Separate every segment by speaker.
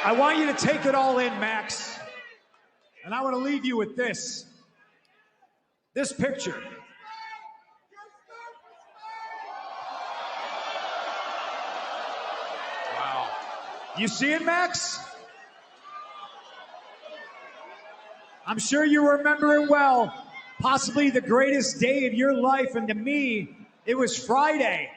Speaker 1: I want you to take it all in, Max. And I want to leave you with this. This picture. Wow. You see it, Max? I'm sure you remember it well. Possibly the greatest day of your life, and to me, it was Friday.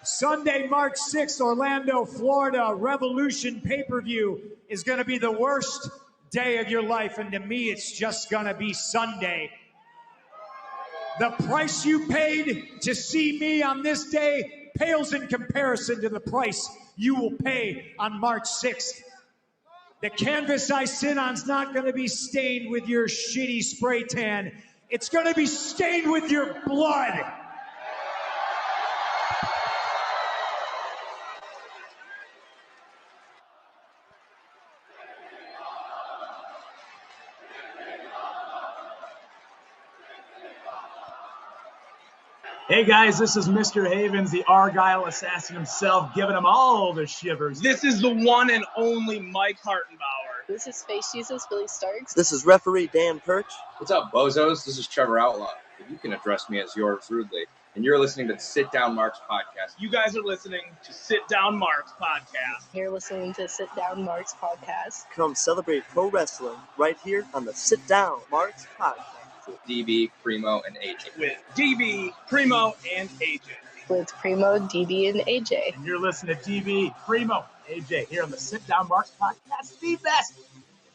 Speaker 1: Sunday, March 6th, Orlando, Florida, Revolution pay-per-view is going to be the worst day of your life, and to me, it's just going to be Sunday. The price you paid to see me on this day pales in comparison to the price you will pay on March 6th. The canvas I sit on's not going to be stained with your shitty spray tan. It's going to be stained with your blood.
Speaker 2: Hey guys, this is Mr. Havens, the Argyle assassin himself, giving them all the shivers.
Speaker 3: This is the one and only Mike Hartenbauer.
Speaker 4: This is Face Jesus, Billy Starks.
Speaker 5: This is referee Dan Perch.
Speaker 6: What's up, bozos? This is Trevor Outlaw. You can address me as yours rudely. And you're listening to the Sit Down Marks podcast.
Speaker 3: You guys are listening to Sit Down Marks podcast.
Speaker 4: You're listening to Sit Down Marks podcast.
Speaker 5: Come celebrate pro wrestling right here on the Sit Down Marks podcast.
Speaker 6: With DB, Primo, and AJ.
Speaker 3: With DB, Primo, and AJ.
Speaker 4: With Primo, DB, and AJ.
Speaker 2: And you're listening to DB, Primo, AJ here on the Sit Down Marks podcast, the best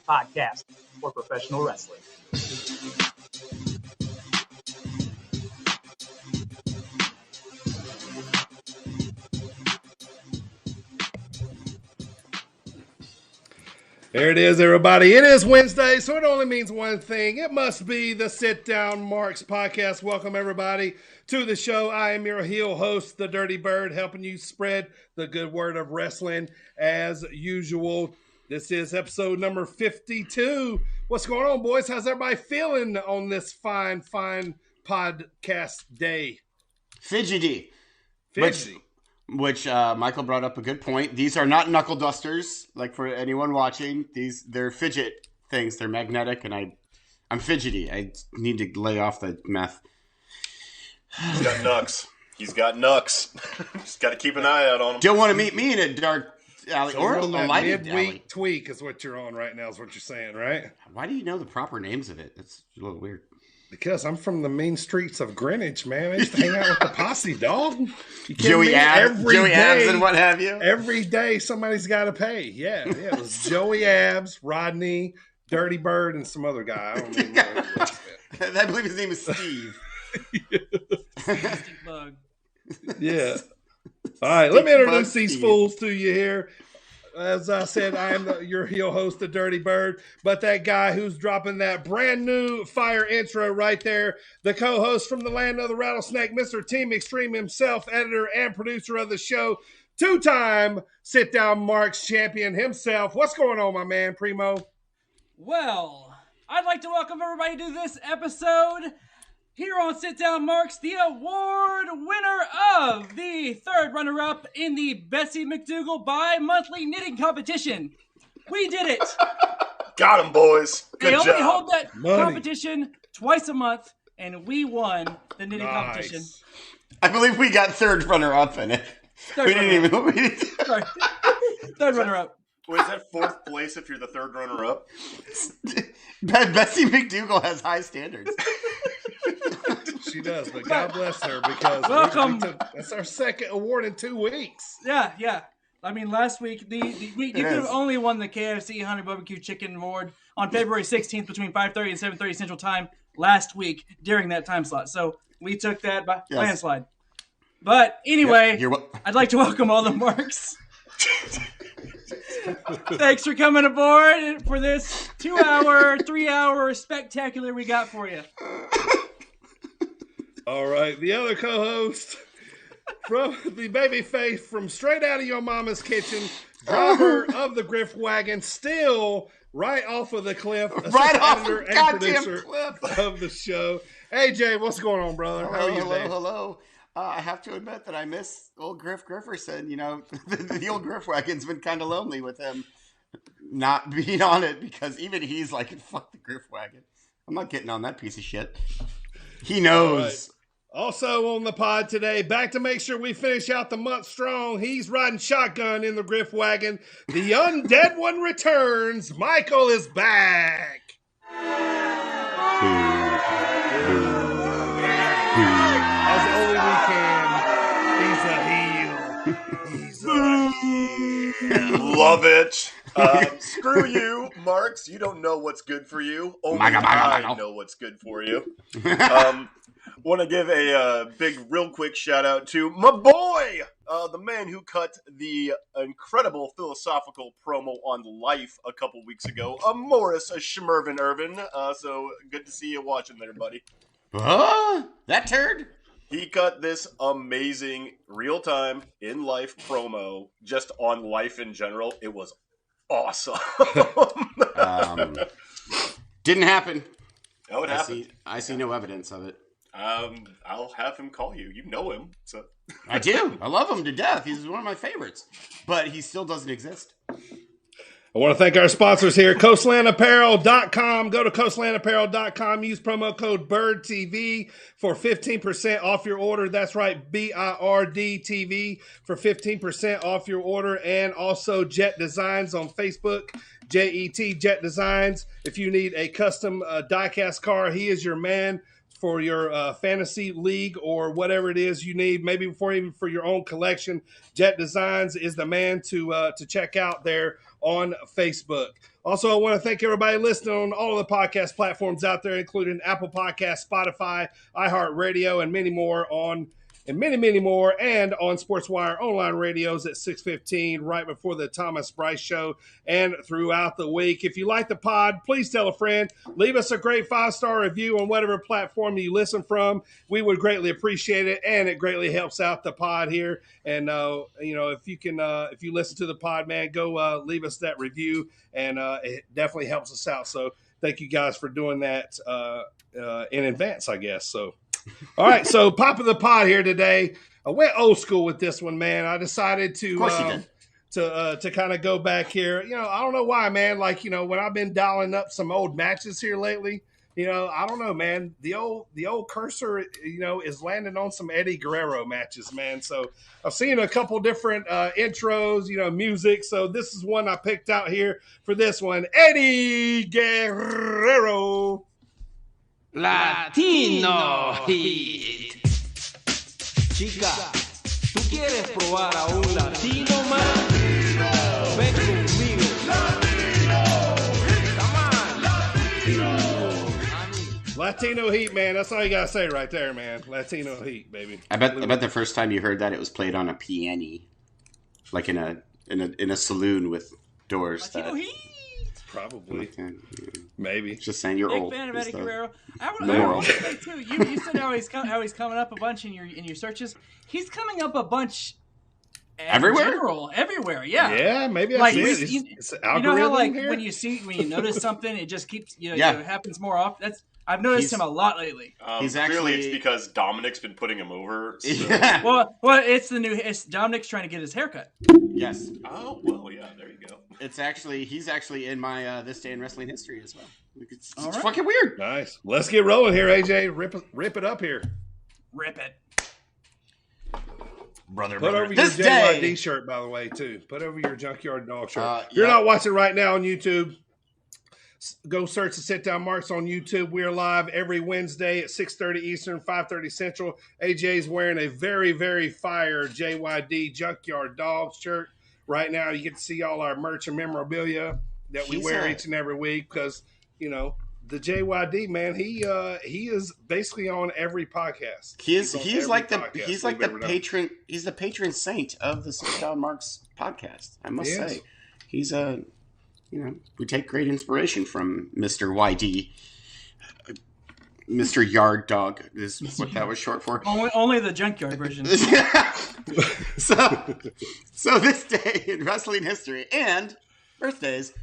Speaker 2: podcast for professional wrestling.
Speaker 7: There it is, everybody. It is Wednesday, so it only means one thing. It must be the Sit Down Marks podcast. Welcome, everybody, to the show. I am your heel host, the Dirty Bird, helping you spread the good word of wrestling as usual. This is episode number 52. What's going on, boys? How's everybody feeling on this fine podcast day?
Speaker 8: Fidgety. Which Michael brought up a good point. These are not knuckle dusters, like for anyone watching. They're fidget things. They're magnetic, and I'm fidgety. I need to lay off the meth.
Speaker 9: He's got knucks. He's Just got to keep an eye out on him.
Speaker 8: Don't want to meet me in a dark alley
Speaker 7: So
Speaker 8: or a lighted
Speaker 7: midweek
Speaker 8: alley.
Speaker 7: tweak is what you're on right now, is what you're saying, right?
Speaker 8: Why do you know the proper names of it? That's a little weird.
Speaker 7: Because I'm from the mean streets of Greenwich, man. I used to hang out with the posse, dog.
Speaker 8: Joey Abs and what have you.
Speaker 7: Every day somebody's got to pay. Yeah. It was Joey Abs, Rodney, Dirty Bird, and some other guy. I don't even know who it was.
Speaker 8: I believe his name is Steve.
Speaker 3: Steve Bug.
Speaker 7: Yeah. All right, let me introduce these fools to you here. As I said, I am your heel host, the Dirty Bird, but that guy who's dropping that brand new fire intro right there, the co-host from the land of the rattlesnake, Mr. Team Extreme himself, editor and producer of the show, two-time Sit Down Marks champion himself. What's going on, my man, Primo?
Speaker 10: Well, I'd like to welcome everybody to this episode here on Sit Down Marks, the award winner of the third runner-up in the Bessie McDougal bi-monthly knitting competition. We did it.
Speaker 9: Got him, boys. Good
Speaker 10: they
Speaker 9: job.
Speaker 10: only hold that competition twice a month, and we won the knitting competition.
Speaker 8: I believe we got third runner-up in it.
Speaker 10: Third runner-up.
Speaker 9: Wait, is that fourth place if you're the third runner-up?
Speaker 8: Bessie McDougal has high standards.
Speaker 7: She does, but God bless her, because
Speaker 10: welcome.
Speaker 7: That's our second award in 2 weeks.
Speaker 10: Yeah. I mean, last week, you could have only won the KFC Honey Barbecue Chicken Award on February 16th between 5:30 and 7:30 Central Time last week during that time slot. So we took that by landslide. But anyway, I'd like to welcome all the Marks. Thanks for coming aboard for this 3-hour spectacular we got for you.
Speaker 7: All right, the other co-host from the baby face from straight out of your mama's kitchen, driver of the Griff Wagon, still right off of the cliff,
Speaker 8: right off
Speaker 7: editor
Speaker 8: the
Speaker 7: and producer
Speaker 8: cliff
Speaker 7: of the show. AJ, what's going on, brother? How are you today?
Speaker 8: Hello. I have to admit that I miss old Griff Grifferson. You know, the old Griff wagon's been kind of lonely with him not being on it because even he's like, fuck the Griff wagon. I'm not getting on that piece of shit. He knows.
Speaker 7: Also on the pod today, back to make sure we finish out the month strong. He's riding shotgun in the Griff wagon. The undead one returns. Michael is back. As only we can. He's a heel.
Speaker 9: Love it. Screw you, Marks. You don't know what's good for you. Only I know what's good for you. Want to give a big, real quick shout out to my boy, the man who cut the incredible philosophical promo on life a couple weeks ago, Morris Schmervin Irvin. So good to see you watching there, buddy.
Speaker 8: That turd?
Speaker 9: He cut this amazing real-time, in-life promo just on life in general. It was awesome.
Speaker 8: Didn't happen.
Speaker 9: Oh, it happened.
Speaker 8: I see no evidence of it.
Speaker 9: I'll have him call you. You know him, so.
Speaker 8: I do. I love him to death. He's one of my favorites. But he still doesn't exist.
Speaker 7: I want to thank our sponsors here, coastlandapparel.com. Go to coastlandapparel.com. Use promo code BIRDTV for 15% off your order. That's right, BIRDTV for 15% off your order. And also Jet Designs on Facebook, JET Jet Designs. If you need a custom diecast car, he is your man for your fantasy league or whatever it is you need, maybe even for your own collection. Jet Designs is the man to check out there on Facebook. Also, I want to thank everybody listening on all of the podcast platforms out there, including Apple Podcasts, Spotify, iHeartRadio, and many more on SportsWire online radios at 6:15 right before the Thomas Bryce Show and throughout the week. If you like the pod, please tell a friend. Leave us a great 5-star review on whatever platform you listen from. We would greatly appreciate it, and it greatly helps out the pod here. And if you listen to the pod, man, go leave us that review, and it definitely helps us out. So thank you guys for doing that in advance, I guess. So. All right, so pop of the pod here today. I went old school with this one, man. I decided to kind of go back here. I don't know why, man. Like, when I've been dialing up some old matches here lately, I don't know, man. The old cursor, is landing on some Eddie Guerrero matches, man. So I've seen a couple different intros, music. So this is one I picked out here for this one. Eddie Guerrero.
Speaker 11: Latino Heat. Chica, ¿tú quieres probar a un latino más? Ven conmigo.
Speaker 7: Latino Heat, man. That's all you gotta say right there, man. Latino Heat, baby.
Speaker 8: I bet the first time you heard that, it was played on a piano, like in a saloon with doors.
Speaker 10: Latino Heat.
Speaker 7: Probably. Maybe.
Speaker 8: Just saying you're
Speaker 10: big
Speaker 8: old.
Speaker 10: Big fan of Eddie Guerrero. I want to say, too, you said how he's coming up a bunch in your searches. He's coming up a bunch everywhere, yeah.
Speaker 7: Yeah, maybe I see it. It's algorithm
Speaker 10: how,
Speaker 7: here?
Speaker 10: when you notice something, it just keeps, it happens more often. I've noticed him a lot lately.
Speaker 9: Clearly, it's because Dominic's been putting him over. So.
Speaker 10: Yeah. Well, it's Dominic's trying to get his haircut.
Speaker 8: Yes.
Speaker 9: Oh, well, yeah, there you go.
Speaker 8: He's actually in my This Day in Wrestling History as well. It's fucking weird.
Speaker 7: Nice. Let's get rolling here, AJ. Rip it up here.
Speaker 10: Rip it.
Speaker 9: Brother.
Speaker 7: Put over
Speaker 8: this
Speaker 7: your JYD shirt, by the way, too. Put over your Junkyard Dog shirt. You're not watching right now on YouTube. Go search the Sit Down Marks on YouTube. We're live every Wednesday at 6:30 Eastern, 5:30 Central. AJ's wearing a very, very fire JYD Junkyard Dog shirt. Right now, you get to see all our merch and memorabilia that we wear each and every week because, the JYD, man, he is basically on every podcast.
Speaker 8: He's like the patron. He's the patron saint of the Sit Down Marks podcast. I must say, he's we take great inspiration from Mr. YD. Mr. Yard Dog is what that was short for.
Speaker 10: Only the junkyard version.
Speaker 8: So this day in wrestling history and birthdays,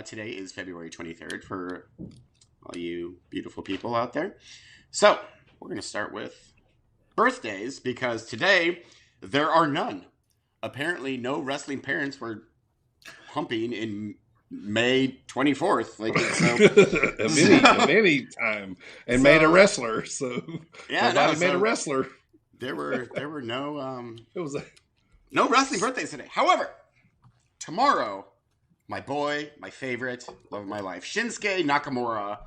Speaker 8: today is February 23rd for all you beautiful people out there. So we're going to start with birthdays because today there are none. Apparently, no wrestling parents were humping in May 24th. Like
Speaker 7: of any time, and made a wrestler. So nobody made a wrestler.
Speaker 8: There were no no wrestling birthdays today. However, tomorrow, my boy, my favorite, love of my life, Shinsuke Nakamura,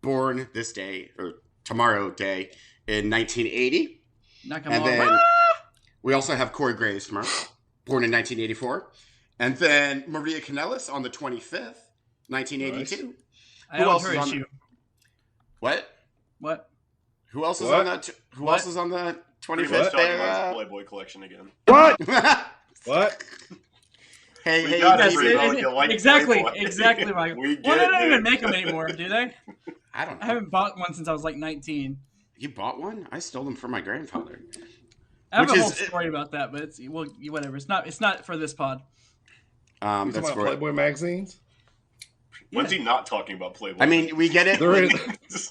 Speaker 8: born this day or tomorrow day in 1980.
Speaker 10: Nakamura.
Speaker 8: And then we also have Corey Graves tomorrow, born in 1984. And then Maria Kanellis on the 25th, 1982.
Speaker 10: Nice. I don't her issue.
Speaker 8: What? Who else is
Speaker 9: What?
Speaker 8: on that? Who else is on the 25th?
Speaker 9: Playboy collection again.
Speaker 7: What? What?
Speaker 8: Hey,
Speaker 9: got
Speaker 8: hey,
Speaker 9: it, Primo. You like
Speaker 10: exactly,
Speaker 9: Playboy.
Speaker 10: Michael.
Speaker 9: We get
Speaker 10: Well, they
Speaker 9: it,
Speaker 10: don't
Speaker 9: dude.
Speaker 10: even make them anymore, do they?
Speaker 8: I don't know.
Speaker 10: I haven't bought one since I was like 19.
Speaker 8: You bought one? I stole them from my grandfather.
Speaker 10: I have
Speaker 8: Which
Speaker 10: a whole
Speaker 8: is-
Speaker 10: story about that, but it's whatever. It's not for this pod.
Speaker 7: You talking
Speaker 8: That's
Speaker 7: about
Speaker 8: for
Speaker 7: Playboy magazines?
Speaker 9: When's he not talking about Playboy?
Speaker 8: I mean, we get it.
Speaker 7: They're in,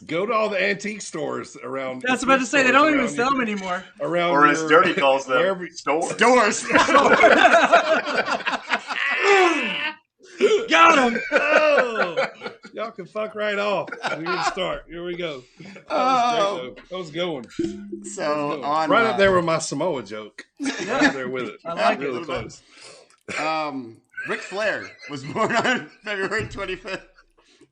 Speaker 7: go to all the antique stores around.
Speaker 10: That's about to say they don't even sell them anymore.
Speaker 7: Around,
Speaker 9: or as Dirty calls them,
Speaker 7: wherever-
Speaker 9: stores.
Speaker 10: Got him.
Speaker 7: Oh, y'all can fuck right off. We can start. Here we go. That was great, though. That was going.
Speaker 8: So on
Speaker 7: Right up there with my Samoa joke. Right up there with it.
Speaker 10: I like
Speaker 7: really
Speaker 10: it.
Speaker 7: close.
Speaker 8: Ric Flair was born on February 25th,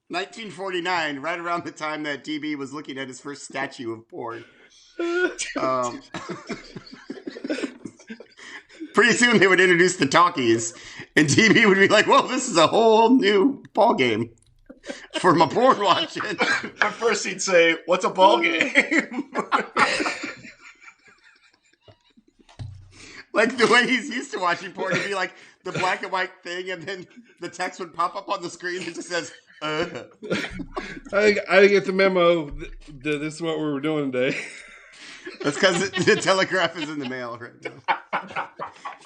Speaker 8: 1949, right around the time that DB was looking at his first statue of porn. Pretty soon they would introduce the talkies, and DB would be like, well, this is a whole new ball game for my porn watching.
Speaker 9: At first he'd say, what's a ball game?
Speaker 8: Like the way he's used to watching porn, it'd be like the black and white thing, and then the text would pop up on the screen that just says,
Speaker 7: I didn't get the memo that this is what we were doing today.
Speaker 8: That's because the telegraph is in the mail right now.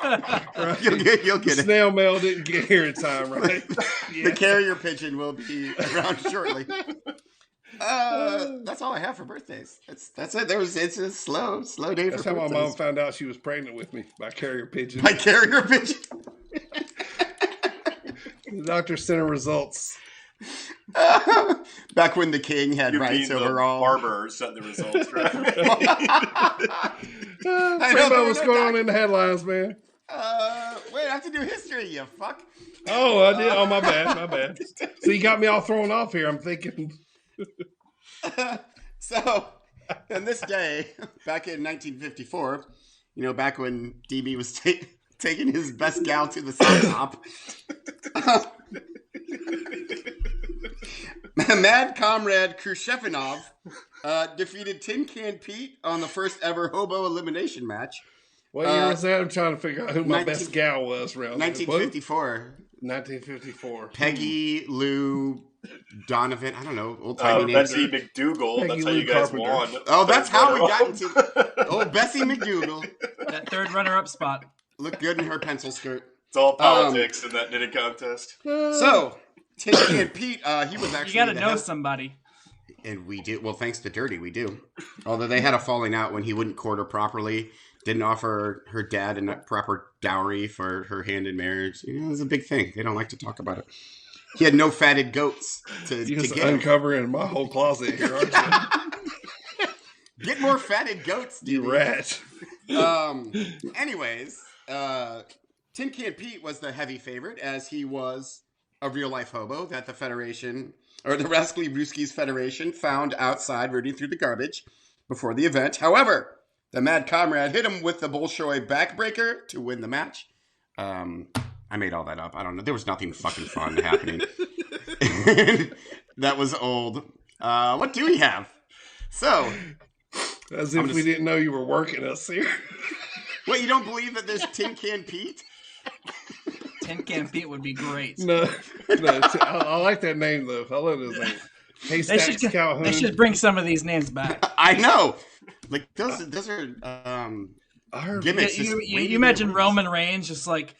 Speaker 7: Right.
Speaker 8: You'll get it.
Speaker 7: Snail mail didn't get here in time, right?
Speaker 8: The carrier pigeon will be around shortly. That's all I have for birthdays. That's it. It's a slow day
Speaker 7: That's
Speaker 8: for
Speaker 7: how my
Speaker 8: birthdays.
Speaker 7: mom found out she was pregnant with me, by carrier pigeon.
Speaker 8: By carrier pigeon.
Speaker 7: The doctor sent her results.
Speaker 8: Back when the king had
Speaker 9: You
Speaker 8: rights
Speaker 9: mean the
Speaker 8: over all.
Speaker 9: barber sent the results, right?
Speaker 7: Primo, what's going on in the headlines, man?
Speaker 8: Wait, I have to do history, you fuck.
Speaker 7: Oh, I did. Oh, my bad. So you got me all thrown off here. I'm thinking.
Speaker 8: So, on this day, back in 1954, back when DB was taking his best gal to the top, Mad Comrade Khrushchevinov defeated Tin Can Pete on the first ever hobo elimination match.
Speaker 7: What year was that? I'm trying to figure out who my best gal was around.
Speaker 8: 1954.
Speaker 7: 1954.
Speaker 8: Peggy Lou Donovan. I don't know. Old timey names.
Speaker 9: Bessie McDougal.
Speaker 7: Peggy
Speaker 9: That's how
Speaker 7: Lou
Speaker 9: you guys
Speaker 7: Carpenter.
Speaker 9: won.
Speaker 8: Oh, that's how we got into old Bessie McDougal.
Speaker 10: That third runner-up spot.
Speaker 8: Looked good in her pencil skirt.
Speaker 9: It's all politics in that knitting contest.
Speaker 8: So, Tin Can Pete, he was actually.
Speaker 10: You got to know somebody.
Speaker 8: And we do. Well, thanks to Dirty, we do. Although they had a falling out when he wouldn't court her properly, didn't offer her dad a proper dowry for her hand in marriage. It was a big thing. They don't like to talk about it. He had no fatted goats to
Speaker 7: You're just
Speaker 8: get.
Speaker 7: uncovering my whole closet here, aren't you?
Speaker 8: Get more fatted goats, dude.
Speaker 7: You rat.
Speaker 8: Anyways, Tin Can Pete was the heavy favorite, as he was a real-life hobo that the Federation, or the Rascally Brewskis Federation, found outside rooting through the garbage before the event. However, the Mad Comrade hit him with the Bolshoi backbreaker to win the match. I made all that up. I don't know. There was nothing fucking fun happening. That was old. What do we have? So...
Speaker 7: As if we didn't know you were working us here.
Speaker 8: What, you don't believe that there's Tin Can Pete?
Speaker 10: Tin Can Pete would be great.
Speaker 7: No, I like that name, though. I love his name. Haystacks Calhoun.
Speaker 10: They should bring some of these names back.
Speaker 8: I know. Like, those are gimmicks.
Speaker 10: You imagine Roman Reigns just like,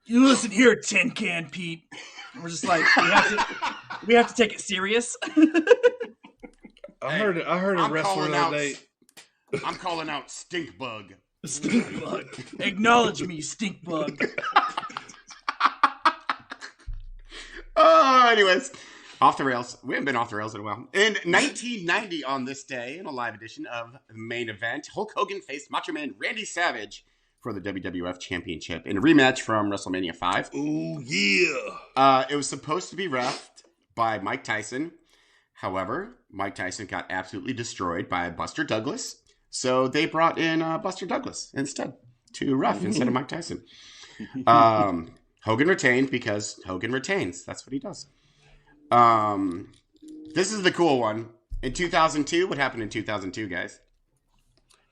Speaker 10: you listen here, Tin Can Pete. We're just like, we have to take it serious.
Speaker 7: I heard a wrestler the other day.
Speaker 8: I'm calling out Stink Bug.
Speaker 10: Stink Bug. Acknowledge me, Stink Bug.
Speaker 8: Anyways, off the rails. We haven't been off the rails in a while. In 1990, on this day, in a live edition of the main event, Hulk Hogan faced Macho Man Randy Savage for the WWF Championship in a rematch from WrestleMania 5.
Speaker 7: Oh, yeah.
Speaker 8: It was supposed to be refed by Mike Tyson. However, Mike Tyson got absolutely destroyed by Buster Douglas. So they brought in Buster Douglas instead to ref instead of Mike Tyson. Hogan retained because Hogan retains. That's what he does. This is the cool one. In 2002, what happened in 2002, guys?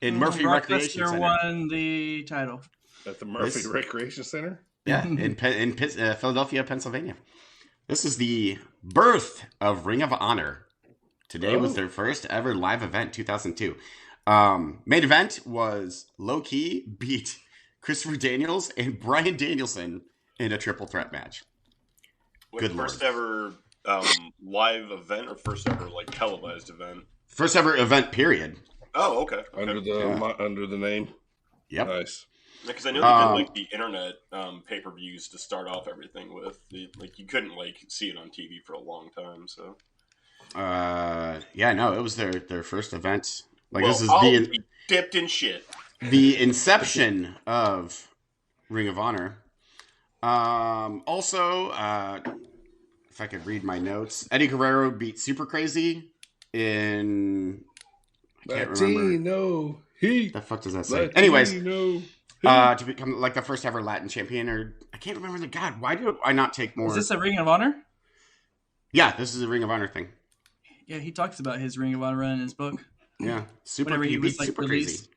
Speaker 8: In Murphy Recreation Center.
Speaker 10: Won the title.
Speaker 7: At the Murphy Recreation Center?
Speaker 8: Yeah, in Philadelphia, Pennsylvania. This is the birth of Ring of Honor. Today was their first ever live event, 2002. Main event was Low Key beat Christopher Daniels and Bryan Danielson in a triple threat match.
Speaker 9: Wait, first ever live event or first ever like televised event?
Speaker 8: First ever event, period.
Speaker 9: Oh, okay.
Speaker 7: Under the name.
Speaker 8: Yep.
Speaker 7: Nice.
Speaker 9: Because I know they did like the internet pay-per-views to start off everything with. Like you couldn't like see it on TV for a long time. So.
Speaker 8: No, it was their first event. Like
Speaker 9: well,
Speaker 8: this is
Speaker 9: I'll be dipped in shit.
Speaker 8: The inception of Ring of Honor. Also, if I could read my notes, Eddie Guerrero beat Super Crazy in. I can't remember. The fuck does that say? Anyways, to become like the first ever Latin champion, or I can't remember the God. Why do I not take more?
Speaker 10: Is this a Ring of Honor?
Speaker 8: Yeah, this is a Ring of Honor thing.
Speaker 10: Yeah, he talks about his Ring of Honor run in his book.
Speaker 8: Yeah,
Speaker 10: he was like
Speaker 8: Super Crazy.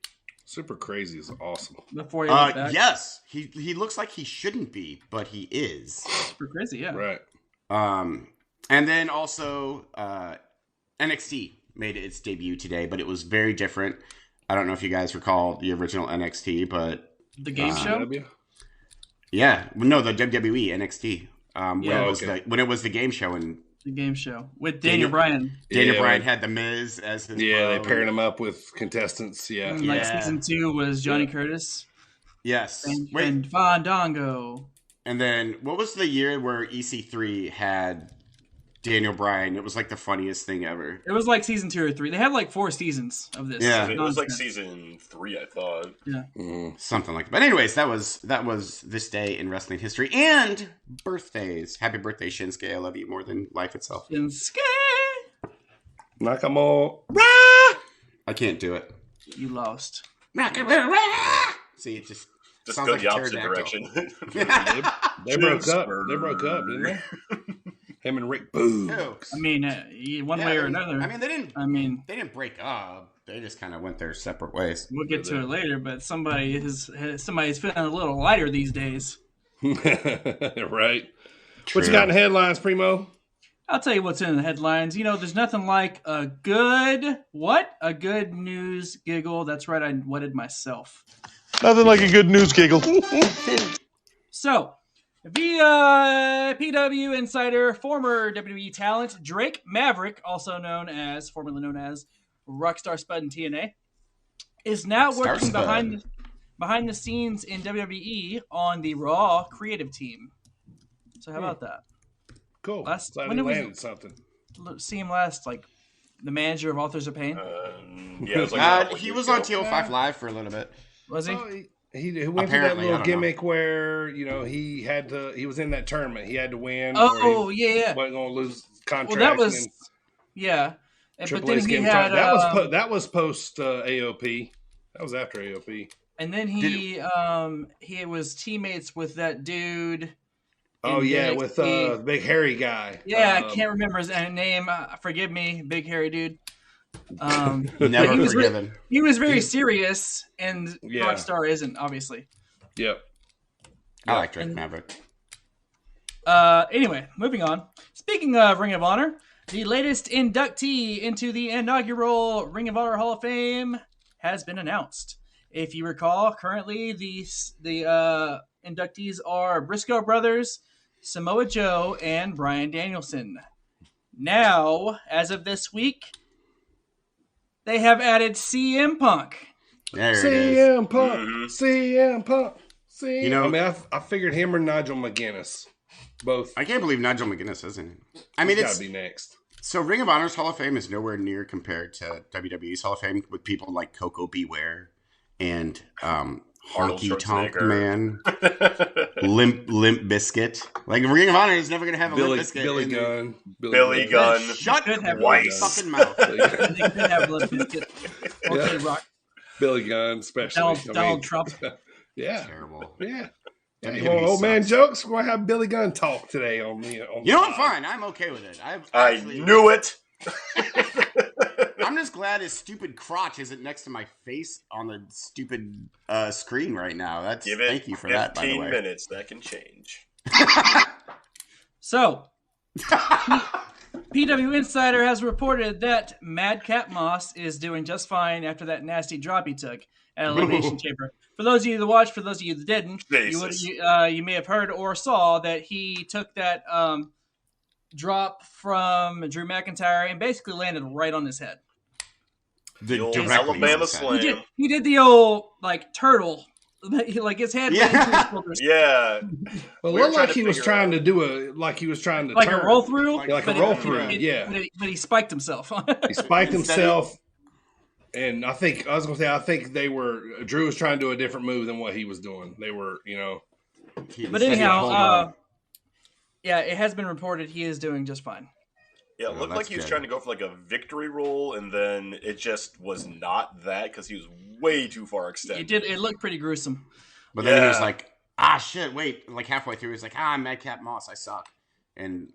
Speaker 7: Super Crazy is awesome.
Speaker 10: Before he went back.
Speaker 8: Yes, he looks like he shouldn't be, but he is.
Speaker 10: Super Crazy, yeah.
Speaker 7: Right.
Speaker 8: And then also NXT made its debut today, but it was very different. I don't know if you guys recall the original NXT, but
Speaker 10: the game show.
Speaker 8: Yeah, no, the WWE NXT. When it was the game show and.
Speaker 10: The game show with Daniel Bryan.
Speaker 8: Daniel Bryan had The Miz as his
Speaker 7: they paired him up with contestants. Yeah.
Speaker 10: And like season 2 was Johnny Curtis.
Speaker 8: Yes.
Speaker 10: And Fandango.
Speaker 8: And then what was the year where EC3 had Daniel Bryan? It was like the funniest thing ever.
Speaker 10: It was like season 2 or 3. They had like 4 seasons of this.
Speaker 8: Yeah.
Speaker 9: It was like season 3, I thought.
Speaker 10: Yeah.
Speaker 8: Something like that. But anyways, that was this day in wrestling history and birthdays. Happy birthday, Shinsuke. I love you more than life itself.
Speaker 10: Shinsuke.
Speaker 7: Nakamura.
Speaker 8: I can't do it.
Speaker 10: You lost.
Speaker 8: See, it just
Speaker 9: go like the opposite direction.
Speaker 7: They broke up. They broke up, didn't they? Him and Rick Boogs.
Speaker 10: I mean, one way or another.
Speaker 8: I mean, they didn't break up. They just kind of went their separate ways.
Speaker 10: We'll get to it later, but somebody's feeling a little lighter these days.
Speaker 7: Right. True. What you got in the headlines, Primo?
Speaker 10: I'll tell you what's in the headlines. You know, there's nothing like a good news giggle. That's right, I wetted myself.
Speaker 7: Nothing like a good news giggle.
Speaker 10: So, via PW Insider, former WWE talent Drake Maverick, formerly known as Rockstar Spud in TNA, is now working behind the scenes in WWE on the Raw creative team. So how about that?
Speaker 7: Cool.
Speaker 10: When did we see him last? Like the manager of Authors of Pain?
Speaker 9: Yeah, it was
Speaker 8: he was on TO5 Live for a little bit.
Speaker 10: Was he?
Speaker 7: He went through that little gimmick where he was in that tournament. He had to win.
Speaker 10: Oh yeah.
Speaker 7: Wasn't going to lose contract.
Speaker 10: Well, that was but then he had
Speaker 7: that was post AOP. That was after AOP.
Speaker 10: And then he was teammates with that dude.
Speaker 7: Oh yeah, with the big hairy guy.
Speaker 10: Yeah, I can't remember his name. Forgive me, big hairy dude.
Speaker 8: Never forgiven.
Speaker 10: He was very serious, and Rockstar isn't, obviously.
Speaker 7: Yep.
Speaker 8: I like Drake Maverick.
Speaker 10: Anyway, moving on. Speaking of Ring of Honor, the latest inductee into the inaugural Ring of Honor Hall of Fame has been announced. If you recall, currently the inductees are Briscoe Brothers, Samoa Joe, and Bryan Danielson. Now, as of this week, they have added CM Punk.
Speaker 8: There it is.
Speaker 7: CM Punk. CM Punk. CM.
Speaker 8: You know,
Speaker 7: I mean, I figured him or Nigel McGuinness. Both.
Speaker 8: I can't believe Nigel McGuinness isn't. I mean,
Speaker 7: He's got to be next.
Speaker 8: So Ring of Honor's Hall of Fame is nowhere near compared to WWE's Hall of Fame with people like Coco Beware and Honky Tonk Man, Limp Biscuit. Like Ring of Honor is never going to have a Limp Biscuit.
Speaker 9: Billy Gunn.
Speaker 8: Shut your fucking mouth.
Speaker 10: They could have Limp Biscuit. Okay, Rock.
Speaker 7: Billy Gunn, especially.
Speaker 10: Donald Trump.
Speaker 7: Yeah.
Speaker 8: Terrible.
Speaker 7: Yeah.
Speaker 8: WWE
Speaker 7: Old man
Speaker 8: sucks.
Speaker 7: jokes. We're gonna have Billy Gunn talk today on the.
Speaker 8: You know what? Fine. I'm okay with it.
Speaker 9: I knew it.
Speaker 8: I'm just glad his stupid crotch isn't next to my face on the stupid screen right now. Thank you for that, by the way.
Speaker 9: 15 minutes. That can change.
Speaker 10: So, PW Insider has reported that Madcap Moss is doing just fine after that nasty drop he took at Elimination Chamber. For those of you that watched, for those of you that didn't, you may have heard or saw that he took that drop from Drew McIntyre and basically landed right on his head.
Speaker 9: The old Alabama slam.
Speaker 10: He did the old turtle, like his head went into his shoulders.
Speaker 9: Yeah.
Speaker 7: Well, it looked like he was trying to do a turn.
Speaker 10: A roll through,
Speaker 7: like a roll through. Yeah.
Speaker 10: But he spiked himself.
Speaker 7: He spiked himself. And I think Drew was trying to do a different move than what he was doing. They were,
Speaker 10: But anyhow, it has been reported he is doing just fine.
Speaker 9: Yeah, it looked like he was trying to go for like a victory roll, and then it just was not that because he was way too far extended.
Speaker 10: It looked pretty gruesome.
Speaker 8: But then he was like, shit, wait. Like halfway through, he's like, I'm Madcap Moss, I suck. And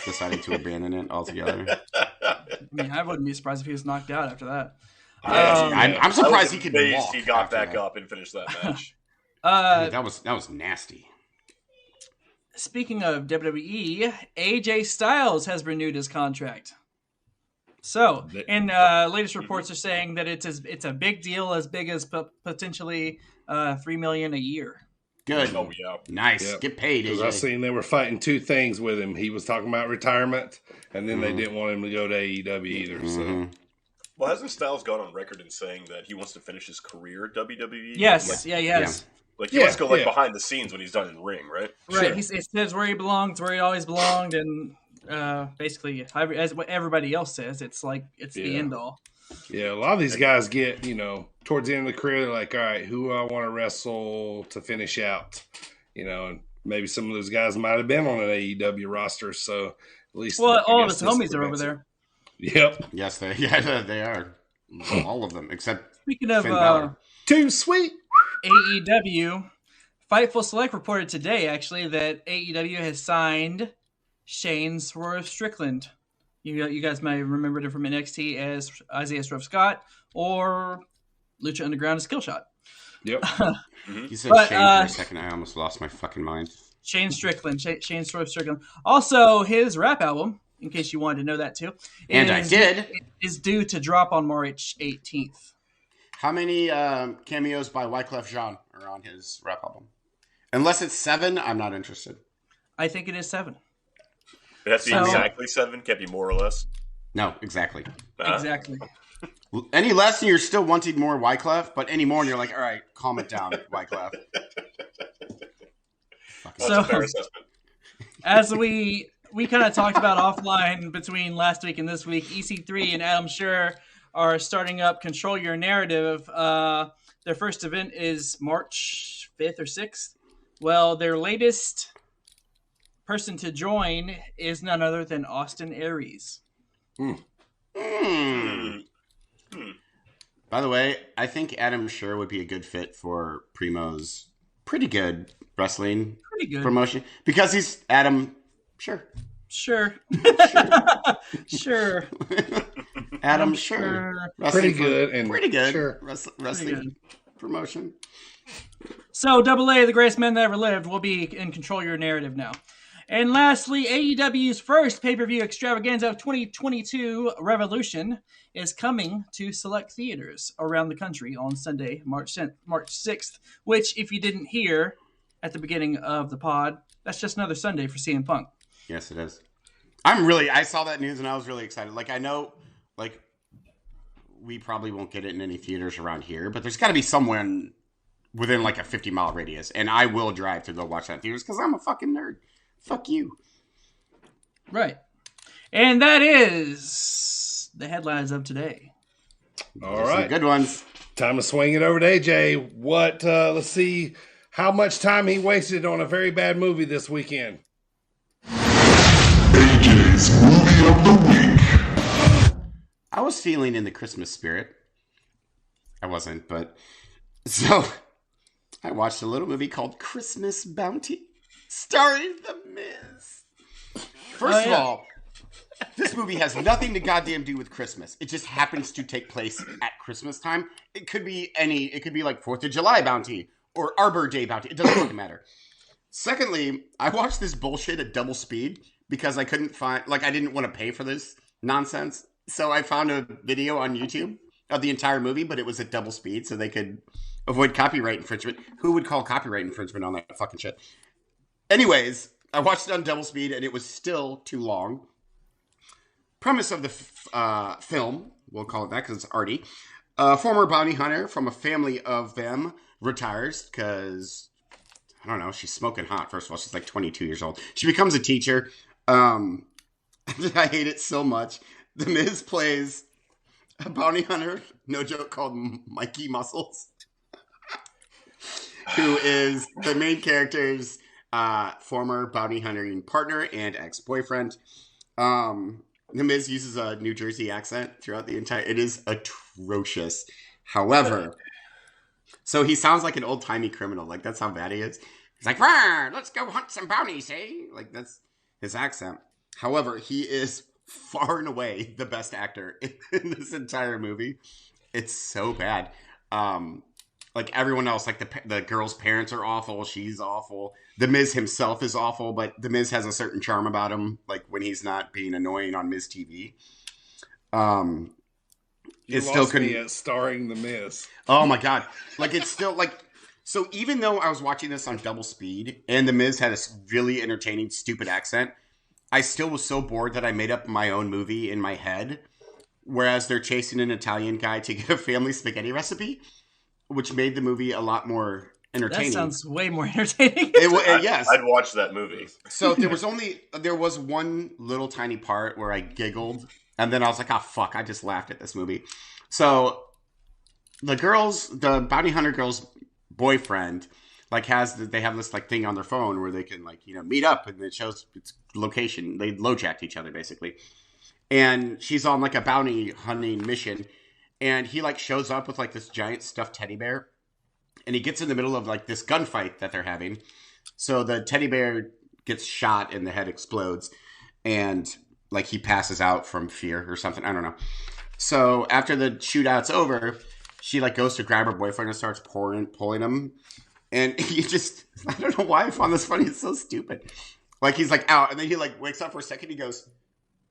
Speaker 8: decided to abandon it altogether.
Speaker 10: I mean, I wouldn't be surprised if he was knocked out after that.
Speaker 8: I'm surprised he could walk.
Speaker 9: He got back up and finished that match.
Speaker 8: That was nasty.
Speaker 10: Speaking of WWE, AJ Styles has renewed his contract. So, and latest reports are saying that it's a big deal, as big as potentially $3 million a year.
Speaker 8: Good.
Speaker 9: Oh yeah.
Speaker 8: Nice.
Speaker 7: Yep.
Speaker 8: Get paid, AJ.
Speaker 7: I seen they were fighting two things with him. He was talking about retirement, and then they didn't want him to go to AEW either. So.
Speaker 9: Well, hasn't Styles gone on record in saying that he wants to finish his career at WWE?
Speaker 10: Yes, he has.
Speaker 9: Yeah. Like, he wants to go behind the scenes when he's done in the ring, right?
Speaker 10: Right. Sure. He says where he belongs, where he always belonged, and basically, as what everybody else says, it's the end all.
Speaker 7: Yeah, a lot of these guys get, towards the end of the career, they're like, all right, who I want to wrestle to finish out? And maybe some of those guys might have been on an AEW roster, so at least...
Speaker 10: Well, all of his homies are over there.
Speaker 7: Yep.
Speaker 8: Yes, they are. All of them, except
Speaker 10: Speaking of
Speaker 8: Finn Balor.
Speaker 7: Too sweet.
Speaker 10: AEW, Fightful Select reported today, actually, that AEW has signed Shane Swerve Strickland. You guys may remember him from NXT as Isaiah Swerve Scott or Lucha Underground as Killshot.
Speaker 7: Yep.
Speaker 8: You said Shane for a second. I almost lost my fucking mind.
Speaker 10: Shane Strickland. Shane Swerve Strickland. Also, his rap album, in case you wanted to know that too. Is due to drop on March 18th.
Speaker 8: How many cameos by Wyclef Jean are on his rap album? Unless it's 7, I'm not interested.
Speaker 10: I think it is 7.
Speaker 9: It has to be exactly 7? Can't be more or less?
Speaker 8: No, exactly.
Speaker 10: Exactly.
Speaker 8: Any less and you're still wanting more Wyclef, but any more and you're like, all right, calm it down, Wyclef.
Speaker 9: That's a fair assessment.
Speaker 10: As we kind of talked about offline between last week and this week, EC3 and Adam Scherr are starting up Control Your Narrative. Their first event is March 5th or 6th. Well, their latest person to join is none other than Austin Aries.
Speaker 8: By the way, I think Adam Scherr would be a good fit for Primo's pretty good wrestling promotion because he's Adam Scherr.
Speaker 10: Sure. Sure.
Speaker 8: Adam Scherr.
Speaker 7: Pretty good.
Speaker 8: Sure. Wrestling promotion.
Speaker 10: So, AA, the greatest men that ever lived, will be in Control Your Narrative now. And lastly, AEW's first pay-per-view extravaganza of 2022, Revolution, is coming to select theaters around the country on Sunday, March 6th, which, if you didn't hear at the beginning of the pod, that's just another Sunday for CM Punk.
Speaker 8: Yes, it is. I saw that news and I was really excited. I know, we probably won't get it in any theaters around here, but there's got to be someone within like a 50-mile radius, and I will drive to go watch that in theaters because I'm a fucking nerd. Fuck you.
Speaker 10: Right. And that is the headlines of today.
Speaker 7: All right.
Speaker 8: Good ones.
Speaker 7: Time to swing it over to AJ. Let's see how much time he wasted on a very bad movie this weekend.
Speaker 12: AJ's Movie of the Week.
Speaker 8: I was feeling in the Christmas spirit. I wasn't, but... So, I watched a little movie called Christmas Bounty, starring The Miz. First of all, this movie has nothing to goddamn do with Christmas. It just happens to take place at Christmas time. It could be like 4th of July Bounty or Arbor Day Bounty. It doesn't fucking matter. Secondly, I watched this bullshit at double speed because I couldn't find, I didn't want to pay for this nonsense. So I found a video on YouTube of the entire movie, but it was at double speed so they could avoid copyright infringement. Who would call copyright infringement on that fucking shit? Anyways, I watched it on double speed and it was still too long. Premise of the film, we'll call it that because it's arty. A former bounty hunter from a family of them retires because, I don't know, she's smoking hot. First of all, she's like 22 years old. She becomes a teacher. I hate it so much. The Miz plays a bounty hunter, no joke, called Mikey Muscles, who is the main character's former bounty hunting partner and ex-boyfriend. The Miz uses a New Jersey accent throughout the entire... It is atrocious. However, so he sounds like an old-timey criminal. Like, that's how bad he is. He's like, "Rawr, let's go hunt some bounties, eh?" Like, that's his accent. However, he is far and away the best actor in this entire movie. It's so bad. Like, everyone else, like, the girl's parents are awful. She's awful. The Miz himself is awful, but The Miz has a certain charm about him, like, when he's not being annoying on Miz TV.
Speaker 7: You
Speaker 8: still
Speaker 7: lost
Speaker 8: couldn't...
Speaker 7: me at starring The Miz.
Speaker 8: Oh, my God. Like, it's still, like... So, even though I was watching this on double speed, and The Miz had a really entertaining, stupid accent, I still was so bored that I made up my own movie in my head, whereas they're chasing an Italian guy to get a family spaghetti recipe, which made the movie a lot more entertaining.
Speaker 10: That sounds way more entertaining.
Speaker 8: Yes.
Speaker 9: I'd watch that movie.
Speaker 8: So there was one little tiny part where I giggled, and then I was like, "Oh fuck!" I just laughed at this movie. So the bounty hunter girl's boyfriend, they have this like thing on their phone where they can meet up, and it shows its location. They LoJacked each other basically, and she's on like a bounty hunting mission. And he shows up with this giant stuffed teddy bear, and he gets in the middle of this gunfight that they're having. So the teddy bear gets shot and the head explodes, and he passes out from fear or something. I don't know. So after the shootout's over, she goes to grab her boyfriend and starts pulling him, and I don't know why I found this funny. It's so stupid. He's out, and then he wakes up for a second. He goes,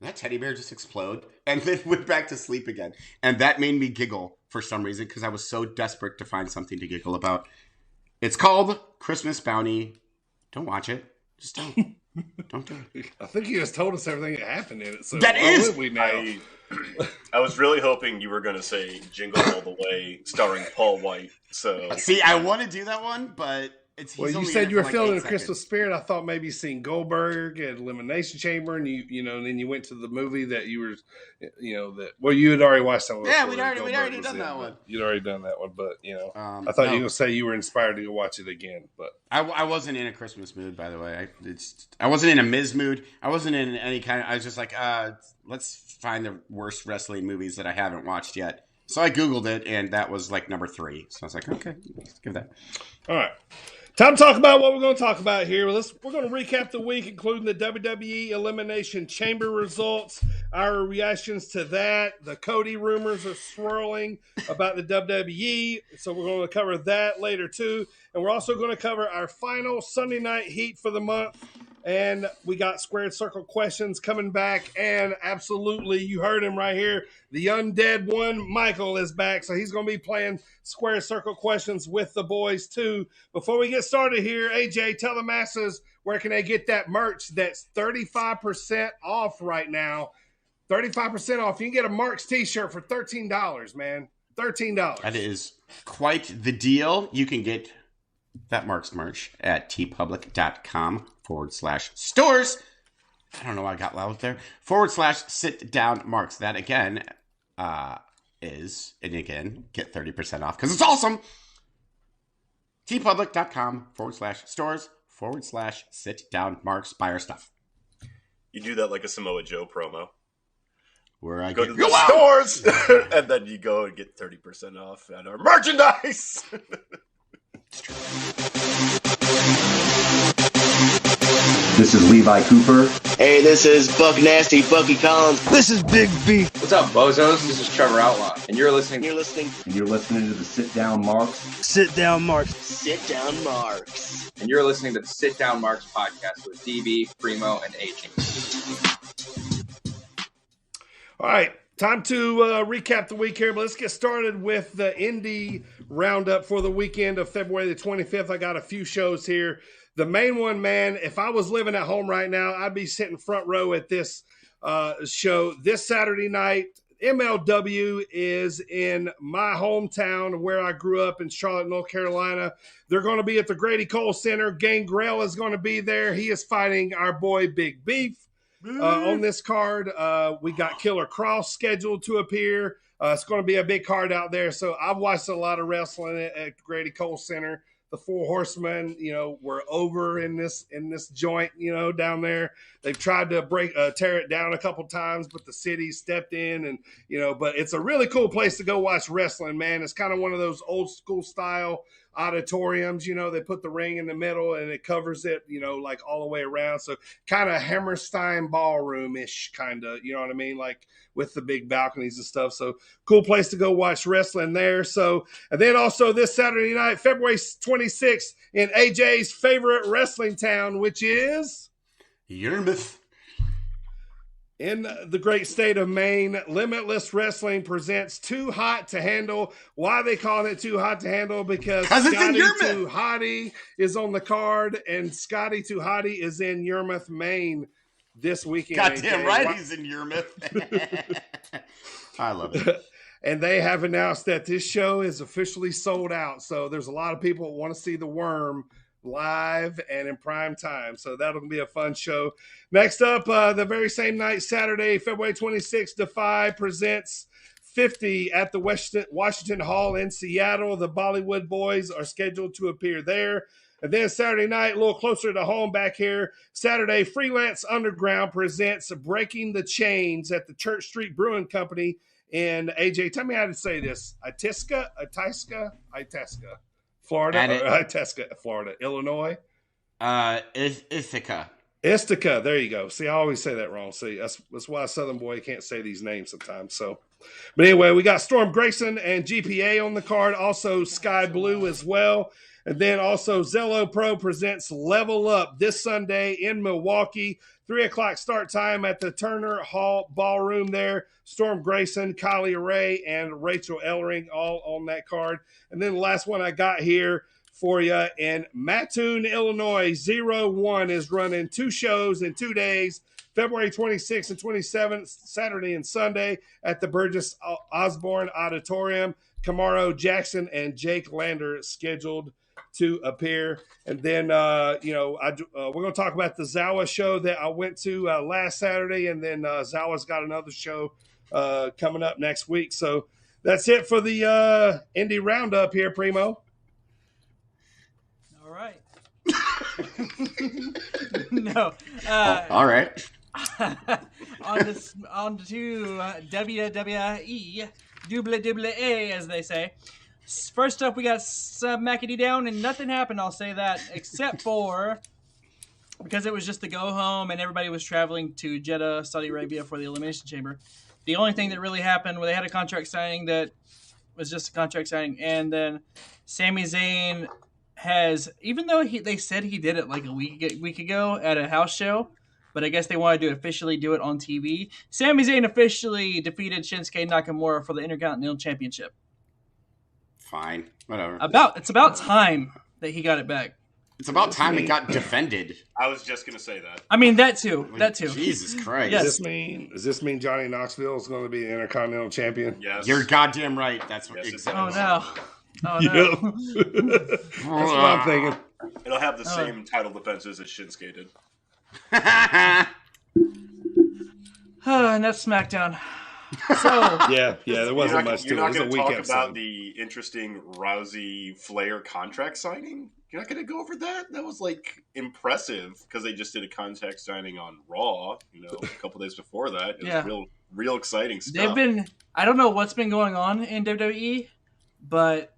Speaker 8: "Did that teddy bear just explode?" And then went back to sleep again. And that made me giggle for some reason because I was so desperate to find something to giggle about. It's called Christmas Bounty. Don't watch it. Just don't. Don't do it.
Speaker 7: I think you just told us everything that happened in it. So
Speaker 8: that is.
Speaker 7: We know.
Speaker 9: I was really hoping you were going to say Jingle All the Way starring Paul White. So
Speaker 8: see, I want to do that one, but...
Speaker 7: Well, you said you were feeling the Christmas spirit. I thought maybe seeing Goldberg at Elimination Chamber, and and then you went to the movie that you were, you had already watched that one.
Speaker 8: Yeah, we'd already done that one.
Speaker 7: You'd already done that one, but I thought you were gonna say you were inspired to go watch it again. But
Speaker 8: I wasn't in a Christmas mood, by the way. I wasn't in a Miz mood. I wasn't in any kind of. I was just like, let's find the worst wrestling movies that I haven't watched yet. So I Googled it, and that was number 3. So I was like, okay, let's give that.
Speaker 7: All right. Time to talk about what we're going to talk about here. We're going to recap the week, including the WWE Elimination Chamber results, our reactions to that. The Cody rumors are swirling about the WWE, so we're going to cover that later too. And we're also going to cover our final Sunday Night Heat for the month. And we got Squared Circle questions coming back. And absolutely, you heard him right here. The Undead one, Michael, is back. So he's going to be playing Squared Circle questions with the boys, too. Before we get started here, AJ, tell the masses where can they get that merch that's 35% off right now. 35% off. You can get a Marks t-shirt for $13, man. $13.
Speaker 8: That is quite the deal. You can get that Marks merch at tpublic.com/stores. I don't know why I got loud there. /sit-down-marks. That again is, and again, get 30% off because it's awesome. tpublic.com/stores/sit-down-marks. Buy our stuff.
Speaker 9: You do that like a Samoa Joe promo.
Speaker 8: Where I
Speaker 9: go to the stores, and then you go and get 30% off at our merchandise.
Speaker 13: This is Levi Cooper.
Speaker 14: Hey, this is Buck Nasty, Bucky Collins.
Speaker 13: This is Big B.
Speaker 6: What's up, bozos? This is Trevor Outlaw, and you're listening.
Speaker 13: And you're listening to the Sit Down Marks.
Speaker 14: Sit Down Marks. Sit Down Marks.
Speaker 6: And you're listening to the Sit Down Marks podcast with DB, Primo, and AJ.
Speaker 7: All right, time to recap the week here, but let's get started with the indie roundup for the weekend of February the 25th. I got a few shows here. The main one, man, if I was living at home right now, I'd be sitting front row at this show. This Saturday night, MLW is in my hometown where I grew up in Charlotte, North Carolina. They're going to be at the Grady Cole Center. Gangrel is going to be there. He is fighting our boy Big Beef. On this card, we got Killer Cross scheduled to appear. It's going to be a big card out there. So I've watched a lot of wrestling at Grady Cole Center. The Four Horsemen, were over in this joint, down there. They've tried to tear it down a couple times, but the city stepped in, and but it's a really cool place to go watch wrestling, man. It's kind of one of those old school style auditoriums. They put the ring in the middle and it covers it, like all the way around. So kind of Hammerstein ballroom-ish, kind of, you know what I mean? Like with the big balconies and stuff. So cool place to go watch wrestling there. So, and then also this Saturday night, February 26th in AJ's favorite wrestling town, which is
Speaker 8: Yarmouth.
Speaker 7: In the great state of Maine, Limitless Wrestling presents Too Hot to Handle. Why they call it Too Hot to Handle? Because Scotty Too Hottie is on the card, and Scotty Too Hottie is in Yarmouth, Maine this weekend.
Speaker 8: Goddamn right he's in Yarmouth. I love it.
Speaker 7: And they have announced that this show is officially sold out. So there's a lot of people that want to see the Worm live and in prime time. So that'll be a fun show. Next up, the very same night, Saturday, February 26th, Defy presents 50 at the Washington Hall in Seattle. The Bollywood Boys are scheduled to appear there. And then Saturday night, a little closer to home back here, Saturday, Freelance Underground presents Breaking the Chains at the Church Street Brewing Company in AJ. Tell me how to say this. Itasca, Florida, Itasca, Florida, Illinois.
Speaker 8: Ithaca.
Speaker 7: Istica. There you go. See, I always say that wrong. See, that's why a Southern boy can't say these names sometimes. So, but anyway, we got Storm Grayson and GPA on the card. Also, Sky Blue as well. And then also Zello Pro presents Level Up this Sunday in Milwaukee. 3:00 start time at the Turner Hall Ballroom there. Storm Grayson, Kylie Ray, and Rachel Ellering all on that card. And then the last one I got here for you in Mattoon, Illinois, 01 is running 2 shows in 2 days, February 26th and 27th, Saturday and Sunday at the Burgess Osborne Auditorium. Camaro Jackson and Jake Lander scheduled to appear. And then, we're going to talk about the Zawa show that I went to last Saturday. And then Zawa's got another show coming up next week. So that's it for the Indie Roundup here, Primo.
Speaker 10: All right. No.
Speaker 8: All right.
Speaker 10: on to WWE, WWE, as they say. First up, we got Mackety down, and nothing happened, I'll say that, except for because it was just the go home and everybody was traveling to Jeddah, Saudi Arabia for the Elimination Chamber. The only thing that really happened was they had a contract signing that was just a contract signing, and then Sami Zayn has, even though they said he did it like a week ago at a house show, but I guess they wanted to officially do it on TV. Sami Zayn officially defeated Shinsuke Nakamura for the Intercontinental Championship.
Speaker 8: Fine, whatever.
Speaker 10: It's about time that he got it back.
Speaker 8: It's about time it got defended.
Speaker 9: I was just gonna say that.
Speaker 10: I mean, that too. That too.
Speaker 8: Jesus Christ.
Speaker 10: Yes.
Speaker 7: Does this mean Johnny Knoxville is going to be the Intercontinental Champion?
Speaker 9: Yes.
Speaker 8: You're goddamn right. That's what exactly.
Speaker 10: Oh no. Oh
Speaker 7: Yep.
Speaker 10: no.
Speaker 7: That's what I'm thinking.
Speaker 9: It'll have the same title defenses as Shinsuke did.
Speaker 10: And that's SmackDown. So
Speaker 7: yeah, there wasn't much to it.
Speaker 9: You're not
Speaker 7: It was a
Speaker 9: going to
Speaker 7: weak
Speaker 9: talk
Speaker 7: episode.
Speaker 9: about the interesting Rousey Flair contract signing? You're not going to go over that? That was like impressive because they just did a contract signing on Raw. A couple days before that. It was real exciting stuff.
Speaker 10: I don't know what's been going on in WWE, but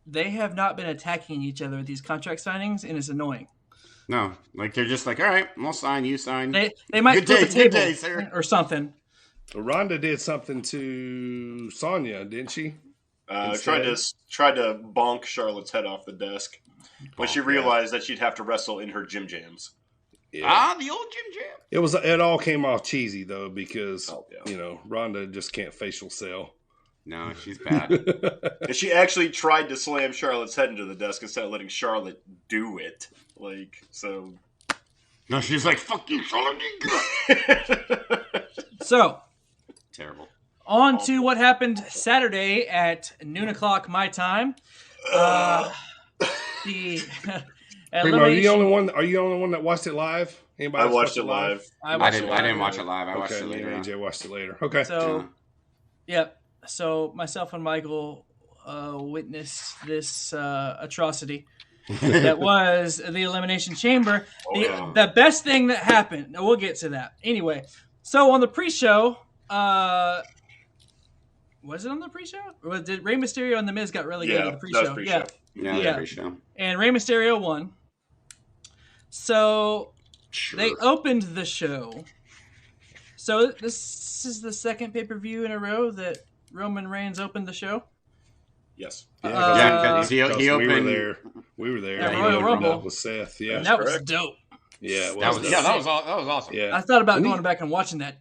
Speaker 10: they have not been attacking each other with these contract signings, and it's annoying.
Speaker 8: No, like they're just like, all right, we'll sign, you sign.
Speaker 10: They might flip the table or something.
Speaker 7: Ronda did something to Sonya, didn't she?
Speaker 9: Tried to bonk Charlotte's head off the desk when she realized that she'd have to wrestle in her gym jams.
Speaker 7: Yeah.
Speaker 8: The old gym jam.
Speaker 7: It all came off cheesy though because Ronda just can't facial sell.
Speaker 8: No, she's bad.
Speaker 9: And she actually tried to slam Charlotte's head into the desk instead of letting Charlotte do it.
Speaker 8: No, she's like, fuck you, Charlotte.
Speaker 10: So,
Speaker 8: terrible.
Speaker 10: On to what happened Saturday at noon o'clock my time. The
Speaker 7: Primo, are you the only one that watched it live? Anybody
Speaker 9: I watched it live.
Speaker 8: I didn't watch it live. I watched it later.
Speaker 7: AJ watched it later. Okay.
Speaker 10: So, So myself and Michael witnessed this atrocity that was the Elimination Chamber. The best thing that happened. We'll get to that. Anyway, so on the pre-show, was it on the pre-show? Or did Rey Mysterio and The Miz got relegated to the pre-show?
Speaker 9: That was pre-show.
Speaker 8: Yeah, pre-show.
Speaker 10: And Rey Mysterio won. So they opened the show. So this is the second pay-per-view in a row that Roman Reigns opened the show.
Speaker 9: Yes.
Speaker 8: Because he opened.
Speaker 7: We were there.
Speaker 10: Yeah, Royal Rumble
Speaker 7: with Seth. Yeah,
Speaker 10: and that was dope.
Speaker 7: Yeah,
Speaker 8: that was awesome.
Speaker 7: Yeah,
Speaker 10: I thought about going back and watching that.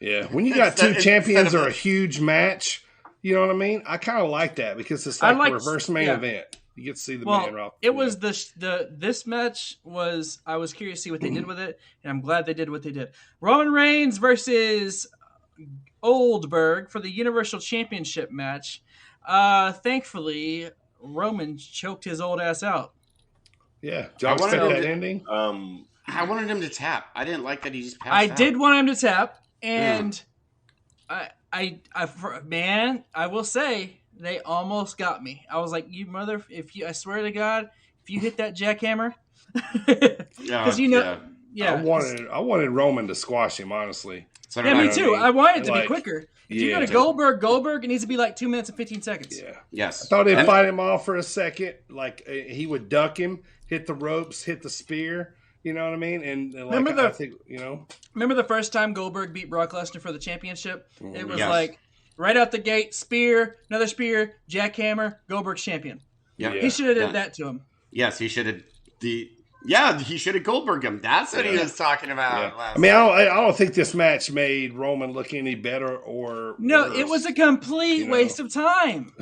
Speaker 7: Yeah, when you got two champions or a huge match, you know what I mean? I kind of like that because it's like a reverse main event. You get to see the man rock.
Speaker 10: It was this match was, I was curious to see what they did with it, and I'm glad they did what they did. Roman Reigns versus Goldberg for the Universal Championship match. Thankfully, Roman choked his old ass out.
Speaker 7: Yeah, I wanted that ending.
Speaker 8: I wanted him to tap. I didn't like that he just passed
Speaker 10: I
Speaker 8: out.
Speaker 10: did want him to tap, and I will say they almost got me. I was like, I swear to God, if you hit that jackhammer, because
Speaker 7: I wanted Roman to squash him, honestly.
Speaker 10: Yeah, me too. I want it to be quicker. If you go to Goldberg, it needs to be like 2 minutes and 15 seconds.
Speaker 7: Yeah.
Speaker 8: Yes.
Speaker 7: I thought he'd fight him off for a second. Like he would duck him, hit the ropes, hit the spear. You know what I mean? And
Speaker 10: remember
Speaker 7: remember
Speaker 10: the first time Goldberg beat Brock Lesnar for the championship? It was like right out the gate, spear, another spear, jackhammer, Goldberg's champion.
Speaker 8: Yeah.
Speaker 10: He should have did that to him.
Speaker 8: Yes, he should have. He should have Goldberg him. That's what he was talking about.
Speaker 7: I mean, I don't think this match made Roman look any better or worse.
Speaker 10: It was a complete waste of time.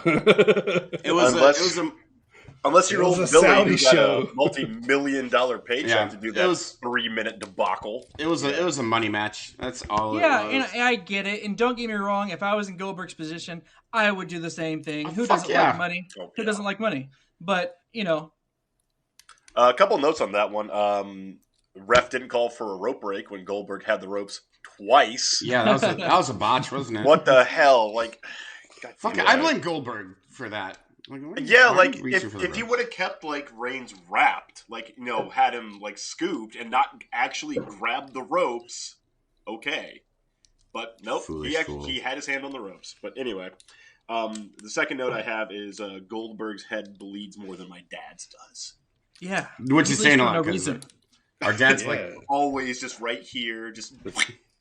Speaker 9: Unless you're old Billy,
Speaker 7: Saudi
Speaker 9: who got
Speaker 7: show.
Speaker 9: a multi-million-dollar paycheck to do that 3-minute debacle.
Speaker 8: It was a money match. That's all.
Speaker 10: Yeah,
Speaker 8: it was.
Speaker 10: and I get it. And don't get me wrong. If I was in Goldberg's position, I would do the same thing. Who doesn't like money? Who doesn't like money? But
Speaker 9: a couple notes on that one. Ref didn't call for a rope break when Goldberg had the ropes twice.
Speaker 8: Yeah, that was a botch, wasn't it?
Speaker 9: What the hell?
Speaker 8: I blame Goldberg for that.
Speaker 9: If he would have kept Reigns wrapped, had him scooped and not actually grabbed the ropes, okay. But nope, he had his hand on the ropes. But anyway, the second note I have is Goldberg's head bleeds more than my dad's does.
Speaker 10: Yeah,
Speaker 8: which is saying a lot. Our dad's
Speaker 9: always just right here, just.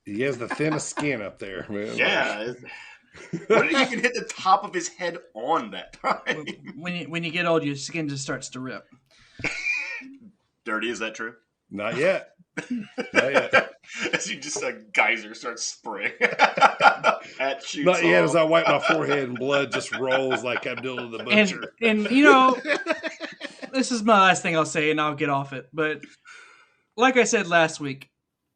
Speaker 7: He has the thinnest skin up there, man.
Speaker 9: Yeah. What did he even hit the top of his head on that time?
Speaker 10: When you get old, your skin just starts to rip.
Speaker 9: Dirty, is that true?
Speaker 7: Not yet. Not yet.
Speaker 9: As you just a geyser starts spraying.
Speaker 7: Not yet. As I wipe my forehead and blood just rolls like Abdullah the Butcher.
Speaker 10: And this is my last thing I'll say, and I'll get off it. But like I said last week,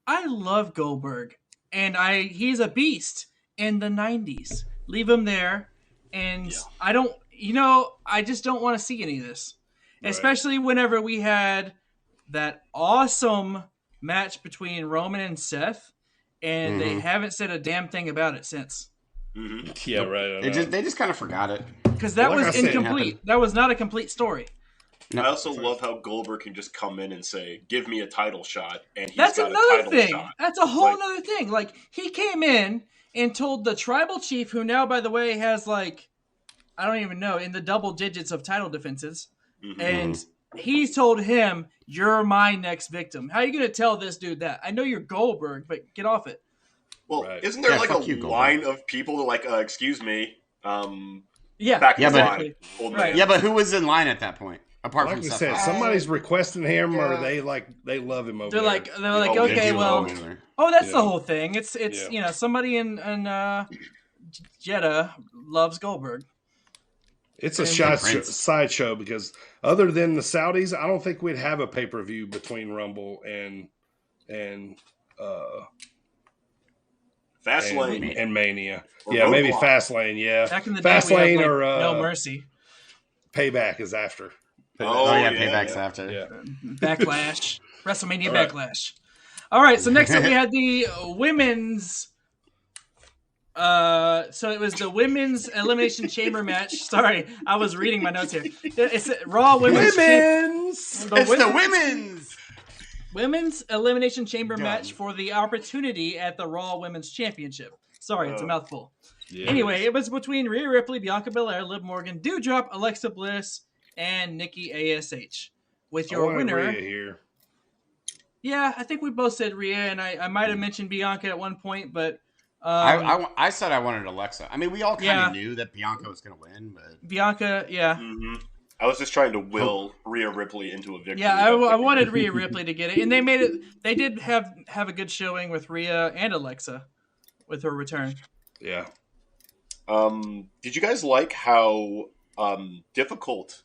Speaker 10: I love Goldberg, and he's a beast in the 90s. Leave him there, and I just don't want to see any of this. Right. Especially whenever we had that awesome match between Roman and Seth, and they haven't said a damn thing about it since.
Speaker 9: Mm-hmm.
Speaker 7: Yeah, right.
Speaker 8: They just kind of forgot it.
Speaker 10: Because that was incomplete. That was not a complete story.
Speaker 9: No, I also love how Goldberg can just come in and say, "Give me a title shot," and
Speaker 10: that's another thing. That's a whole other thing. Like, he came in and told the tribal chief, who now, by the way, has I don't even know, in the double digits of title defenses, and he told him, "You're my next victim." How are you going to tell this dude that? I know you're Goldberg, but get off it.
Speaker 9: Well, isn't there a line of people that excuse me?
Speaker 10: Yeah,
Speaker 9: back in
Speaker 10: line.
Speaker 8: Right. Yeah, but who was in line at that point? Apart from Seth.
Speaker 7: Said, somebody's requesting him, or they love him over
Speaker 10: they're
Speaker 7: there.
Speaker 10: They're like, okay, well, that's the whole thing. It's somebody in Jeddah loves Goldberg.
Speaker 7: It's a sideshow because other than the Saudis, I don't think we'd have a pay-per-view between Rumble and
Speaker 9: Fastlane
Speaker 7: and Mania.
Speaker 9: Or
Speaker 7: yeah, maybe
Speaker 9: Roadblock.
Speaker 7: Fastlane. Yeah,
Speaker 10: back in the
Speaker 7: Fastlane
Speaker 10: day,
Speaker 7: or
Speaker 10: No Mercy.
Speaker 7: Payback is after.
Speaker 8: Payback's after.
Speaker 7: Yeah.
Speaker 10: Backlash. WrestleMania Backlash. All right, so next up we had the women's. So it was the women's elimination chamber match. Sorry, I was reading my notes here. It's Raw Women's. Women's elimination chamber match for the opportunity at the Raw Women's Championship. Sorry, it's a mouthful. Yeah. Anyway, it was between Rhea Ripley, Bianca Belair, Liv Morgan, Doudrop, Alexa Bliss, and Nikki ASH. With your winner
Speaker 7: Rhea here.
Speaker 10: Yeah, I think we both said Rhea, and I might have mentioned Bianca at one point, but
Speaker 8: I said I wanted Alexa. I mean, we all kind of knew that Bianca was going to win, but
Speaker 10: Bianca, yeah.
Speaker 9: Mm-hmm. I was just trying to will Rhea Ripley into a victory.
Speaker 10: Yeah, I wanted Rhea Ripley to get it, and they made it. They did have a good showing with Rhea and Alexa with her return.
Speaker 7: Yeah.
Speaker 9: Did you guys like how difficult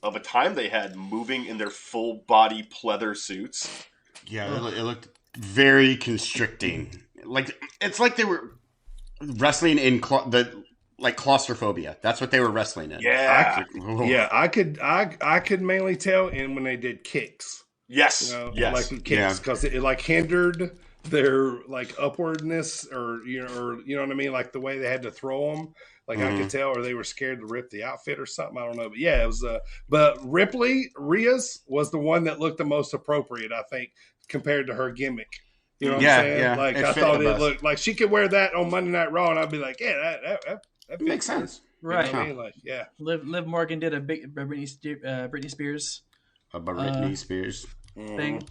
Speaker 9: of a time they had moving in their full body pleather suits?
Speaker 8: Yeah, it looked very constricting. Like it's like they were wrestling in claustrophobia. That's what they were wrestling in.
Speaker 9: Yeah,
Speaker 7: I could mainly tell in when they did kicks.
Speaker 9: Yes,
Speaker 7: like kicks because it like hindered their like upwardness or you know what I mean, like the way they had to throw them. Like I could tell, or they were scared to rip the outfit or something. I don't know, but yeah, it was. But Rhea's was the one that looked the most appropriate, I think, compared to her gimmick. You know what I'm saying?
Speaker 8: Yeah.
Speaker 7: Like I thought it looked like she could wear that on Monday Night Raw, and I'd be like, yeah, that
Speaker 8: makes sense,
Speaker 10: right?
Speaker 7: You know what I mean? Like, yeah.
Speaker 10: Liv Morgan did a big Britney Spears.
Speaker 8: A Britney Spears
Speaker 10: thing.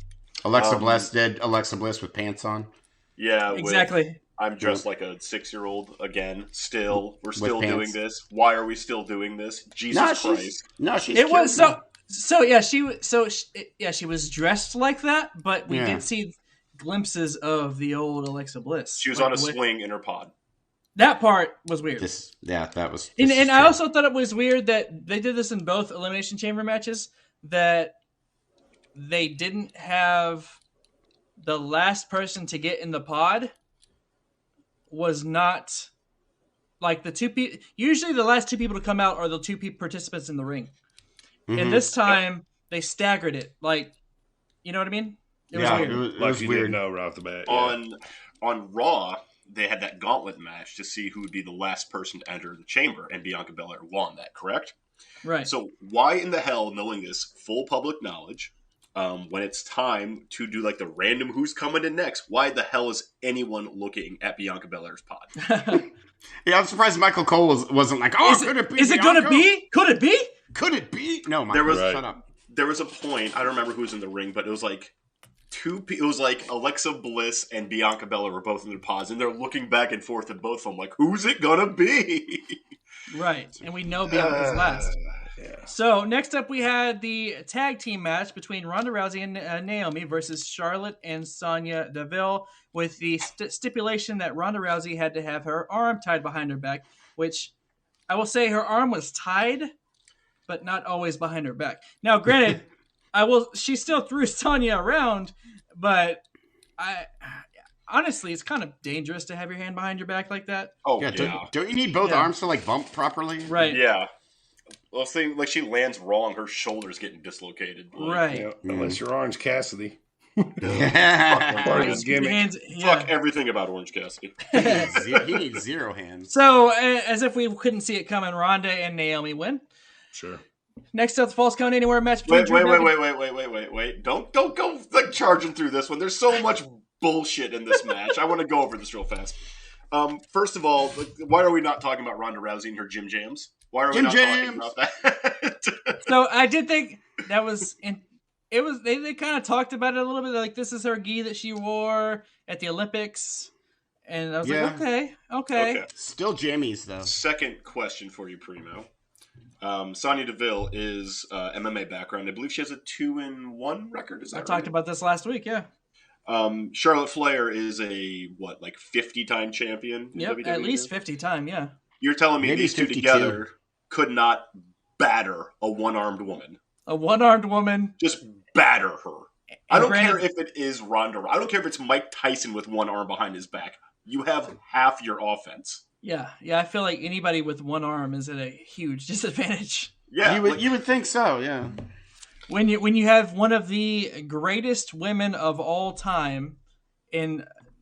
Speaker 8: Alexa Bliss did Alexa Bliss with pants on.
Speaker 9: Yeah,
Speaker 10: exactly.
Speaker 9: I'm dressed like a 6-year-old again. We're still doing this. Why are we still doing this? Jesus Christ!
Speaker 10: It was so yeah. She was dressed like that, but we did see glimpses of the old Alexa Bliss.
Speaker 9: She was on a swing in her pod.
Speaker 10: That part was weird.
Speaker 8: That was.
Speaker 10: And I also thought it was weird that they did this in both Elimination Chamber matches. That they didn't have the last person to get in the pod was not like the two people. Usually the last two people to come out are the two participants in the ring. And this time they staggered it. Like, you know what I mean? It was weird.
Speaker 7: It was weird. No, right off the bat.
Speaker 9: On Raw, they had that gauntlet match to see who would be the last person to enter the chamber, and Bianca Belair won that, correct?
Speaker 10: Right.
Speaker 9: So why in the hell, knowing this full public knowledge, when it's time to do like the random who's coming in next, why the hell is anyone looking at Bianca Belair's pod?
Speaker 8: I'm surprised Michael Cole wasn't like, could it be?
Speaker 10: Is it going to be? Could it be?
Speaker 8: Could it be? No, Michael, shut up.
Speaker 9: There was a point, I don't remember who was in the ring, but it was like it was like Alexa Bliss and Bianca Belair were both in their pods, and they're looking back and forth at both of them like, who's it gonna be?
Speaker 10: Right, and we know Bianca's last. Yeah. So next up we had the tag team match between Ronda Rousey and Naomi versus Charlotte and Sonya Deville, with the stipulation that Ronda Rousey had to have her arm tied behind her back, which I will say her arm was tied, but not always behind her back. Now, granted, she still threw Sonya around, but honestly, it's kind of dangerous to have your hand behind your back like that.
Speaker 9: Oh,
Speaker 8: yeah. Don't you need both arms to like bump properly?
Speaker 10: Right.
Speaker 9: Yeah. Well, see, like she lands wrong, her shoulder's getting dislocated. Like,
Speaker 10: right.
Speaker 7: Unless you're Orange Cassidy.
Speaker 9: Part
Speaker 7: of his gimmick.
Speaker 9: Fuck everything about Orange Cassidy.
Speaker 8: He needs 0 hands.
Speaker 10: So, as if we couldn't see it coming, Ronda and Naomi win.
Speaker 7: Sure.
Speaker 10: Next up, the Falls Count Anywhere match between
Speaker 9: Wait. Don't go like charging through this one. There's so much bullshit in this match. I want to go over this real fast. First of all, why are we not talking about Ronda Rousey and her gym jams? Why are we not talking about that?
Speaker 10: So I did think that was they kind of talked about it a little bit, like this is her gi that she wore at the Olympics, and I was like, okay.
Speaker 8: Still jammies though.
Speaker 9: Second question for you, Primo. Sonya Deville is MMA background. I believe she has a 2-1 record. Is that
Speaker 10: I talked about this last week. Yeah.
Speaker 9: Charlotte Flair is a 50-time champion.
Speaker 10: Yep,
Speaker 9: WWE?
Speaker 10: at least 50-time. Yeah.
Speaker 9: You're telling me
Speaker 8: Maybe
Speaker 9: these two
Speaker 8: 52.
Speaker 9: together could not batter a one-armed woman?
Speaker 10: A one-armed woman.
Speaker 9: Just batter her. I don't care if it is Ronda. I don't care if it's Mike Tyson with one arm behind his back. You have half your offense.
Speaker 10: Yeah. I feel like anybody with one arm is at a huge disadvantage.
Speaker 9: Yeah,
Speaker 8: you would think so. Yeah.
Speaker 10: When you have one of the greatest women of all time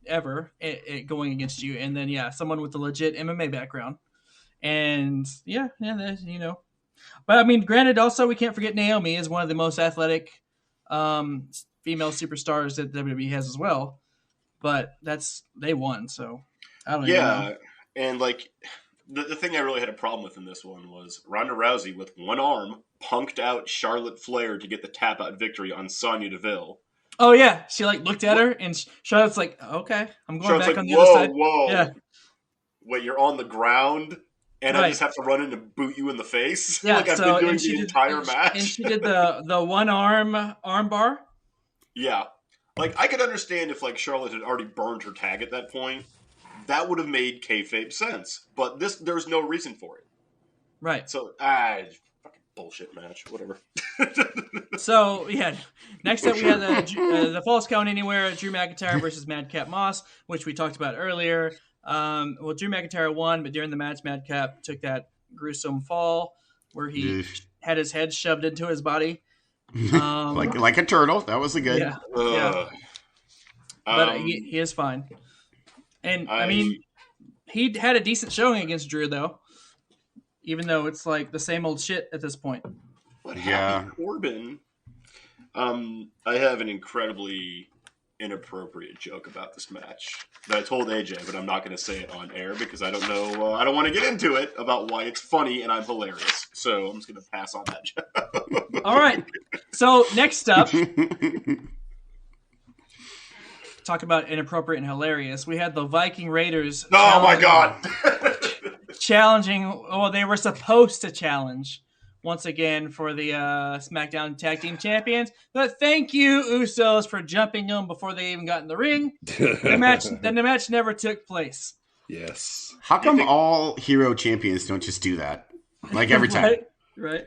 Speaker 10: ever going against you, and then someone with a legit MMA background, and but I mean, granted, also we can't forget Naomi is one of the most athletic female superstars that WWE has as well, but they won, so I don't know.
Speaker 9: And like the thing I really had a problem with in this one was Ronda Rousey with one arm punked out Charlotte Flair to get the tap out victory on Sonya Deville.
Speaker 10: Oh yeah, she looked at her and Charlotte's like, okay, I'm going back on the other side.
Speaker 9: Whoa.
Speaker 10: Yeah.
Speaker 9: Wait, you're on the ground and
Speaker 10: Right.
Speaker 9: I just have to run in and boot you in the face?
Speaker 10: Yeah,
Speaker 9: I've been doing the entire match.
Speaker 10: And she did the one arm bar.
Speaker 9: Yeah. I could understand if Charlotte had already burned her tag at that point. That would have made kayfabe sense. But there's no reason for it.
Speaker 10: Right.
Speaker 9: So, fucking bullshit match. Whatever.
Speaker 10: So, next up we had the Falls Count Anywhere, Drew McIntyre versus Madcap Moss, which we talked about earlier. Drew McIntyre won, but during the match, Madcap took that gruesome fall where he had his head shoved into his body.
Speaker 8: Like a turtle. That was a good.
Speaker 10: Yeah. But he is fine. And, I mean, he had a decent showing against Drew, though. Even though it's the same old shit at this point.
Speaker 9: But Happy Corbin, I have an incredibly inappropriate joke about this match that I told AJ, but I'm not going to say it on air because I don't know. I don't want to get into it about why it's funny and I'm hilarious. So I'm just going to pass on that joke.
Speaker 10: All right. So next up, talk about inappropriate and hilarious. We had the Viking Raiders.
Speaker 9: Oh my God.
Speaker 10: Challenging. Well, they were supposed to challenge once again for the SmackDown Tag Team Champions. But thank you, Usos, for jumping them before they even got in the ring. The match never took place.
Speaker 7: Yes.
Speaker 8: How come all hero champions don't just do that? Every time.
Speaker 10: Right.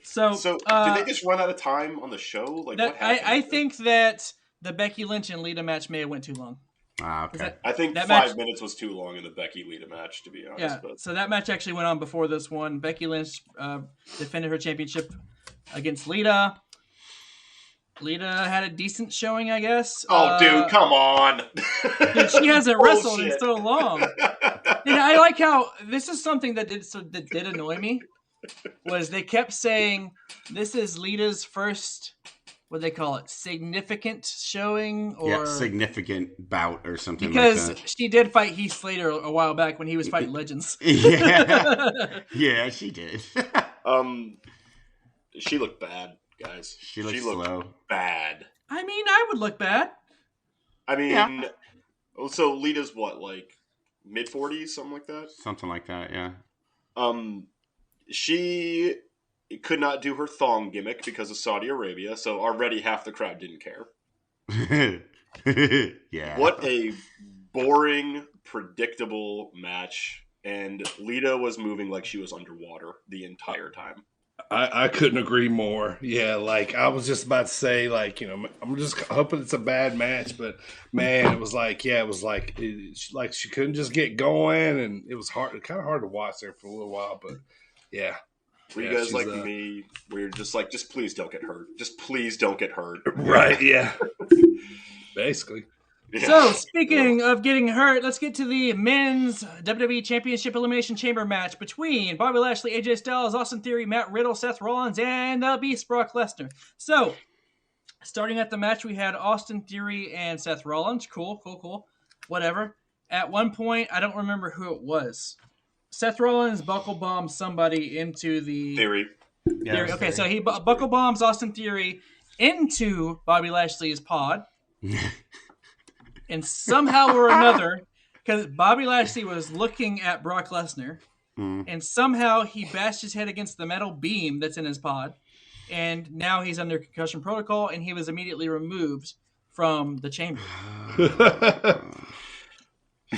Speaker 10: So
Speaker 9: did they just run out of time on the show? What happened?
Speaker 10: I think that the Becky Lynch and Lita match may have went too long.
Speaker 8: Okay.
Speaker 9: I think
Speaker 10: that
Speaker 9: 5
Speaker 10: match,
Speaker 9: minutes was too long in the Becky Lita match, to be honest.
Speaker 10: Yeah,
Speaker 9: but.
Speaker 10: So that match actually went on before this one. Becky Lynch defended her championship against Lita. Lita had a decent showing, I guess.
Speaker 9: Oh, dude, come on.
Speaker 10: Dude, she hasn't wrestled in so long. And I like how this is something that did annoy me. Was they kept saying this is Lita's first, what do they call it, significant showing, or
Speaker 8: significant bout or something
Speaker 10: because
Speaker 8: like that.
Speaker 10: she did fight Heath Slater a while back when he was fighting legends.
Speaker 8: Yeah, she did.
Speaker 9: She looked bad, guys.
Speaker 8: She looked
Speaker 9: slow. Bad.
Speaker 10: I mean, I would look bad.
Speaker 9: I mean, so Lita's what, mid-40s, something like that?
Speaker 8: Something like that, yeah.
Speaker 9: She could not do her thong gimmick because of Saudi Arabia, so already half the crowd didn't care.
Speaker 8: Yeah.
Speaker 9: What a boring, predictable match. And Lita was moving like she was underwater the entire time.
Speaker 7: I couldn't agree more. Yeah, like I was just about to say, like, I'm just hoping it's a bad match, but man, it was like she couldn't just get going, and it was kind of hard to watch there for a little while, but yeah.
Speaker 9: Were you guys like me, where you're just like, just please don't get hurt. Just please don't get hurt.
Speaker 7: Right, yeah. Basically.
Speaker 9: Yeah.
Speaker 10: So, speaking of getting hurt, let's get to the men's WWE Championship Elimination Chamber match between Bobby Lashley, AJ Styles, Austin Theory, Matt Riddle, Seth Rollins, and the Beast Brock Lesnar. So, starting at the match, we had Austin Theory and Seth Rollins. Cool. Whatever. At one point, I don't remember who it was. Seth Rollins buckle bombed somebody into the...
Speaker 9: Theory.
Speaker 10: Yeah, okay, so he buckle bombs Austin Theory into Bobby Lashley's pod. And somehow or another, because Bobby Lashley was looking at Brock Lesnar, and somehow he bashed his head against the metal beam that's in his pod, and now he's under concussion protocol, and he was immediately removed from the chamber.
Speaker 7: You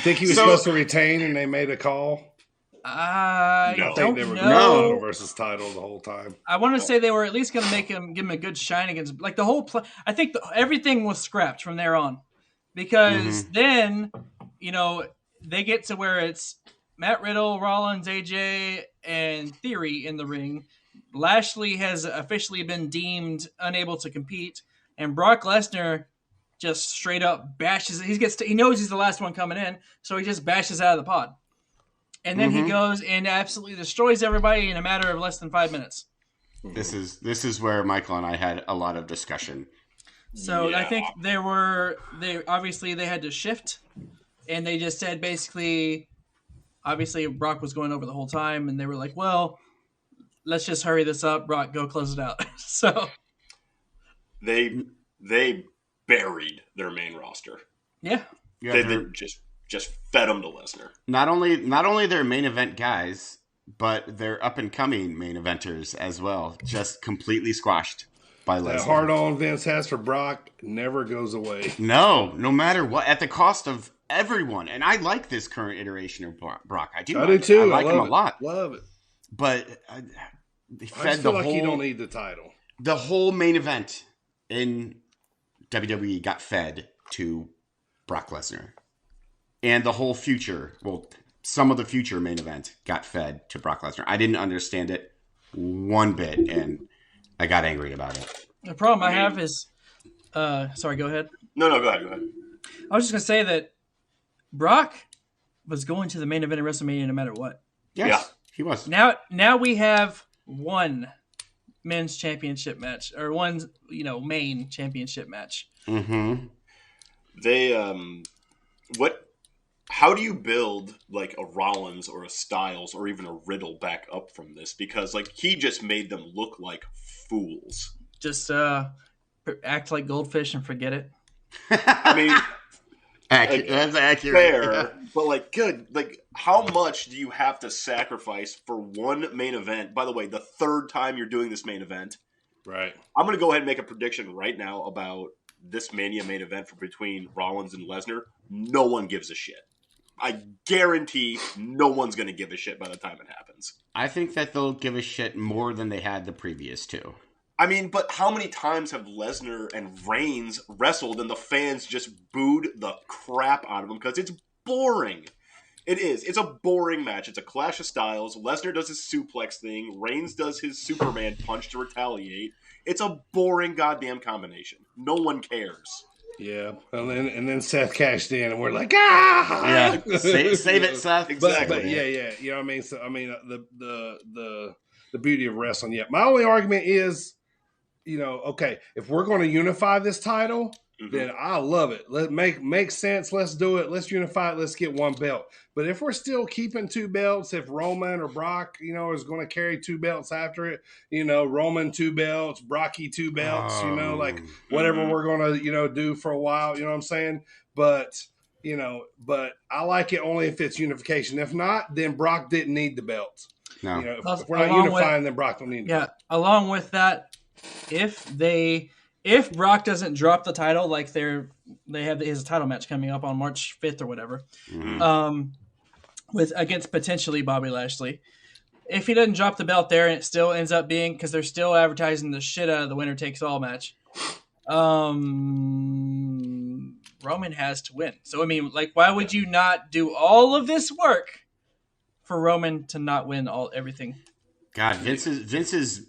Speaker 7: think he was supposed to retain, and they made a call?
Speaker 10: I
Speaker 7: think
Speaker 10: don't
Speaker 7: they were
Speaker 10: know.
Speaker 7: title versus title the whole time.
Speaker 10: I want to say they were at least going to give him a good shine against, like the whole. I think everything was scrapped from there on. Because then, they get to where it's Matt Riddle, Rollins, AJ, and Theory in the ring. Lashley has officially been deemed unable to compete, and Brock Lesnar just straight up bashes. He knows he's the last one coming in, so he just bashes out of the pod, and then he goes and absolutely destroys everybody in a matter of less than 5 minutes.
Speaker 8: This is where Michael and I had a lot of discussion.
Speaker 10: So I think they obviously had to shift, and they just said basically, obviously Brock was going over the whole time, and they were like, well, let's just hurry this up. Brock, go close it out. So
Speaker 9: they buried their main roster.
Speaker 10: Yeah.
Speaker 9: They just fed them to Lesnar.
Speaker 8: Not only their main event guys, but their up and coming main eventers as well, just completely squashed. That
Speaker 7: hard on Vince has for Brock never goes away.
Speaker 8: No matter what, at the cost of everyone. And I like this current iteration of Brock. I do
Speaker 7: too.
Speaker 8: I like him a lot.
Speaker 7: Love it.
Speaker 8: But
Speaker 7: they fed the whole. Like you don't need the title.
Speaker 8: The whole main event in WWE got fed to Brock Lesnar, and the whole future. Well, some of the future main event got fed to Brock Lesnar. I didn't understand it one bit, and I got angry about it.
Speaker 10: The problem I have is, sorry, go ahead.
Speaker 9: No, go ahead.
Speaker 10: I was just going to say that Brock was going to the main event of WrestleMania no matter what.
Speaker 8: Yes, he was.
Speaker 10: Now we have one men's championship match, or one, main championship match.
Speaker 8: Mm-hmm.
Speaker 9: How do you build like a Rollins or a Styles or even a Riddle back up from this? Because he just made them look like fools.
Speaker 10: Just act like goldfish and forget it.
Speaker 9: I mean,
Speaker 8: that's accurate.
Speaker 9: Fair, but good. How much do you have to sacrifice for one main event? By the way, the third time you're doing this main event.
Speaker 7: Right.
Speaker 9: I'm going to go ahead and make a prediction right now about this Mania main event between Rollins and Lesnar. No one gives a shit. I guarantee no one's going to give a shit by the time it happens.
Speaker 8: I think that they'll give a shit more than they had the previous two.
Speaker 9: I mean, but how many times have Lesnar and Reigns wrestled and the fans just booed the crap out of them because it's boring? It is. It's a boring match. It's a clash of styles. Lesnar does his suplex thing. Reigns does his Superman punch to retaliate. It's a boring goddamn combination. No one cares.
Speaker 7: Yeah, and then Seth cashed in, and we're like, ah,
Speaker 8: yeah, save it, Seth.
Speaker 9: Exactly.
Speaker 7: But yeah, you know what I mean. So I mean, the beauty of wrestling. Yeah, my only argument is, okay, if we're going to unify this title, then I love it. Let make sense. Let's do it. Let's unify it. Let's get one belt. But if we're still keeping two belts, if Roman or Brock, is going to carry two belts after it, Roman 2 belts, Brocky 2 belts, whatever we're going to, do for a while, you know what I'm saying? But I like it only if it's unification. If not, then Brock didn't need the belts.
Speaker 8: No.
Speaker 7: If we're not unifying, then Brock don't need it.
Speaker 10: Yeah. Along with that, if Brock doesn't drop the title, like they have his title match coming up on March 5th or whatever, against potentially Bobby Lashley, if he doesn't drop the belt there and it still ends up being, because they're still advertising the shit out of the winner takes all match, Roman has to win. So, I mean, like, why would you not do all of this work for Roman to not win everything?
Speaker 8: God, Vince's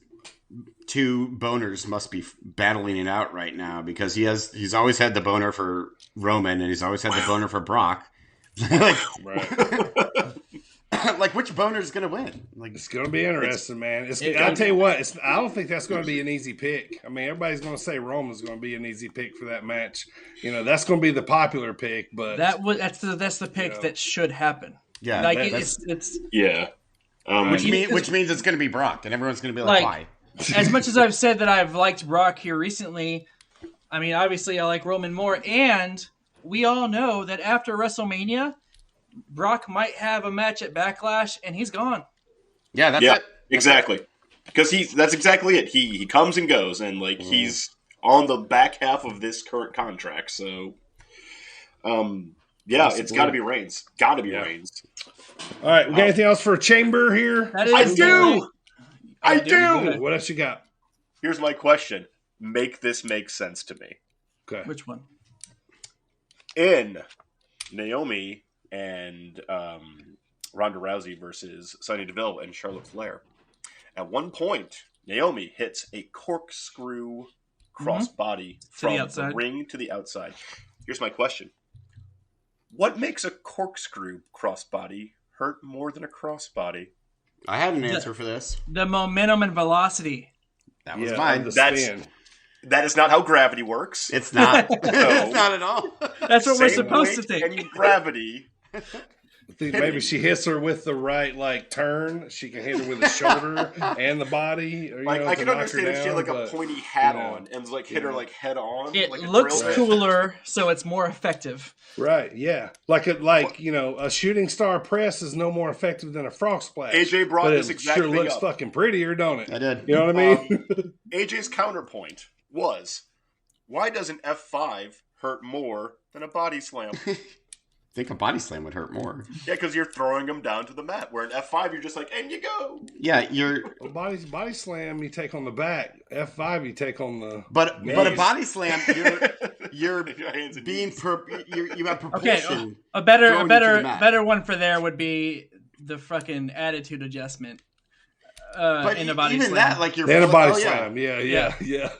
Speaker 8: two boners must be battling it out right now, because he's always had the boner for Roman and he's always had the boner for Brock. Like which boner is going to win? Like,
Speaker 7: it's going to be interesting, man. I'll tell you what, I don't think that's going to be an easy pick. I mean, everybody's going to say Roman's going to be an easy pick for that match. You know, that's going to be the popular pick, but
Speaker 10: that's the pick that should happen.
Speaker 8: Yeah,
Speaker 10: like it's
Speaker 9: yeah.
Speaker 8: Which means it's going to be Brock, and everyone's going to be like, why?
Speaker 10: As much as I've said that I've liked Brock here recently, I mean, obviously I like Roman more, and we all know that after WrestleMania, Brock might have a match at Backlash, and he's gone.
Speaker 8: Yeah, that's it.
Speaker 9: Exactly. Because that's exactly it. He comes and goes, and he's on the back half of this current contract. So, it's got to be Reigns. Got to be Reigns.
Speaker 7: All right, we got anything else for Chamber here?
Speaker 9: I do.
Speaker 7: What else you got?
Speaker 9: Here's my question. Make this make sense to me.
Speaker 7: Okay.
Speaker 10: Which one?
Speaker 9: In Naomi and Ronda Rousey versus Sonya Deville and Charlotte Flair. At one point, Naomi hits a corkscrew crossbody from the ring to the outside. Here's my question. What makes a corkscrew crossbody hurt more than a crossbody?
Speaker 8: I had an answer for this.
Speaker 10: The momentum and velocity.
Speaker 8: That was mine.
Speaker 9: That is not how gravity works.
Speaker 8: It's not. It's not at all.
Speaker 10: That's what we're supposed to think.
Speaker 9: And gravity.
Speaker 7: I think maybe she hits her with the right turn. She can hit her with the shoulder and the body. Or,
Speaker 9: I can understand if she had a pointy hat on and hit her head on.
Speaker 10: It looks cooler, so it's more effective.
Speaker 7: Right? Yeah, a shooting star press is no more effective than a frog splash.
Speaker 9: AJ brought this exact thing up.
Speaker 7: Sure looks fucking prettier, don't it?
Speaker 8: I did.
Speaker 7: You know what I mean?
Speaker 9: AJ's counterpoint was, why does an F5 hurt more than a body slam?
Speaker 8: I think a body slam would hurt more.
Speaker 9: Yeah, because you're throwing them down to the mat. Where an F5, you're just and you go.
Speaker 8: Yeah, you're...
Speaker 7: Body slam, you take on the back. F5, you take on the
Speaker 8: But
Speaker 7: knees.
Speaker 8: But a body slam, you're being... you have propulsion.
Speaker 10: Okay, a better one for there would be the fucking attitude adjustment.
Speaker 8: But
Speaker 10: in a body
Speaker 8: even
Speaker 10: slam.
Speaker 8: that, you're...
Speaker 7: And a body slam, yeah.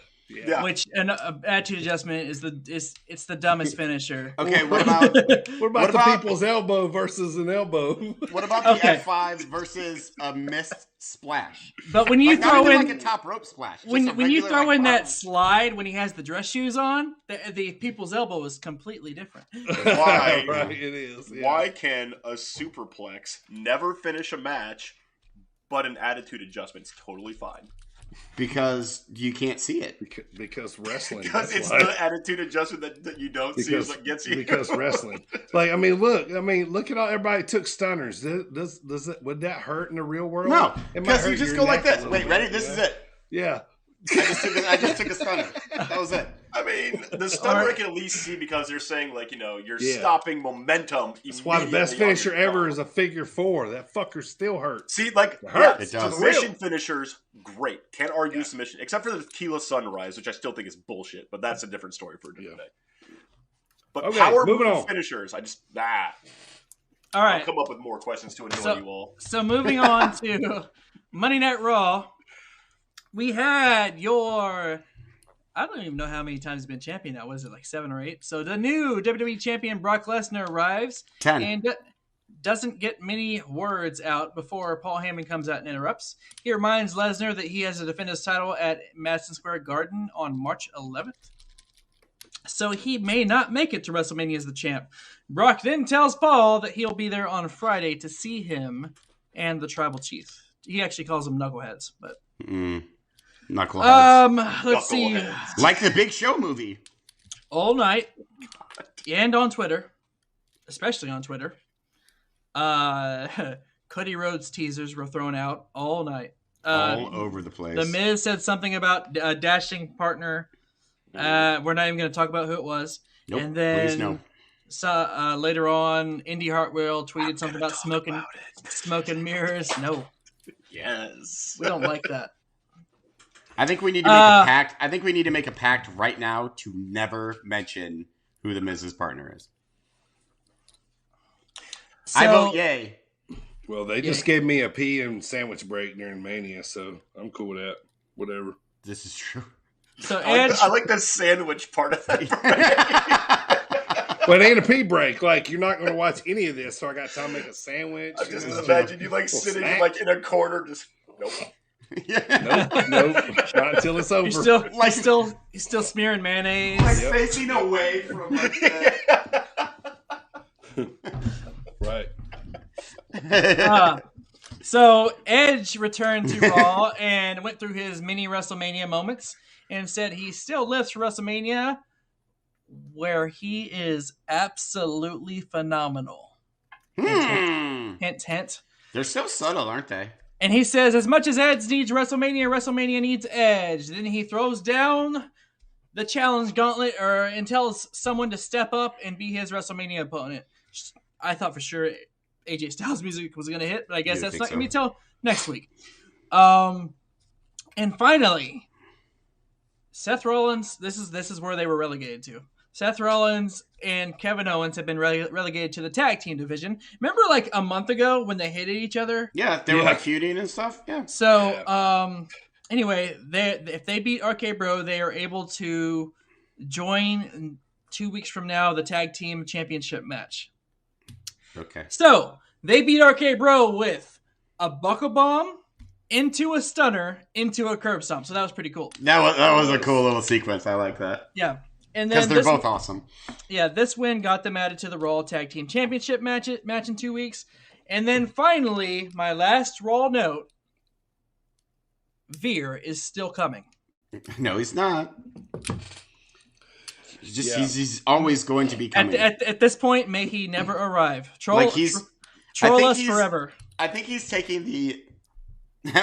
Speaker 10: Which an attitude adjustment is it's the dumbest finisher.
Speaker 8: Okay, what about
Speaker 7: the people's elbow versus an elbow?
Speaker 8: What about the F5s versus a missed splash?
Speaker 10: But when you throw in
Speaker 8: a top rope splash,
Speaker 10: when you throw in that slide when he has the dress shoes on, the people's elbow is completely different.
Speaker 9: Why?
Speaker 7: Right, it is. Yeah.
Speaker 9: Why can a superplex never finish a match, but an attitude adjustment's totally fine?
Speaker 8: Because you can't see it.
Speaker 7: Because wrestling.
Speaker 9: Because it's the attitude adjustment that you don't see is what gets you.
Speaker 7: Because wrestling. Look at all everybody took stunners. Does it? Would that hurt in the real world?
Speaker 8: No, because you just go like this. Wait, ready? This is it.
Speaker 7: Yeah.
Speaker 8: I just took a stunner. That was it.
Speaker 9: I mean, the stunner I can at least see because they're saying you're stopping momentum.
Speaker 7: That's why the best finisher ever is a figure 4. That fucker still hurts.
Speaker 9: See, submission finishers, great. Can't argue submission, except for the Tequila Sunrise, which I still think is bullshit. But that's a different story for a different day. But power move finishers, I just All
Speaker 10: right,
Speaker 9: I'll come up with more questions to annoy you all.
Speaker 10: So moving on to Monday Night Raw. We had I don't even know how many times he's been champion now. Was it 7 or 8? So the new WWE champion Brock Lesnar arrives
Speaker 8: 10
Speaker 10: and doesn't get many words out before Paul Heyman comes out and interrupts. He reminds Lesnar that he has to defend his title at Madison Square Garden on March 11th. So he may not make it to WrestleMania as the champ. Brock then tells Paul that he'll be there on Friday to see him and the tribal chief. He actually calls them knuckleheads, but...
Speaker 8: Knuckleheads.
Speaker 10: Let's see.
Speaker 8: Like the Big Show movie.
Speaker 10: All night. And on Twitter. Especially on Twitter. Cody Rhodes teasers were thrown out all night.
Speaker 8: All over the place.
Speaker 10: The Miz said something about a dashing partner. We're not even going to talk about who it was.
Speaker 8: Nope,
Speaker 10: and then
Speaker 8: please no.
Speaker 10: Later on, Indy Hartwell tweeted something about smoking mirrors. No.
Speaker 9: Yes.
Speaker 10: We don't like that.
Speaker 8: I think we need to make a pact. I think we need to make a pact right now to never mention who the Miz's partner is.
Speaker 10: So,
Speaker 8: I vote yay.
Speaker 7: Well, they just gave me a pee and sandwich break during Mania, so I'm cool with that. Whatever.
Speaker 8: This is true.
Speaker 10: So Edge,
Speaker 9: I like the sandwich part of that.
Speaker 7: But it ain't a pee break. Like, you're not going to watch any of this, so I got time to make a sandwich.
Speaker 9: I just imagine you like sitting like in a corner, just nope.
Speaker 7: Nope. Not until it's over.
Speaker 10: You're still smearing mayonnaise.
Speaker 8: Like facing away from like that.
Speaker 7: Right.
Speaker 10: So Edge returned to Raw and went through his mini WrestleMania moments and said he still lives for WrestleMania, where he is absolutely phenomenal. Hint, hint.
Speaker 8: They're so subtle, aren't they?
Speaker 10: And he says, as much as Edge needs WrestleMania, WrestleMania needs Edge. Then he throws down the challenge gauntlet and tells someone to step up and be his WrestleMania opponent. I thought for sure AJ Styles music was going to hit, but I guess that's not going to be till next week. And finally, Seth Rollins, this is where they were relegated to. Seth Rollins and Kevin Owens have been relegated to the tag team division. Remember like a month ago when they hated each other?
Speaker 8: Yeah, they were like feuding and stuff. Yeah.
Speaker 10: So, anyway, if they beat RK Bro, they are able to join 2 weeks from now the tag team championship match.
Speaker 8: Okay.
Speaker 10: So they beat RK Bro with a buckle bomb into a stunner into a curb stomp. So that was pretty cool.
Speaker 8: That was a cool little sequence. I like that.
Speaker 10: Yeah. And
Speaker 8: because
Speaker 10: then
Speaker 8: they're both awesome.
Speaker 10: Yeah, this win got them added to the Raw Tag Team Championship match in 2 weeks. And then finally, my last Raw note, Veer is still coming.
Speaker 8: No, he's not. He's always going to be coming.
Speaker 10: At this point, may he never arrive. Troll us forever.
Speaker 8: I think he's taking the...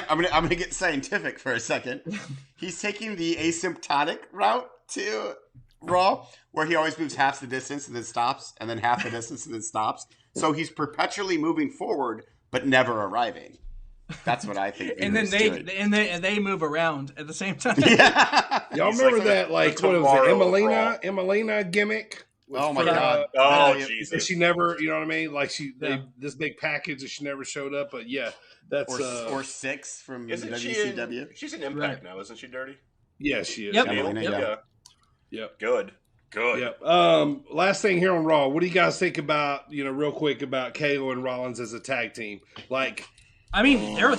Speaker 8: I'm gonna get scientific for a second. He's taking the asymptotic route to Raw, where he always moves half the distance and then stops, and then half the distance and then stops. So he's perpetually moving forward, but never arriving. That's what I think.
Speaker 10: And then they move around at the same time.
Speaker 8: Yeah.
Speaker 7: Y'all remember that? Like what was it? Emelina gimmick.
Speaker 8: Oh my god!
Speaker 9: Oh Jesus!
Speaker 7: She never, you know what I mean? Like this big package that she never showed up. But yeah, that's
Speaker 8: or Six from
Speaker 9: isn't
Speaker 8: WCW.
Speaker 9: She's an Impact now, isn't she? Dirty.
Speaker 7: Yeah, she is.
Speaker 10: Yep.
Speaker 7: Yep.
Speaker 9: Good.
Speaker 7: Yep. Last thing here on Raw. What do you guys think about, real quick about KO and Rollins as a tag team? Like,
Speaker 10: I mean, they're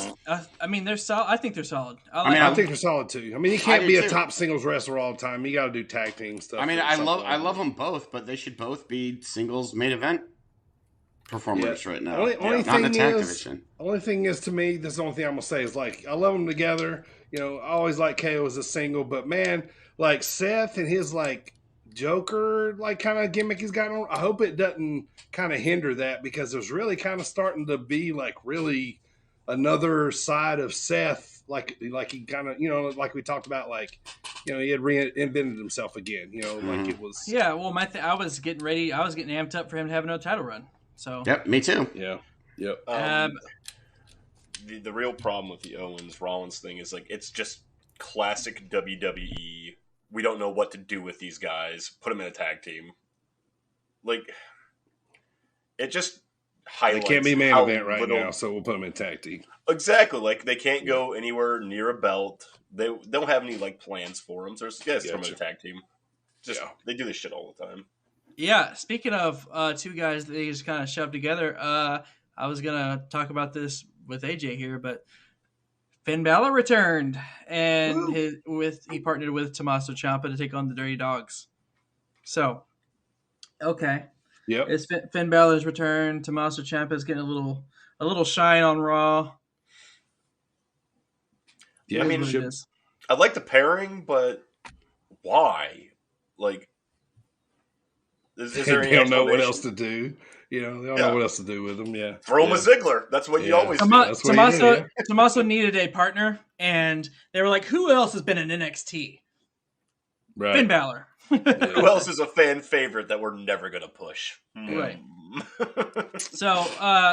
Speaker 10: solid. I think they're solid.
Speaker 7: I think they're solid too. I mean, you can't be a top singles wrestler all the time. You got to do tag team stuff.
Speaker 8: I mean, I love them both, but they should both be singles main event performers right now.
Speaker 7: Only
Speaker 8: not in the tag division.
Speaker 7: Only thing is, to me, this is the only thing I'm gonna say is like I love them together. I always like KO as a single, but man, like Seth and his like Joker like kind of gimmick he's got on. I hope it doesn't kind of hinder that, because there's really kind of starting to be like really another side of Seth, like he kind of like we talked about, like he had reinvented himself again. Like it was.
Speaker 10: Yeah, well, I was getting ready. I was getting amped up for him to have no title run. So.
Speaker 8: Yep, me too.
Speaker 7: Yeah. Yep.
Speaker 9: The real problem with the Owens Rollins thing is like it's just classic WWE. We don't know what to do with these guys. Put them in a tag team. Like it just highlights.
Speaker 7: They can't be main event right now, so we'll put them in tag team.
Speaker 9: Exactly. Like they can't go anywhere near a belt. They don't have any like plans for them. So throw them in a tag team. They do this shit all the time.
Speaker 10: Yeah. Speaking of two guys that they just kind of shoved together, I was gonna talk about this with AJ here, but Finn Balor returned, and he partnered with Tommaso Ciampa to take on the Dirty Dogs. So, okay,
Speaker 7: yep,
Speaker 10: it's Finn Balor's return. Tommaso Ciampa is getting a little shine on Raw.
Speaker 9: Yeah, I mean, I like the pairing, but why? Like, is there any?
Speaker 7: They don't know what else to do. They don't know what else to do with them. Yeah,
Speaker 9: throw him a Ziggler. That's what you always do.
Speaker 10: Tommaso needed a partner, and they were like, "Who else has been in NXT?"
Speaker 7: Right.
Speaker 10: Finn Balor.
Speaker 9: Who else is a fan favorite that we're never gonna push?
Speaker 10: Right. So,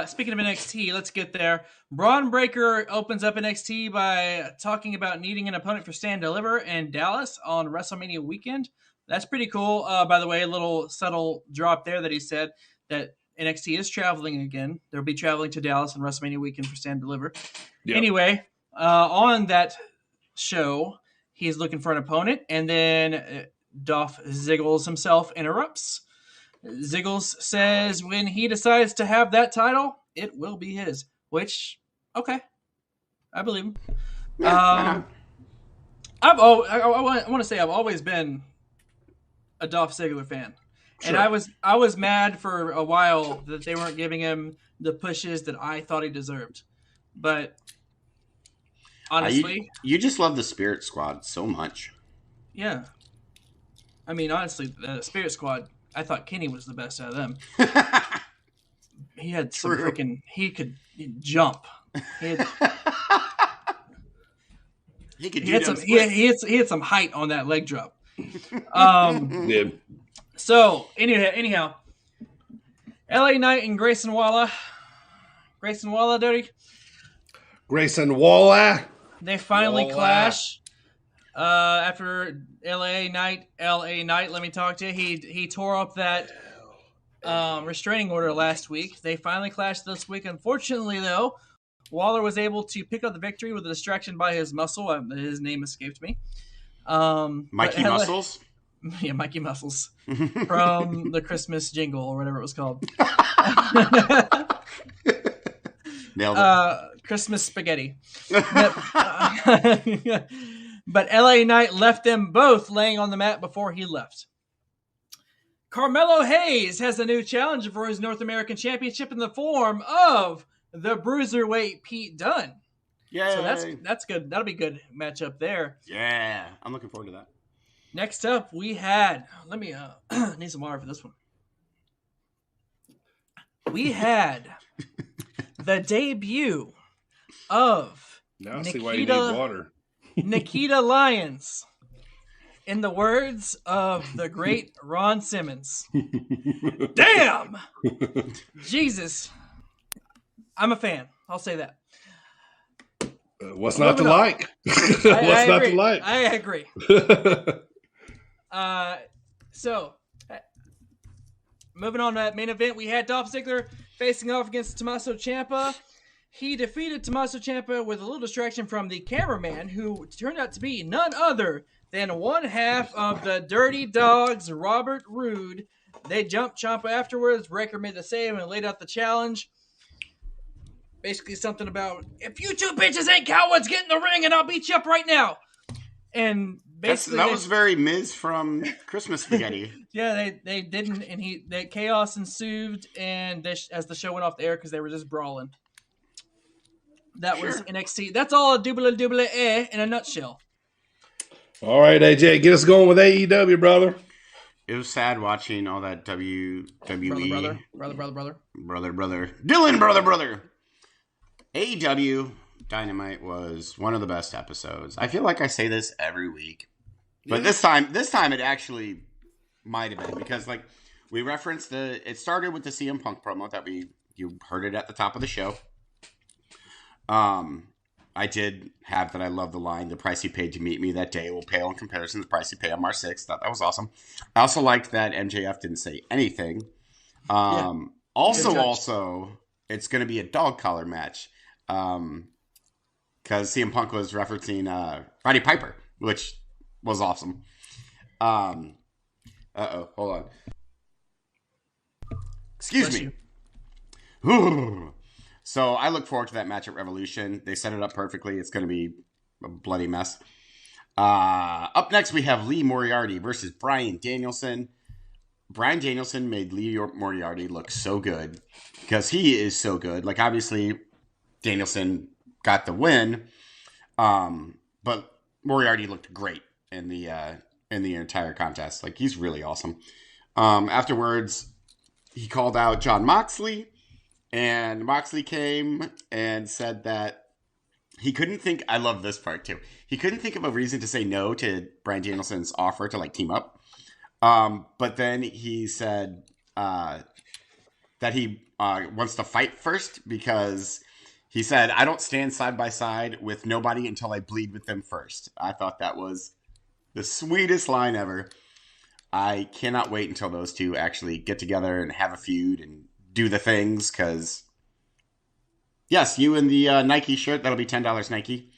Speaker 10: speaking of NXT, let's get there. Braun Breaker opens up NXT by talking about needing an opponent for Stand Deliver in Dallas on WrestleMania weekend. That's pretty cool. By the way, a little subtle drop there that he said that NXT is traveling again. They'll be traveling to Dallas on WrestleMania weekend for Stand Deliver. Yep. Anyway, on that show, he's looking for an opponent, and then Dolph Ziggles himself interrupts. Ziggles says when he decides to have that title, it will be his. Which, okay, I believe him. I want to say I've always been a Dolph Ziggler fan, and I was mad for a while that they weren't giving him the pushes that I thought he deserved. But honestly,
Speaker 8: you just love the Spirit Squad so much.
Speaker 10: Yeah, I mean, honestly, the Spirit Squad. I thought Kenny was the best out of them. He had some freaking. He could jump. He had some height on that leg drop. So anyhow, LA Knight and Grayson Waller, dirty.
Speaker 7: Grayson Waller.
Speaker 10: They finally clash. After LA Knight, let me talk to you. He tore up that restraining order last week. They finally clashed this week. Unfortunately, though, Waller was able to pick up the victory with a distraction by his muscle. His name escaped me.
Speaker 8: Mikey Muscles?
Speaker 10: Yeah, Mikey Muscles. From the Christmas jingle or whatever it was called.
Speaker 8: Nailed it.
Speaker 10: Christmas spaghetti. But LA Knight left them both laying on the mat before he left. Carmelo Hayes has a new challenger for his North American Championship in the form of the Bruiserweight Pete Dunne.
Speaker 8: Yeah.
Speaker 10: So that's good. That'll be a good matchup there.
Speaker 8: Yeah. I'm looking forward to that.
Speaker 10: Next up, we had... Let me... need some water for this one. We had the debut of
Speaker 7: Now I see why you need water.
Speaker 10: Nikita Lyons, in the words of the great Ron Simmons. Damn! Jesus. I'm a fan. I'll say that.
Speaker 7: What's not to like? What's not to like?
Speaker 10: I agree. So, moving on to that main event, we had Dolph Ziggler facing off against Tommaso Ciampa. He defeated Tommaso Ciampa with a little distraction from the cameraman, who turned out to be none other than one half of the Dirty Dogs, Robert Roode. They jumped Ciampa afterwards. Breaker made the save and laid out the challenge. Basically something about, if you two bitches ain't cowards, get in the ring and I'll beat you up right now. And basically...
Speaker 8: That was very Miz from Christmas Spaghetti.
Speaker 10: Yeah, they didn't, and chaos ensued, and as the show went off the air because they were just brawling. That was NXT. That's all a double in a nutshell.
Speaker 7: All right, AJ, get us going with AEW, brother.
Speaker 8: It was sad watching all that WWE. Brother. Dylan, brother. AEW Dynamite was one of the best episodes. I feel like I say this every week. But this time it actually might have been, because like we referenced it started with the CM Punk promo that you heard it at the top of the show. I did have that. I love the line, the price you paid to meet me that day will pale in comparison to the price you pay on March 6th. Thought that was awesome. I also liked that MJF didn't say anything. Also, it's going to be a dog collar match. Because CM Punk was referencing Roddy Piper, which was awesome. Hold on. Excuse me. So I look forward to that match at Revolution. They set it up perfectly. It's going to be a bloody mess. Up next, we have Lee Moriarty versus Bryan Danielson. Bryan Danielson made Lee Moriarty look so good because he is so good. Like, obviously, Danielson got the win, but Moriarty looked great in the entire contest. Like, he's really awesome. Afterwards, he called out Jon Moxley. And Moxley came and said that he couldn't think... I love this part, too. He couldn't think of a reason to say no to Bryan Danielson's offer to, like, team up. But then he said that he wants to fight first because he said, I don't stand side by side with nobody until I bleed with them first. I thought that was the sweetest line ever. I cannot wait until those two actually get together and have a feud and do the things because, yes, you and the Nike shirt, that'll be $10 Nike.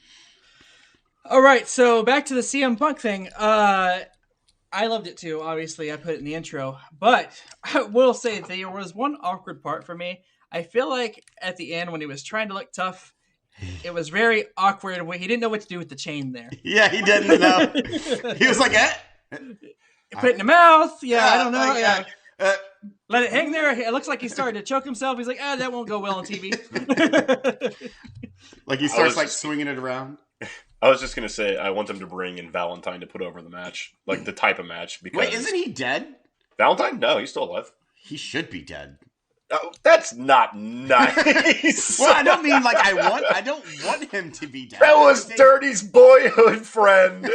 Speaker 10: All right, so back to the CM Punk thing. I loved it too, obviously. I put it in the intro. But I will say there was one awkward part for me. I feel like at the end when he was trying to look tough, it was very awkward. He didn't know what to do with the chain there.
Speaker 8: Yeah, he didn't know. He was like,
Speaker 10: Put it in the mouth. Yeah, I don't know. Yeah. Let it hang there. It looks like he started to choke himself. He's like, that won't go well on TV.
Speaker 8: Like he starts swinging it around.
Speaker 9: I was just going to say, I want them to bring in Valentine to put over the match. Like, the type of match. Because
Speaker 8: wait, isn't he dead?
Speaker 9: Valentine? No, he's still alive.
Speaker 8: He should be dead.
Speaker 9: Oh, that's not nice.
Speaker 8: Well, I don't mean like I don't want him to be dead.
Speaker 9: That was Dirty's boyhood friend.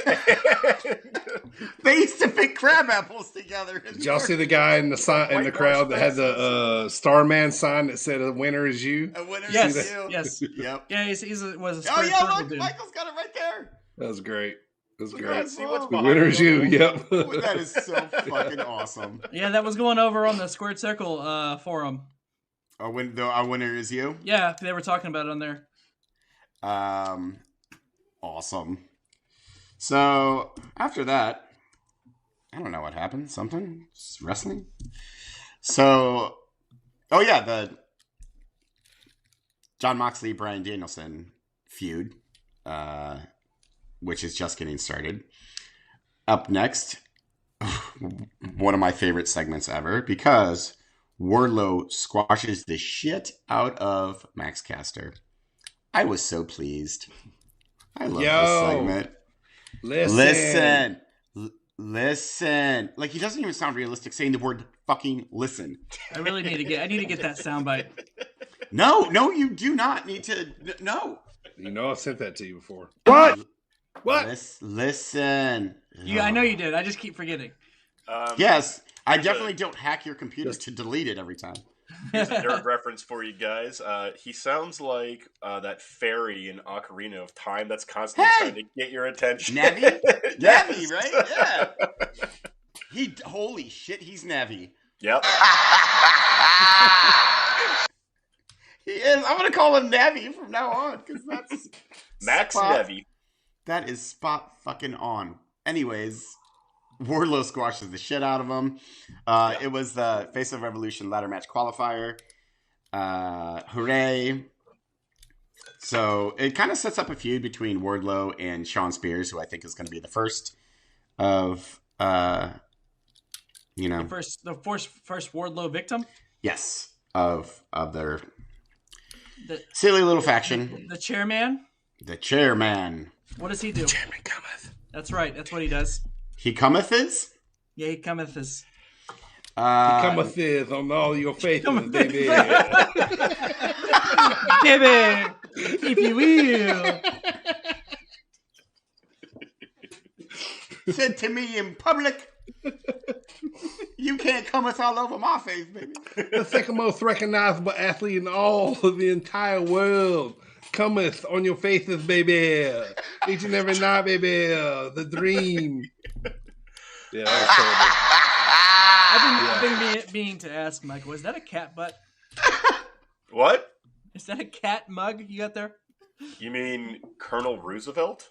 Speaker 8: They used to pick crab apples together.
Speaker 7: Did y'all see the guy in the crowd that had the Starman sign that said "A winner is you"?
Speaker 8: A winner
Speaker 10: is
Speaker 8: you.
Speaker 10: Yes.
Speaker 8: Yep.
Speaker 10: Yeah, he was a
Speaker 8: Oh yeah, look,
Speaker 10: dude.
Speaker 8: Michael's got it right there.
Speaker 7: That was great. That was great.
Speaker 9: See what's
Speaker 7: The winner is you. Yep.
Speaker 8: That is so fucking awesome.
Speaker 10: Yeah, that was going over on the Squared Circle forum.
Speaker 8: Our winner is you?
Speaker 10: Yeah, they were talking about it on there.
Speaker 8: Awesome. So, after that, I don't know what happened. Something? Just wrestling? So, oh yeah, the Jon Moxley, Bryan Danielson feud, which is just getting started. Up next, one of my favorite segments ever, because Wardlow squashes the shit out of Max Caster. I was so pleased. I love this segment. Listen. Like, he doesn't even sound realistic saying the word fucking listen.
Speaker 10: I need to get that soundbite.
Speaker 8: No, you do not need to. No.
Speaker 7: You know I've sent that to you before.
Speaker 8: What?
Speaker 7: Listen.
Speaker 10: I know you did. I just keep forgetting.
Speaker 8: Yes. I definitely don't hack your computer to delete it every time.
Speaker 9: Here's a nerd reference for you guys. He sounds like that fairy in Ocarina of Time that's constantly trying to get your attention.
Speaker 8: Navi?
Speaker 9: Yes.
Speaker 8: Navi, right? Yeah. Holy shit, he's Navi.
Speaker 9: Yep.
Speaker 8: He is. I'm going to call him Navi from now on, because that's...
Speaker 9: Max Navi.
Speaker 8: That is spot fucking on. Anyways... Wardlow squashes the shit out of him. It was the Face of Revolution ladder match qualifier. Hooray. So it kind of sets up a feud between Wardlow and Shawn Spears, who I think is going to be the first of,
Speaker 10: The first Wardlow victim?
Speaker 8: Yes. Of their silly little faction.
Speaker 10: The chairman?
Speaker 8: The chairman.
Speaker 10: What does he do?
Speaker 7: The chairman cometh.
Speaker 10: That's right. That's what he does.
Speaker 8: He cometh is?
Speaker 10: Yeah, he cometh is.
Speaker 7: He cometh is on all your faces, baby.
Speaker 10: Baby, if you will.
Speaker 8: Said to me in public, you can't cometh all over my face, baby.
Speaker 7: The second most recognizable athlete in all of the entire world. Cometh on your faces, baby. Each and every night, baby. The dream. Yeah, that
Speaker 10: I've been meaning to ask, Michael, is that a cat butt?
Speaker 9: What?
Speaker 10: Is that a cat mug you got there?
Speaker 9: You mean Colonel Roosevelt?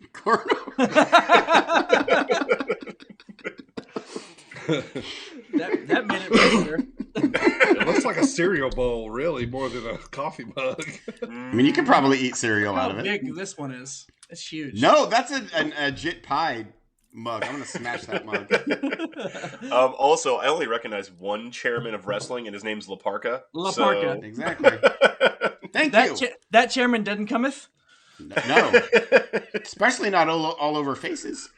Speaker 10: that made it better.
Speaker 7: It looks like a cereal bowl, really, more than a coffee mug.
Speaker 8: I mean, you could probably eat cereal out of it.
Speaker 10: How big this one is. It's huge.
Speaker 8: No, that's a Jit Pie mug. I'm going to smash that mug.
Speaker 9: Also, I only recognize one chairman of wrestling, and his name's La Parka.
Speaker 10: La Parka.
Speaker 8: Exactly. Thank you.
Speaker 10: That chairman doesn't cometh?
Speaker 8: No. Especially not all over faces.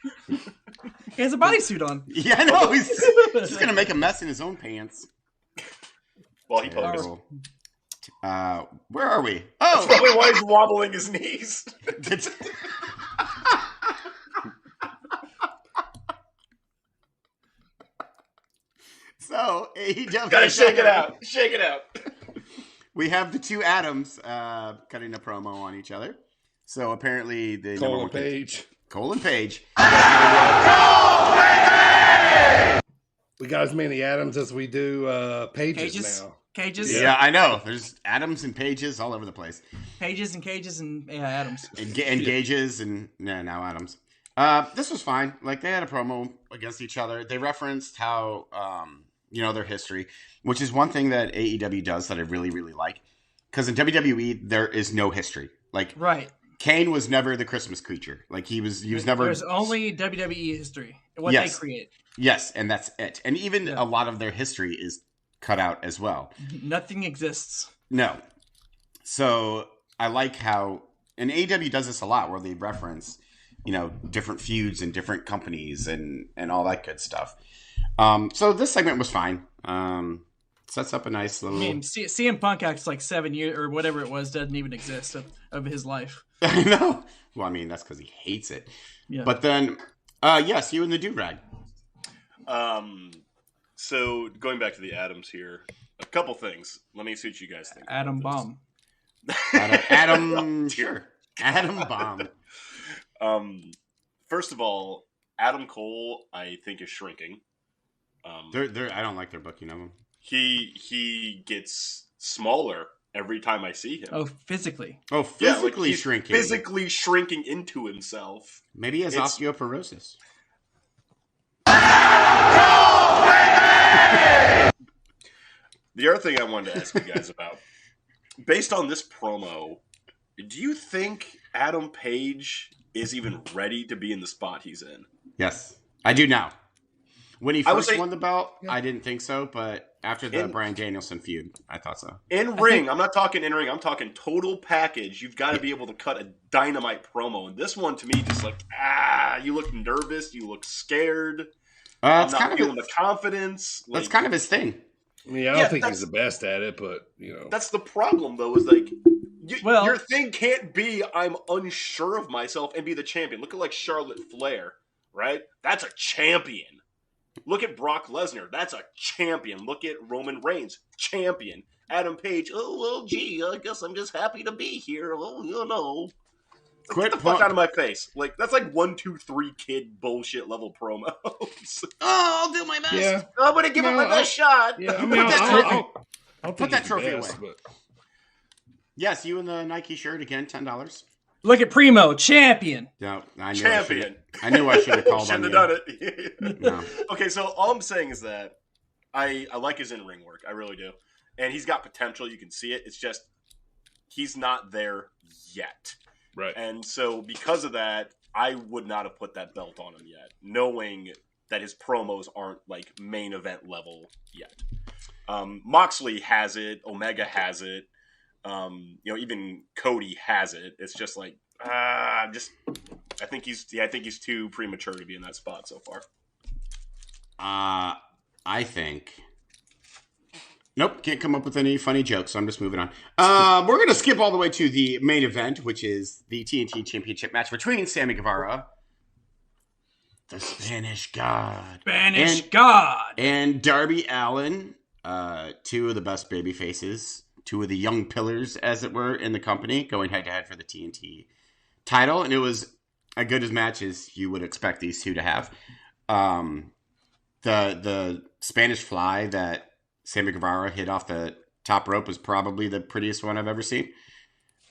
Speaker 10: He has a bodysuit on.
Speaker 8: Yeah, I know. He's going to make a mess in his own pants.
Speaker 9: Well, he pokes.
Speaker 8: Where are we?
Speaker 9: That's probably why he's wobbling his knees.
Speaker 8: So, AEW...
Speaker 9: Gotta shake it out. Shake it out.
Speaker 8: we have the two Adams cutting a promo on each other. So apparently the
Speaker 7: Cole and Paige. We got as many Adams as we do pages now.
Speaker 10: Cages.
Speaker 8: Yeah, I know. There's Adams and Pages all over the place.
Speaker 10: Pages and cages and Adams.
Speaker 8: And Gauges and now Adams. This was fine. Like, they had a promo against each other. They referenced how, their history, which is one thing that AEW does that I really, really like. Because in WWE, there is no history. Like,
Speaker 10: right.
Speaker 8: Kane was never the Christmas creature. Like, he was never.
Speaker 10: There's only WWE history. What they created.
Speaker 8: Yes, and that's it. And even a lot of their history is cut out as well.
Speaker 10: Nothing exists.
Speaker 8: No. So I like how, and AEW does this a lot, where they reference, different feuds and different companies and all that good stuff. So this segment was fine. Sets up a nice little.
Speaker 10: I mean, CM Punk acts like 7 years or whatever it was doesn't even exist of his life.
Speaker 8: I know. Well, I mean, that's because he hates it.
Speaker 10: Yeah.
Speaker 8: But then, yes, you and the do-rag.
Speaker 9: So going back to the Adams here, a couple things. Let me see what you guys think.
Speaker 10: Adam Bomb.
Speaker 8: Adam, sure. Adam Bomb.
Speaker 9: First of all, Adam Cole, I think, is shrinking.
Speaker 8: I don't like their booking of him.
Speaker 9: He gets smaller every time I see him.
Speaker 10: Oh, physically.
Speaker 8: Oh, physically shrinking.
Speaker 9: Physically shrinking into himself.
Speaker 8: Maybe he has osteoporosis.
Speaker 9: The other thing I wanted to ask you guys about, based on this promo, do you think Adam Page is even ready to be in the spot he's in?
Speaker 8: Yes, I do now. When he first won the belt, I didn't think so, but after the Bryan Danielson feud, I thought so.
Speaker 9: I'm not talking in ring, I'm talking total package. You've got to be able to cut a dynamite promo. And this one, to me, just like, you look nervous, you look scared. I'm not feeling the confidence.
Speaker 8: That's kind of his thing.
Speaker 7: I mean, I don't think he's the best at it, but,
Speaker 9: That's the problem, though, is like, your thing can't be, I'm unsure of myself and be the champion. Look at, like, Charlotte Flair, right? That's a champion. Look at Brock Lesnar. That's a champion. Look at Roman Reigns. Champion. Adam Page. Oh, well, gee, I guess I'm just happy to be here. Well, Get the fuck out of my face. Like, that's like 1, 2, 3 kid bullshit level promos.
Speaker 10: I'll do my best.
Speaker 7: Yeah.
Speaker 9: I'm going to give it my best shot.
Speaker 7: Yeah, I mean, I'll
Speaker 8: put that trophy away.
Speaker 7: But...
Speaker 8: Yes, you and the Nike shirt again, $10.
Speaker 10: Look at Primo, champion.
Speaker 8: No, I knew
Speaker 9: champion.
Speaker 8: I knew I should have called on you.
Speaker 9: Shouldn't have done it. No. Okay, so all I'm saying is that I like his in-ring work. I really do. And he's got potential. You can see it. It's just he's not there yet.
Speaker 7: Right.
Speaker 9: And so because of that, I would not have put that belt on him yet, knowing that his promos aren't like main event level yet. Moxley has it. Omega has it. Even Cody has it. It's just like, I think he's too premature to be in that spot so far.
Speaker 8: I think. Nope, can't come up with any funny jokes, so I'm just moving on. We're going to skip all the way to the main event, which is the TNT Championship match between Sammy Guevara, the Spanish God, and Darby Allin, two of the best baby faces, two of the young pillars, as it were, in the company, going head-to-head for the TNT title. And it was as good a match as you would expect these two to have. The Spanish fly that Sammy Guevara hit off the top rope was probably the prettiest one I've ever seen.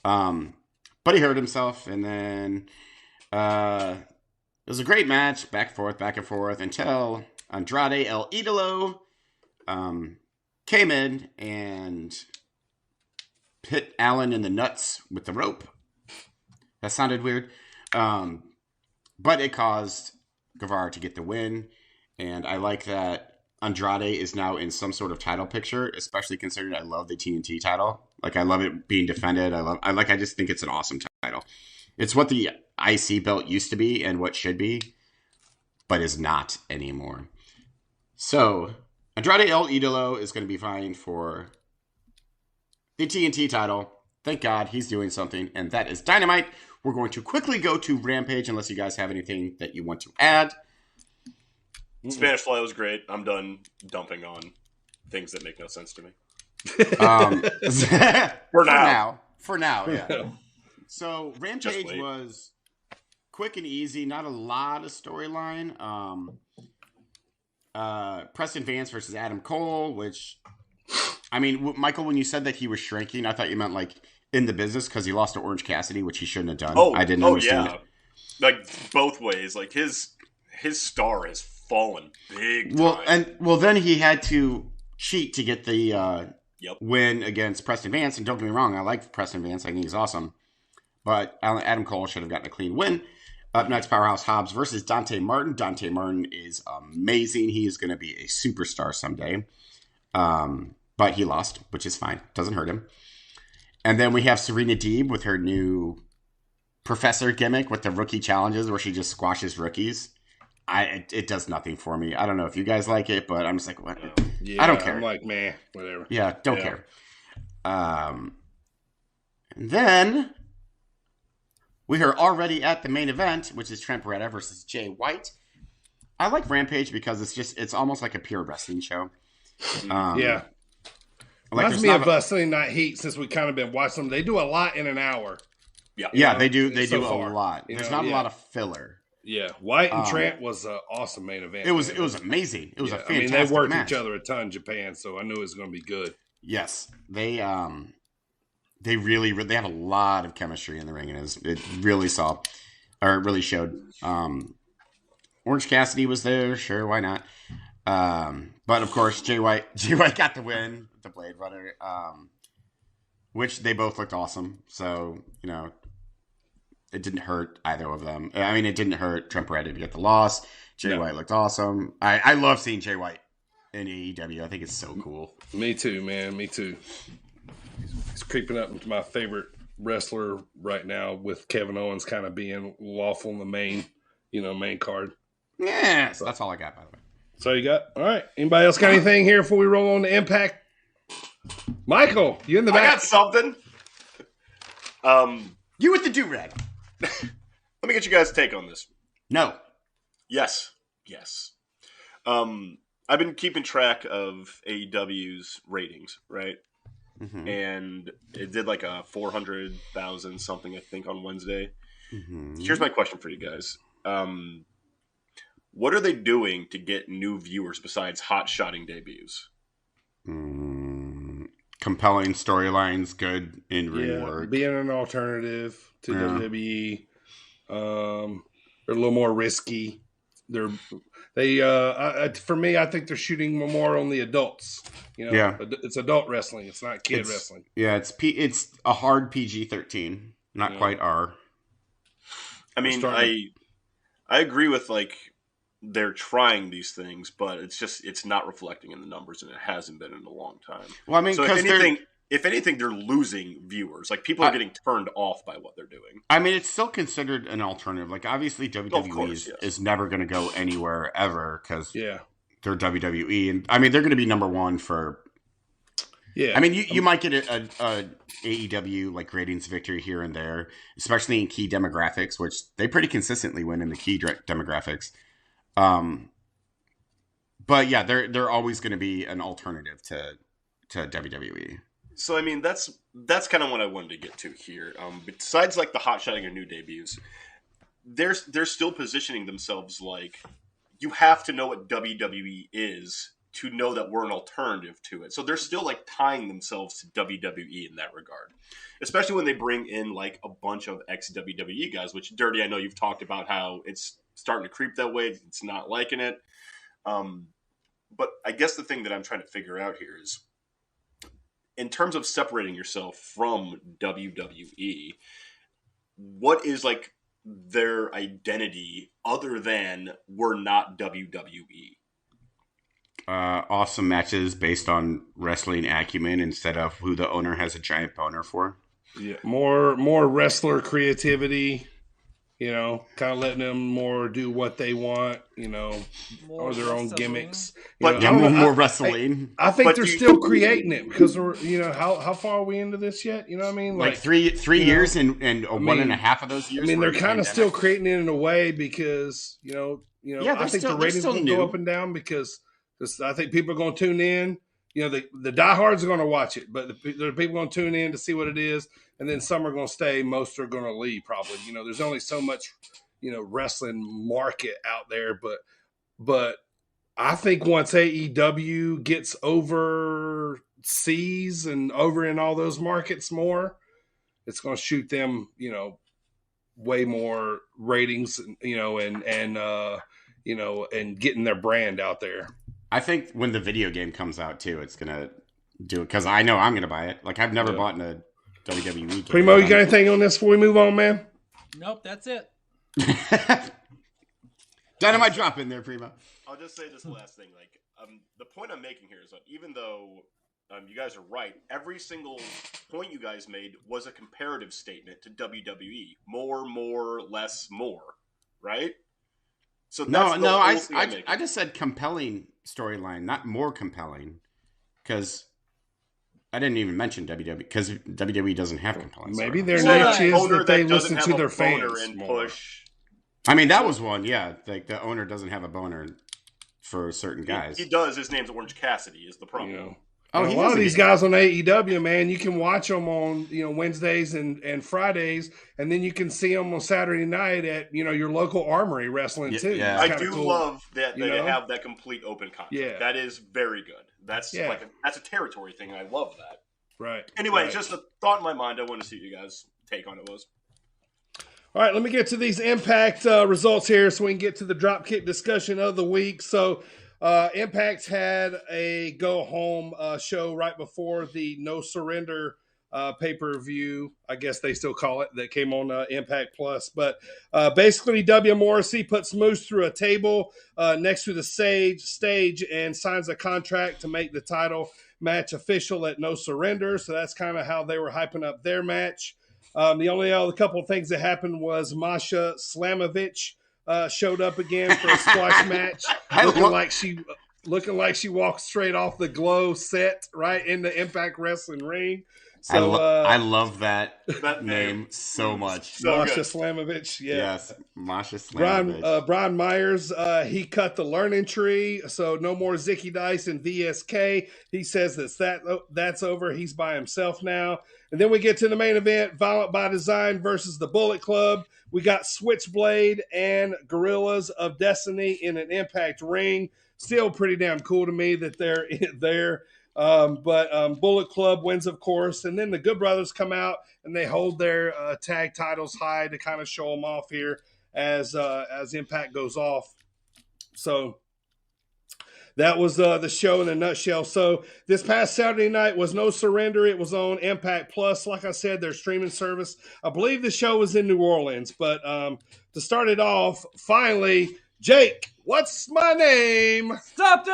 Speaker 8: But he hurt himself, and then it was a great match, back and forth, until Andrade El Idolo came in and hit Allen in the nuts with the rope. That sounded weird. But it caused Guevara to get the win, and I like that Andrade is now in some sort of title picture, especially considering I love the TNT title. Like, I love it being defended. I just think it's an awesome title. It's what the IC belt used to be and what should be, but is not anymore. So, Andrade El Idolo is going to be vying for the TNT title. Thank God he's doing something, and that is Dynamite. We're going to quickly go to Rampage, unless you guys have anything that you want to add.
Speaker 9: Spanish Fly was great. I'm done dumping on things that make no sense to me.
Speaker 8: For now, yeah. So Rampage was quick and easy, not a lot of storyline. Preston Vance versus Adam Cole, which, I mean, Michael, when you said that he was shrinking, I thought you meant like in the business because he lost to Orange Cassidy, which he shouldn't have done. I didn't understand it.
Speaker 9: Like both ways. Like his star has fallen big time.
Speaker 8: Then he had to cheat to get the win against Preston Vance. And don't get me wrong, I like Preston Vance. I think he's awesome. But Adam Cole should have gotten a clean win. Up next, Powerhouse Hobbs versus Dante Martin. Dante Martin is amazing. He is going to be a superstar someday. But he lost, which is fine. Doesn't hurt him. And then we have Serena Deeb with her new professor gimmick with the rookie challenges where she just squashes rookies. It does nothing for me. I don't know if you guys like it, but I'm just like, what?
Speaker 7: Yeah,
Speaker 8: I don't care.
Speaker 7: I'm like, man, whatever.
Speaker 8: Yeah, don't care. And then we are already at the main event, which is Trent Beretta versus Jay White. I like Rampage because it's almost like a pure wrestling show.
Speaker 7: Yeah. Reminds me of Sunday Night Heat since we kind of been watching them. They do a lot in an hour.
Speaker 8: Yeah, they do. They do a lot. There's not a lot of filler.
Speaker 7: Yeah, White and Trent was an awesome main event.
Speaker 8: It was amazing. It was a fantastic
Speaker 7: they worked
Speaker 8: match.
Speaker 7: each other a ton in Japan, so I knew it was going to be good.
Speaker 8: Yes, they really have a lot of chemistry in the ring, and it really showed. Orange Cassidy was there, sure, why not? But of course, Jay White got the win with the Blade Runner, which they both looked awesome. So it didn't hurt either of them. I mean, it didn't hurt Trent Beretta to get the loss. Jay White looked awesome. I love seeing Jay White in AEW. I think it's so cool.
Speaker 7: Me too, man. Me too. He's creeping up into my favorite wrestler right now, with Kevin Owens kind of being lawful in the main card.
Speaker 8: Yeah, so that's all I got, by the way.
Speaker 7: So you got all right. Anybody else got anything here before we roll on to Impact? Michael, you in the back?
Speaker 9: I got something.
Speaker 8: You with the do-rag.
Speaker 9: Let me get you guys' take on this.
Speaker 8: No.
Speaker 9: Yes. I've been keeping track of AEW's ratings, right? Mm-hmm. And it did like a 400,000 something, I think, on Wednesday. Mm-hmm. Here's my question for you guys. What are they doing to get new viewers besides hot-shotting debuts?
Speaker 8: Compelling storylines, good in-ring work.
Speaker 7: Being an alternative to WWE. They're a little more risky. For me, I think they're shooting more on the adults. It's adult wrestling. It's not kid wrestling.
Speaker 8: Yeah, it's a hard PG-13, not quite R.
Speaker 9: I mean, I agree with they're trying these things, but it's not reflecting in the numbers, and it hasn't been in a long time.
Speaker 8: Well, I mean,
Speaker 9: so if anything, they're losing viewers. People are getting turned off by what they're doing.
Speaker 8: I mean, it's still considered an alternative. Obviously, WWE is never going to go anywhere ever because they're WWE, and I mean, they're going to be number one for. Yeah, I mean, you might get a AEW ratings victory here and there, especially in key demographics, which they pretty consistently win in the key demographics. But yeah, they're always going to be an alternative to WWE.
Speaker 9: So I mean, that's kind of what I wanted to get to here. Besides the hot shotting or new debuts, they're still positioning themselves you have to know what WWE is to know that we're an alternative to it. So they're still tying themselves to WWE in that regard, especially when they bring in a bunch of ex-WWE guys, which Dirty, I know you've talked about how it's starting to creep that way. It's not liking it. But I guess the thing that I'm trying to figure out here is, in terms of separating yourself from WWE, what is their identity other than we're not WWE?
Speaker 8: Awesome matches based on wrestling acumen instead of who the owner has a giant boner for.
Speaker 7: Yeah, more wrestler creativity. Kind of letting them more do what they want, or their own gimmicks.
Speaker 8: But more wrestling.
Speaker 7: I think they're still creating it because we're, how far are we into this yet? You know what I mean?
Speaker 8: Three years and 1.5 of those years.
Speaker 7: I mean, they're kind of still creating it in a way because, I think the ratings will go up and down because I think people are going to tune in. the diehards are going to watch it, but there are people going to tune in to see what it is, and then some are going to stay. Most are going to leave probably. There's only so much, wrestling market out there, but I think once AEW gets overseas and over in all those markets more, it's going to shoot them, way more ratings, and getting their brand out there.
Speaker 8: I think when the video game comes out too, it's going to do it because I know I'm going to buy it. Like I've never bought in a WWE game.
Speaker 7: Primo, you got anything on this before we move on, man?
Speaker 10: Nope, that's it.
Speaker 8: Dynamite drop in there, Primo.
Speaker 9: I'll just say this last thing. The point I'm making here is that even though you guys are right, every single point you guys made was a comparative statement to WWE. More, less, more. Right? So that's
Speaker 8: I just said compelling storyline, not more compelling. Because I didn't even mention WWE, because WWE doesn't have compelling storyline.
Speaker 7: Maybe their niche is that they listen to their fans
Speaker 9: and
Speaker 7: more.
Speaker 9: push.
Speaker 8: I mean, that was one, yeah. Like the owner doesn't have a boner for certain guys.
Speaker 9: He does. His name's Orange Cassidy is the problem.
Speaker 7: A lot of these guys on AEW, man, you can watch them on Wednesdays and Fridays, and then you can see them on Saturday night at your local Armory wrestling too.
Speaker 8: Yeah.
Speaker 9: I do love that they have that complete open concept.
Speaker 7: Yeah.
Speaker 9: That is very good. That's that's a territory thing. I love that.
Speaker 7: Right.
Speaker 9: Anyway,
Speaker 7: right.
Speaker 9: Just a thought in my mind. I want to see what you guys' take on it was.
Speaker 7: All right, let me get to these Impact results here so we can get to the Dropkick discussion of the week. So Impact had a go-home show right before the No Surrender pay-per-view, I guess they still call it, that came on Impact Plus. But basically, W. Morrissey puts Moose through a table next to the stage and signs a contract to make the title match official at No Surrender. So that's kind of how they were hyping up their match. The only other couple of things that happened was Masha Slamovich showed up again for a squash match, looking like she walked straight off the Glow set right in the Impact Wrestling ring. So
Speaker 8: I love that name so much.
Speaker 7: Masha Slamovich,
Speaker 8: yes, Masha Slamovich.
Speaker 7: Brian Myers, he cut the learning tree, so no more Zicky Dice and VSK. He says that's over. He's by himself now. And then we get to the main event, Violent by Design versus the Bullet Club. We got Switchblade and Gorillas of Destiny in an Impact ring. Still pretty damn cool to me that they're there. But Bullet Club wins, of course. And then the Good Brothers come out and they hold their tag titles high to kind of show them off here as Impact goes off. So that was the show in a nutshell. So this past Saturday night was No Surrender. It was on Impact Plus. Like I said, their streaming service. I believe the show was in New Orleans. But to start it off, finally, Jake, what's my name?
Speaker 10: Something!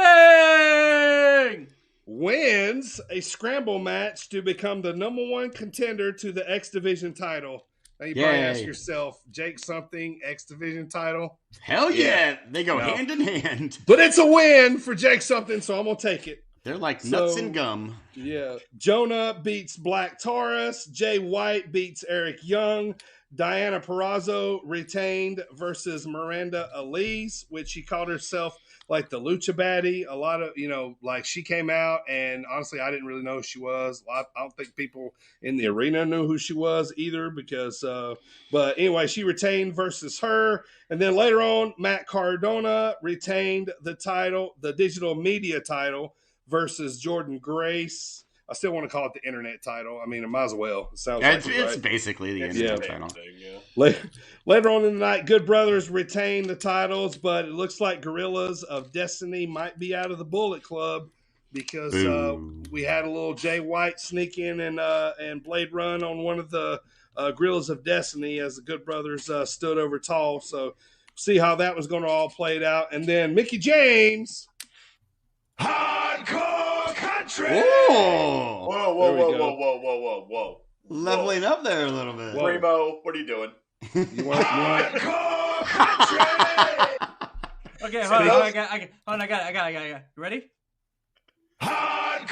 Speaker 7: Wins a scramble match to become the #1 contender to the X Division title. Now you probably ask yourself, Jake something, X Division title?
Speaker 8: Hell yeah. They go hand in hand.
Speaker 7: But it's a win for Jake something, so I'm going to take it.
Speaker 8: They're like nuts and gum.
Speaker 7: Yeah. Jonah beats Black Taurus. Jay White beats Eric Young. Diana Perrazzo retained versus Miranda Elise, which she called herself like the Lucha Baddie. A lot of, like she came out and honestly, I didn't really know who she was. I don't think people in the arena knew who she was either because, but anyway, she retained versus her. And then later on, Matt Cardona retained the title, the digital media title versus Jordan Grace. I still want to call it the internet title. I mean, it might as well. It sounds like
Speaker 8: it's basically the internet title.
Speaker 7: Later on in the night, Good Brothers retained the titles, but it looks like Gorillas of Destiny might be out of the Bullet Club because we had a little Jay White sneak in and Blade Run on one of the Gorillas of Destiny as the Good Brothers stood over tall. So see how that was going to all play out. And then Mickey James. Hardcore Country!
Speaker 8: Whoa!
Speaker 9: Whoa.
Speaker 8: Leveling up there a little bit.
Speaker 9: Primo, what are you doing?
Speaker 7: You want
Speaker 10: Hardcore Country! Okay, hold on, I got it. You ready?
Speaker 7: Hardcore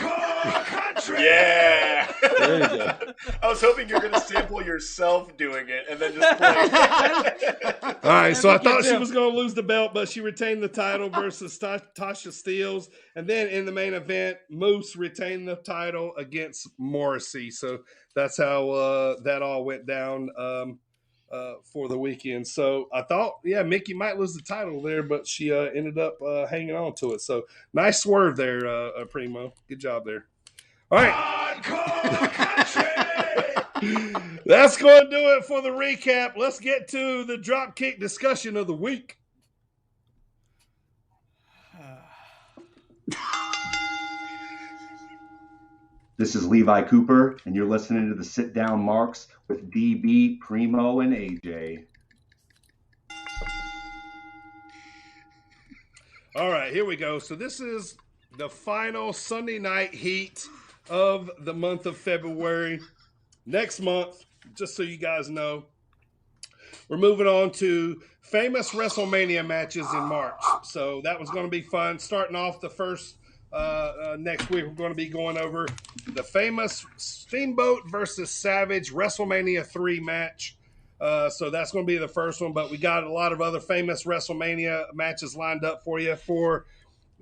Speaker 9: Yeah.
Speaker 7: There you go.
Speaker 9: I was hoping you were going to sample yourself doing it and then just play it.
Speaker 7: All right, so I thought she was going to lose the belt, but she retained the title versus Tasha Steelz. And then in the main event, Moose retained the title against Morrissey. So that's how that all went down for the weekend. So I thought, Mickey might lose the title there, but she ended up hanging on to it. So nice swerve there, Primo. Good job there. All right. That's going to do it for the recap. Let's get to the Dropkick discussion of the week.
Speaker 13: This is Levi Cooper, and you're listening to the Sit Down Marks with DB, Primo, and AJ.
Speaker 7: All right, here we go. So this is the final Sunday night heat of the month of February. Next month, just so you guys know, we're moving on to famous WrestleMania matches in March. So that was going to be fun. Starting off the first next week, we're going to be going over the famous Steamboat versus Savage WrestleMania 3 match. So that's going to be the first one, but we got a lot of other famous WrestleMania matches lined up for you for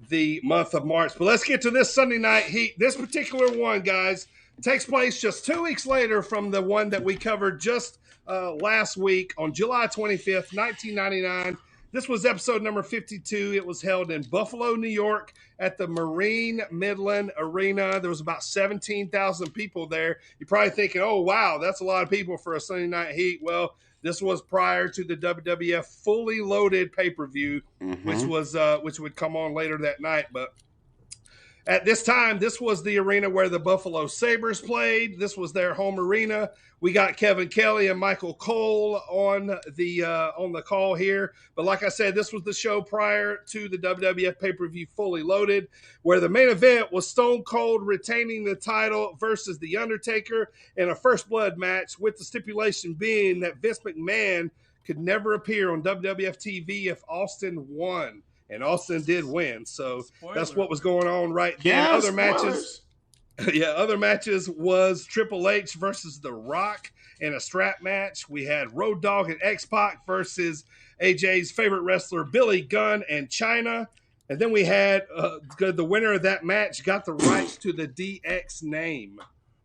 Speaker 7: the month of March. But let's get to this Sunday night heat. This particular one, guys, takes place just 2 weeks later from the one that we covered just last week on July 25th, 1999. This was episode number 52. It was held in Buffalo, New York at the Marine Midland Arena. There was about 17,000 people there. You're probably thinking, oh, wow, that's a lot of people for a Sunday night heat. Well, this was prior to the WWF fully loaded pay-per-view, which would come on later that night. But at this time, this was the arena where the Buffalo Sabres played. This was their home arena. We got Kevin Kelly and Michael Cole on the call here. But like I said, this was the show prior to the WWF pay-per-view fully loaded, where the main event was Stone Cold retaining the title versus The Undertaker in a first blood match, with the stipulation being that Vince McMahon could never appear on WWF TV if Austin won. And Austin did win. So that's what was going on right then.
Speaker 8: Yeah,
Speaker 7: other matches was Triple H versus The Rock in a strap match. We had Road Dogg and X-Pac versus AJ's favorite wrestler, Billy Gunn and Chyna. And then we had the winner of that match got the rights to the DX name.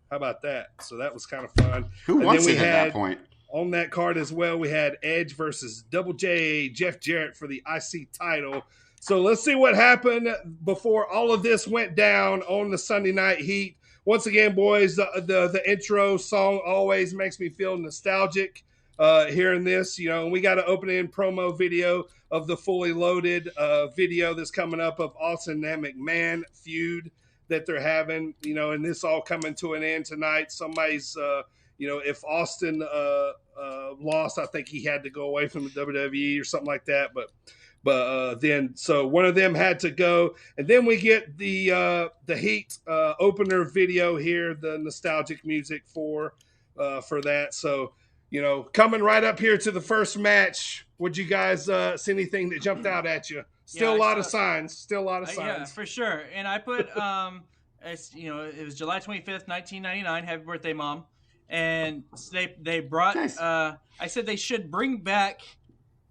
Speaker 7: How about that? So that was kind of fun.
Speaker 8: Who wants it at that point?
Speaker 7: On that card as well, we had Edge versus Double J, Jeff Jarrett for the IC title. So let's see what happened before all of this went down on the Sunday night heat. Once again, boys, the intro song always makes me feel nostalgic hearing this. You know, and we got an opening promo video of the fully loaded video that's coming up of Austin and McMahon feud that they're having. You know, and this all coming to an end tonight. Somebody's if Austin lost, I think he had to go away from the WWE or something like that. But then, so one of them had to go, and then we get the Heat opener video here, the nostalgic music for that. So, you know, coming right up here to the first match, would you guys see anything that jumped out at you? Still a lot of signs.
Speaker 10: Yeah, for sure. And I put, it was July 25th, 1999. Happy birthday, Mom. And they brought. Nice. I said they should bring back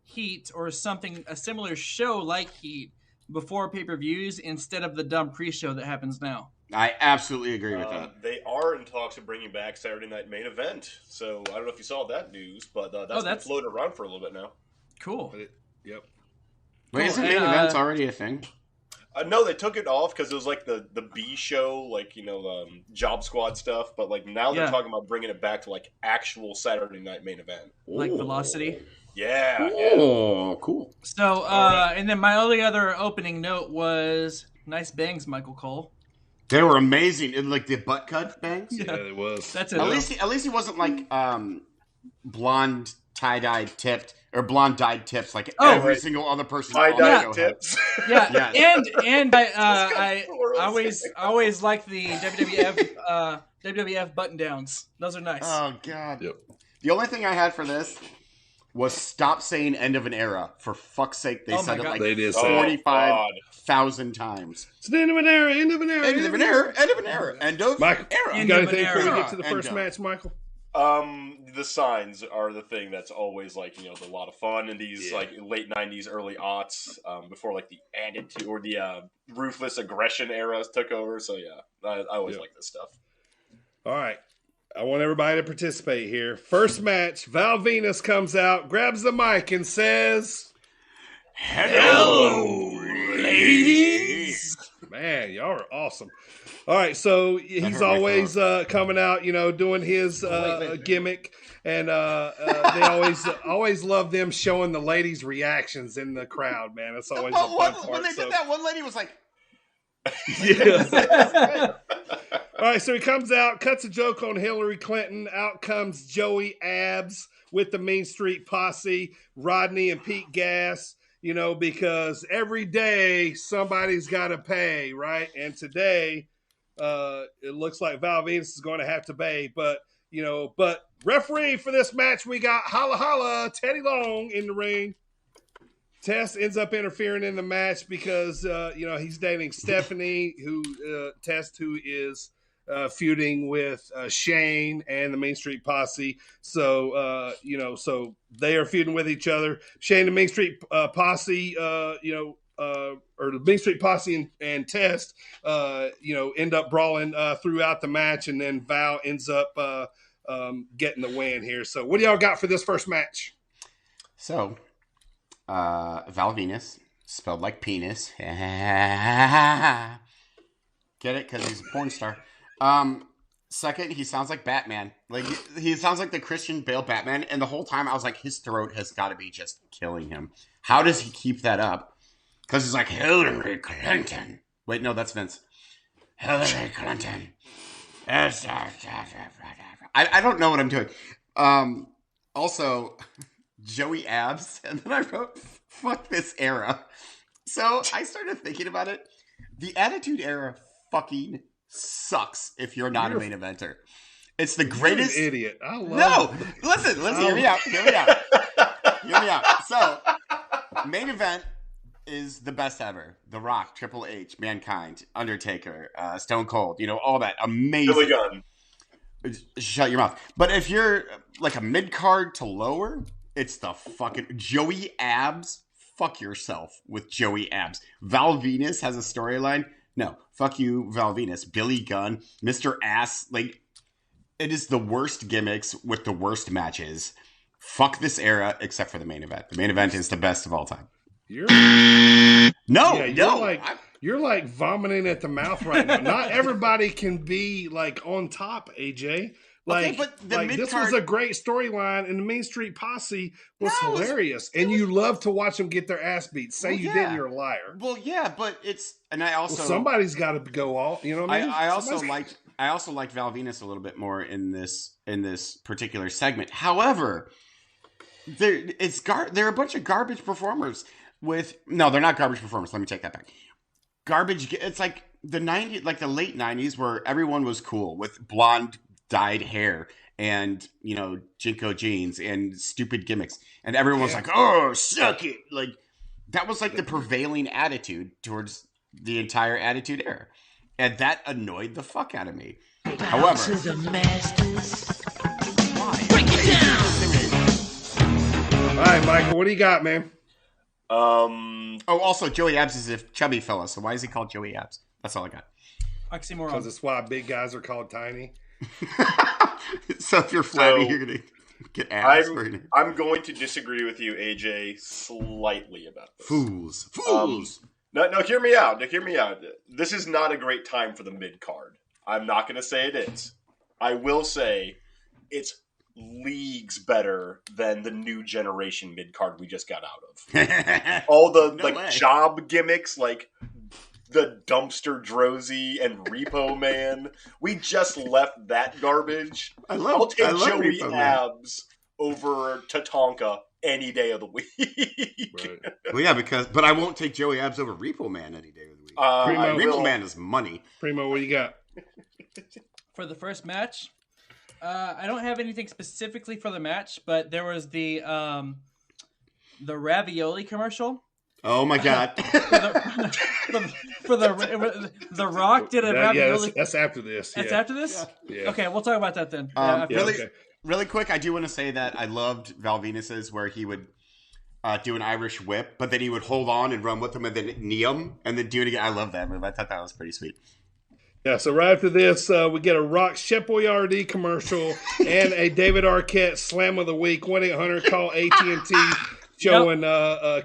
Speaker 10: Heat or something, a similar show like Heat before pay-per-views instead of the dumb pre-show that happens now.
Speaker 8: I absolutely agree with that.
Speaker 9: They are in talks of bringing back Saturday Night Main Event. So I don't know if you saw that news, but that's been floated around for a little bit now.
Speaker 10: Cool.
Speaker 7: Yep.
Speaker 8: Wait, isn't Main Event already a thing?
Speaker 9: No, they took it off because it was like the B show, like, Job Squad stuff. But like now they're talking about bringing it back to like actual Saturday Night Main Event.
Speaker 10: Like Velocity?
Speaker 9: Yeah.
Speaker 8: Oh, cool.
Speaker 10: So, and then my only other opening note was nice bangs, Michael Cole.
Speaker 8: They were amazing. Like the butt cut bangs?
Speaker 7: Yeah, it was.
Speaker 10: That's it.
Speaker 8: At least he wasn't like blonde tie-dyed tipped or blonde dyed tips like every single other person.
Speaker 9: Tie-dyed tips.
Speaker 10: Yeah. And I always like the WWF button downs. Those are nice.
Speaker 8: Oh god.
Speaker 7: Yep.
Speaker 8: The only thing I had for this was stop saying end of an era. For fuck's sake, they said it like
Speaker 7: they did
Speaker 8: 45,000 times.
Speaker 7: It's the end of an era, end of an era,
Speaker 8: end of an era, end of an era, end of
Speaker 7: Michael,
Speaker 8: era.
Speaker 7: You got anything before we get to the first match, Michael?
Speaker 9: The signs are the thing that's always like, you know, a lot of fun in these like late 90s, early aughts, before like the attitude or the ruthless aggression eras took over. So yeah, I always like this stuff.
Speaker 7: All right. I want everybody to participate here. First match, Val Venus comes out, grabs the mic and says, "Hello, ladies." Man, y'all are awesome. All right, so he's always coming out, you know, doing his gimmick, and they always love them showing the ladies' reactions in the crowd. Man, it's always a fun part.
Speaker 8: When they did that, one lady was like,
Speaker 7: "Yeah." All right, so he comes out, cuts a joke on Hillary Clinton. Out comes Joey Abs with the Main Street Posse, Rodney and Pete Gas. You know, because every day somebody's got to pay, right? And today, it looks like Val Venus is going to have to pay. But, you know, referee for this match, we got Holla Holla, Teddy Long in the ring. Test ends up interfering in the match because, you know, he's dating Stephanie, who is feuding with Shane and the Main Street Posse. So, you know, so they are feuding with each other. Shane and Main Street Posse, or the Main Street Posse and Test, you know, end up brawling throughout the match, and then Val ends up getting the win here. So what do y'all got for this first match?
Speaker 8: So, Val Venus, spelled like penis. Get it? Because he's a porn star. Second, he sounds like Batman. Like he sounds like the Christian Bale Batman. And the whole time I was like, his throat has got to be just killing him. How does he keep that up? Because he's like, Hillary Clinton. Wait, no, that's Vince. Hillary Clinton. I don't know what I'm doing. Also, Joey Abs. And then I wrote, fuck this era. So I started thinking about it. The Attitude Era fucking sucks if you're not a main eventer. It's the greatest.
Speaker 7: You're an idiot. I love it.
Speaker 8: Listen, hear me out. Hear me out. So, main event is the best ever. The Rock, Triple H, Mankind, Undertaker, Stone Cold, you know, all that. Amazing.
Speaker 9: Billy Gunn.
Speaker 8: Shut your mouth. But if you're like a mid-card to lower, it's the fucking Joey Abs. Fuck yourself with Joey Abs. Val Venus has a storyline. No, fuck you, Val Venus. Billy Gunn, Mr. Ass. Like, it is the worst gimmicks with the worst matches. Fuck this era, except for the main event. The main event is the best of all time.
Speaker 7: You're like vomiting at the mouth right now. Not everybody can be like on top, AJ. Like,
Speaker 8: okay, but
Speaker 7: this was a great storyline, and the Main Street Posse was hilarious. And you love to watch them get their ass beat. Say you didn't, you're a liar.
Speaker 8: Well, yeah, but it's, and I also
Speaker 7: somebody's got to go all. You know what I mean?
Speaker 8: I also like Val Venus a little bit more in this particular segment. However, they're a bunch of garbage performers. No, they're not garbage performers. Let me take that back. Garbage. It's like the late 90s, where everyone was cool with blonde dyed hair and, you know, Jinko jeans and stupid gimmicks, and everyone was like, "Oh, suck it!" Like that was like the prevailing attitude towards the entire Attitude Era, and that annoyed the fuck out of me. However,
Speaker 11: break it down.
Speaker 7: All right, Michael, what do you got, man?
Speaker 8: Also, Joey Abs is a chubby fella, so why is he called Joey Abs? That's all I got.
Speaker 10: Oxymoron.
Speaker 7: Because it's why big guys are called tiny.
Speaker 8: So if you're flabby, you're gonna get abs.
Speaker 9: I'm going to disagree with you, AJ, slightly about this.
Speaker 8: Fools.
Speaker 9: No, hear me out. This is not a great time for the mid card. I'm not going to say it is. I will say it's leagues better than the new generation mid card we just got out of. All the job gimmicks, like the Dumpster Drozy and Repo Man. We just left that garbage. I'll take Joey Abs over Tatanka any day of the week.
Speaker 8: Right. Well, yeah, but I won't take Joey Abs over Repo Man any day of the week. Repo Man is money.
Speaker 7: Primo, what do you got?
Speaker 10: For the first match, I don't have anything specifically for the match, but there was the ravioli commercial.
Speaker 8: Oh my god!
Speaker 10: for the Rock did a ravioli.
Speaker 7: Yeah, that's after this.
Speaker 10: That's after this.
Speaker 7: Yeah.
Speaker 10: Okay, we'll talk about that then.
Speaker 8: Really quick, I do want to say that I loved Val Venus's where he would do an Irish whip, but then he would hold on and run with him and then knee him and then do it again. I love that move. I thought that was pretty sweet.
Speaker 7: Yeah, so right after this, we get a Rock Chef Boyardee commercial and a David Arquette Slam of the Week. 1-800 call AT&T showing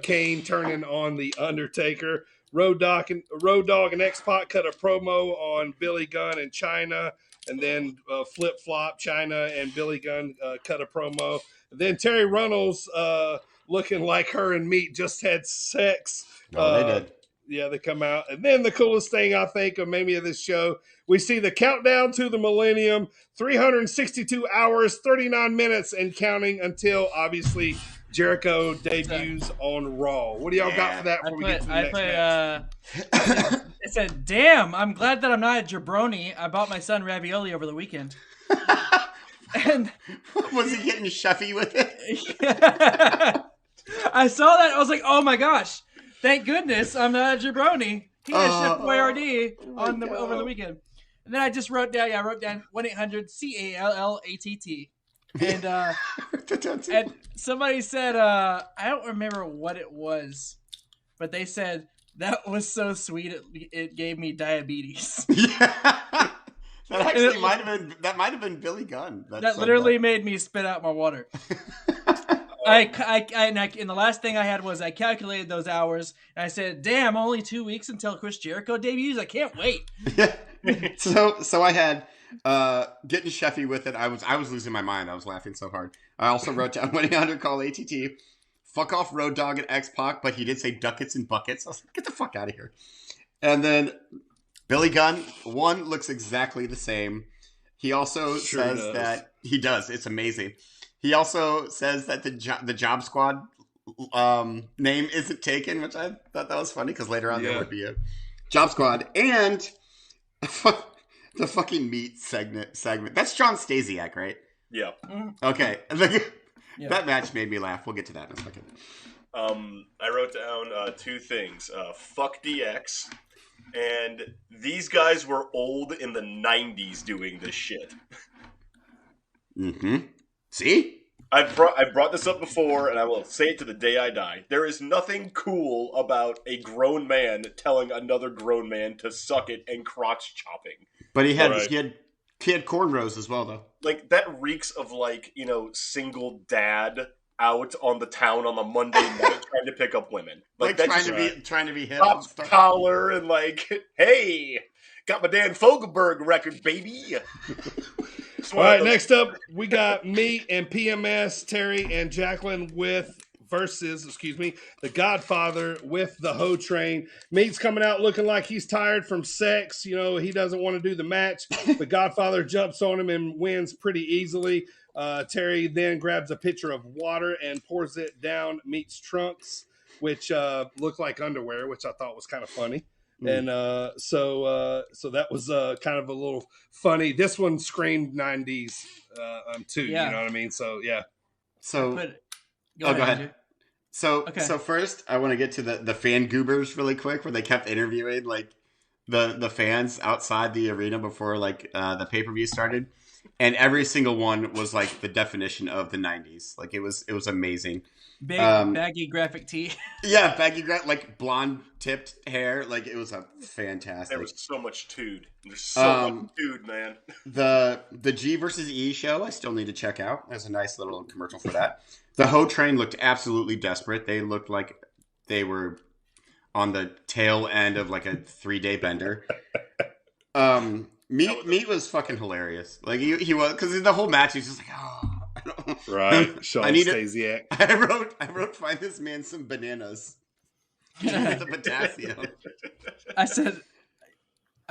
Speaker 7: Kane turning on the Undertaker. Road Dogg and X-Pac cut a promo on Billy Gunn and China, and then Flip Flop, China, and Billy Gunn cut a promo. Then Terry Runnels, looking like her and Meat just had sex.
Speaker 8: Oh, they did.
Speaker 7: Yeah, they come out. And then the coolest thing I think of maybe of this show, we see the countdown to the millennium, 362 hours, 39 minutes, and counting until, obviously, Jericho debuts on Raw. What do y'all got for that before we get to the next match?
Speaker 10: It said, damn, I'm glad that I'm not a jabroni. I bought my son ravioli over the weekend. And
Speaker 8: was he getting chefy with it?
Speaker 10: I saw that. I was like, oh my gosh. Thank goodness I'm not a jabroni. He had Chef Boyardee over the weekend. And then I just wrote down 1-800-CALLATT. And and somebody said, I don't remember what it was, but they said, that was so sweet it gave me diabetes.
Speaker 8: Yeah. That might have been Billy Gunn.
Speaker 10: That literally made me spit out my water. And the last thing I had was I calculated those hours and I said, "Damn, only 2 weeks until Chris Jericho debuts. I can't wait."
Speaker 8: Yeah. So I had getting chefy with it. I was losing my mind. I was laughing so hard. I also wrote down 1-800 call ATT. Fuck off Road Dogg and X-Pac, but he did say ducats and buckets. I was like, get the fuck out of here. And then Billy Gunn, one looks exactly the same. He also says that he does. It's amazing. He also says that the Job Squad name isn't taken, which I thought that was funny because later on there would be a Job Squad. And the fucking meat segment. That's John Stasiak, right?
Speaker 9: Yeah.
Speaker 8: Okay. That match made me laugh. We'll get to that in a second.
Speaker 9: I wrote down two things. Fuck DX. And these guys were old in the 90s doing this shit.
Speaker 8: Mm-hmm. See?
Speaker 9: I've brought this up before, and I will say it to the day I die. There is nothing cool about a grown man telling another grown man to suck it and crotch chopping.
Speaker 8: But he had cornrows as well, though.
Speaker 9: Like, that reeks of, single dad out on the town on the Monday night trying to pick up women.
Speaker 8: Like trying to be hip.
Speaker 9: Pops collar and hey, got my Dan Fogelberg record, baby.
Speaker 7: All right, next up, we got me and PMS, Terry and Jacqueline versus the Godfather with the Ho Train. Meat's coming out looking like he's tired from sex. He doesn't want to do the match. The Godfather jumps on him and wins pretty easily. Terry then grabs a pitcher of water and pours it down Meat's trunks, which looked like underwear, which I thought was kind of funny. And so that was kind of a little funny. This one screamed 90s too.
Speaker 10: Yeah.
Speaker 7: You know what I mean? So yeah.
Speaker 8: So
Speaker 10: go ahead.
Speaker 8: So first I want to get to the fan goobers really quick, where they kept interviewing the fans outside the arena before the pay-per-view started, and every single one was the definition of the 90s. It was amazing.
Speaker 10: Big baggy graphic tee.
Speaker 8: Yeah, baggy blonde tipped hair. It was a fantastic.
Speaker 9: There was so much tood. There's so much tood, man.
Speaker 8: The G versus E show I still need to check out. There's a nice little commercial for that. The Ho Train looked absolutely desperate. They looked like they were on the tail end of a 3-day bender. Meat was fucking hilarious. He was, because the whole match he was just
Speaker 7: right. Sean Stasiak.
Speaker 8: I wrote find this man some bananas. Get the potassium.
Speaker 10: I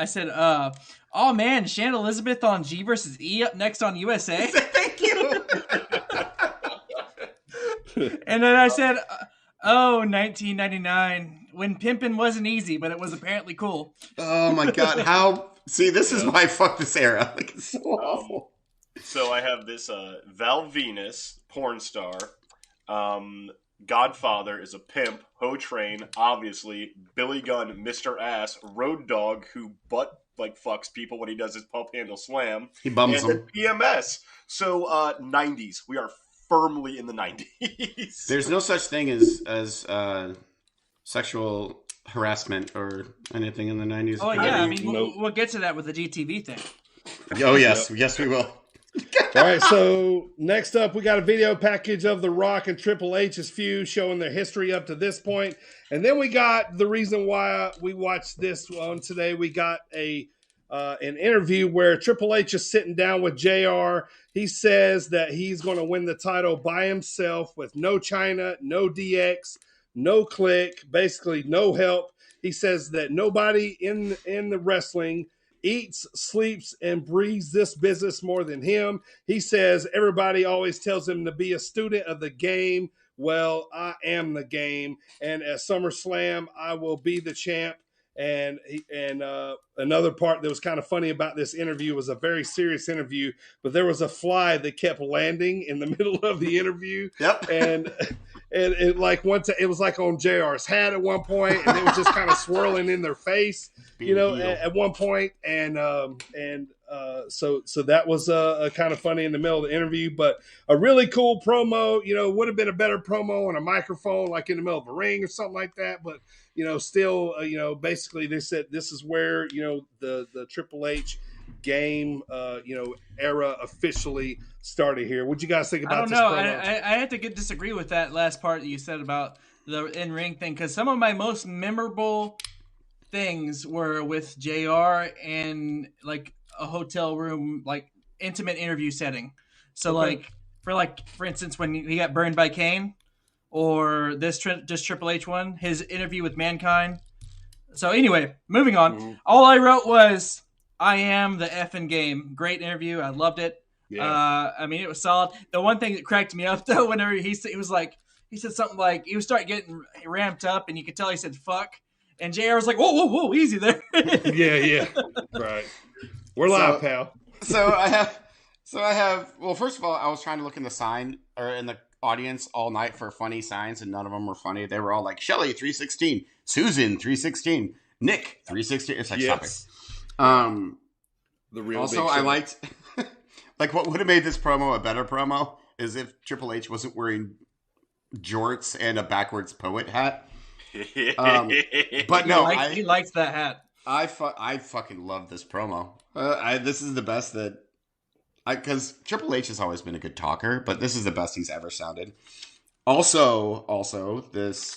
Speaker 10: said, oh man, Shannon Elizabeth on G versus E up next on USA.
Speaker 8: Thank you.
Speaker 10: And then I said, 1999, when pimping wasn't easy, but it was apparently cool.
Speaker 8: Oh my god, how? See, this is why I fuck this era. It's so awful.
Speaker 9: So I have this Val Venus, porn star. Godfather is a pimp. Ho Train, obviously. Billy Gunn, Mr. Ass. Road Dog, who fucks people when he does his pump handle slam.
Speaker 8: He bums
Speaker 9: and
Speaker 8: them.
Speaker 9: then PMS. So 90s. We are firmly in the 90s.
Speaker 8: There's no such thing as sexual harassment or anything in the 90s.
Speaker 10: Oh yeah, I mean we'll get to that with the GTV thing.
Speaker 8: Oh yes, yes we will.
Speaker 7: All right, so next up, we got a video package of The Rock and Triple H's feud showing their history up to this point. And then we got the reason why we watched this one today. We got an interview where Triple H is sitting down with JR. He says that he's going to win the title by himself with no China, no DX, no Click, basically no help. He says that nobody in the wrestling eats, sleeps, and breathes this business more than him. He says everybody always tells him to be a student of the game. Well, I am the game, and at SummerSlam, I will be the champ. And another part that was kind of funny about this interview was a very serious interview, but there was a fly that kept landing in the middle of the interview.
Speaker 8: Yep.
Speaker 7: And it like it was like on JR's hat at one point, and it was just kind of swirling in their face, at one point. So that was a kind of funny in the middle of the interview, but a really cool promo. Would have been a better promo on a microphone, like in the middle of a ring or something like that. But still, basically they said this is where the Triple H game, era officially started here. What'd you guys think about this promo?
Speaker 10: I had to disagree with that last part that you said about the in-ring thing, because some of my most memorable things were with JR and like a hotel room, like intimate interview setting. So
Speaker 7: Okay.
Speaker 10: for instance, when he got burned by Kane, or this Triple H one, his interview with Mankind. So anyway, moving on.
Speaker 7: Mm-hmm.
Speaker 10: All I wrote was, I am the effing game. Great interview. I loved it.
Speaker 7: Yeah.
Speaker 10: I mean, it was solid. The one thing that cracked me up though, whenever he said something like, he was starting getting ramped up, and you could tell he said fuck, and JR was like, whoa, easy there.
Speaker 7: yeah, right. We're live, pal.
Speaker 8: So I have. Well, first of all, I was trying to look in the sign or in the audience all night for funny signs, and none of them were funny. They were all like Shelly 316, Susan 316, Nick 316. It's like stop it.
Speaker 7: The real.
Speaker 8: Also, I liked like what would have made this promo a better promo is if Triple H wasn't wearing jorts and a backwards poet hat. But no,
Speaker 10: he likes that hat.
Speaker 8: I fucking love this promo. This is the best because Triple H has always been a good talker, but this is the best he's ever sounded. Also, this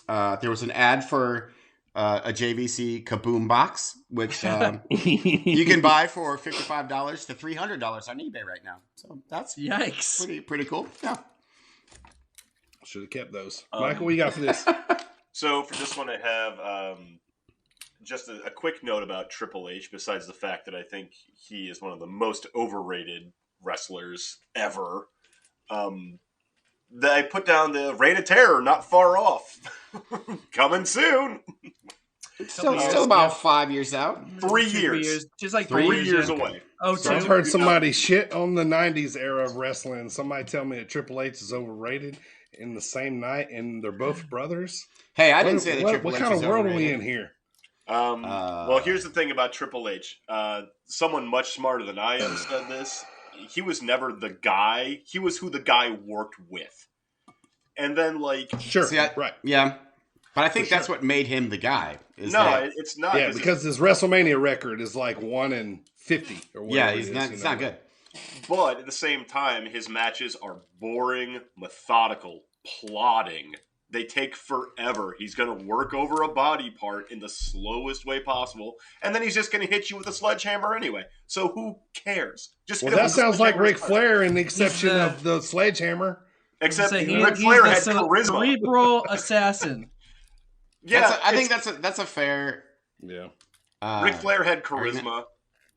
Speaker 8: there was an ad for a JVC Kaboom box, which you can buy for $55 to $300 on eBay right now. So that's
Speaker 10: yikes,
Speaker 8: pretty cool. Yeah,
Speaker 7: should have kept those. Michael, what you got for this?
Speaker 9: So for this one, I have just a quick note about Triple H, besides the fact that I think he is one of the most overrated wrestlers ever. I put down the Reign of Terror, not far off. Coming soon.
Speaker 8: Still about 5 years out.
Speaker 9: 3 years.
Speaker 10: Just like
Speaker 9: 3 years away.
Speaker 10: Oh,
Speaker 7: so I've heard somebody shit on the 90s era of wrestling. Somebody tell me that Triple H is overrated in the same night, and they're both brothers.
Speaker 8: Hey, I didn't say that Triple H
Speaker 7: What kind of world
Speaker 8: overrated.
Speaker 7: are we in here?
Speaker 9: Well, here's the thing about Triple H. Someone much smarter than I am said this. He was never the guy. He was who the guy worked with. And then,
Speaker 7: Sure,
Speaker 8: right. Yeah. But I think that's what made him the guy.
Speaker 9: It's not.
Speaker 7: Yeah, because his WrestleMania record is like 1-50 or whatever.
Speaker 8: Yeah, it's not good.
Speaker 9: But at the same time, his matches are boring, methodical, plodding. They take forever. He's going to work over a body part in the slowest way possible, and then he's just going to hit you with a sledgehammer anyway. So who cares?
Speaker 7: That sounds like Ric Flair, in the exception of the sledgehammer.
Speaker 9: Except
Speaker 10: he's
Speaker 9: Ric Flair had
Speaker 10: the
Speaker 9: charisma.
Speaker 10: Cerebral assassin.
Speaker 9: Yeah,
Speaker 8: I think that's a fair.
Speaker 7: Yeah.
Speaker 9: Ric Flair had charisma.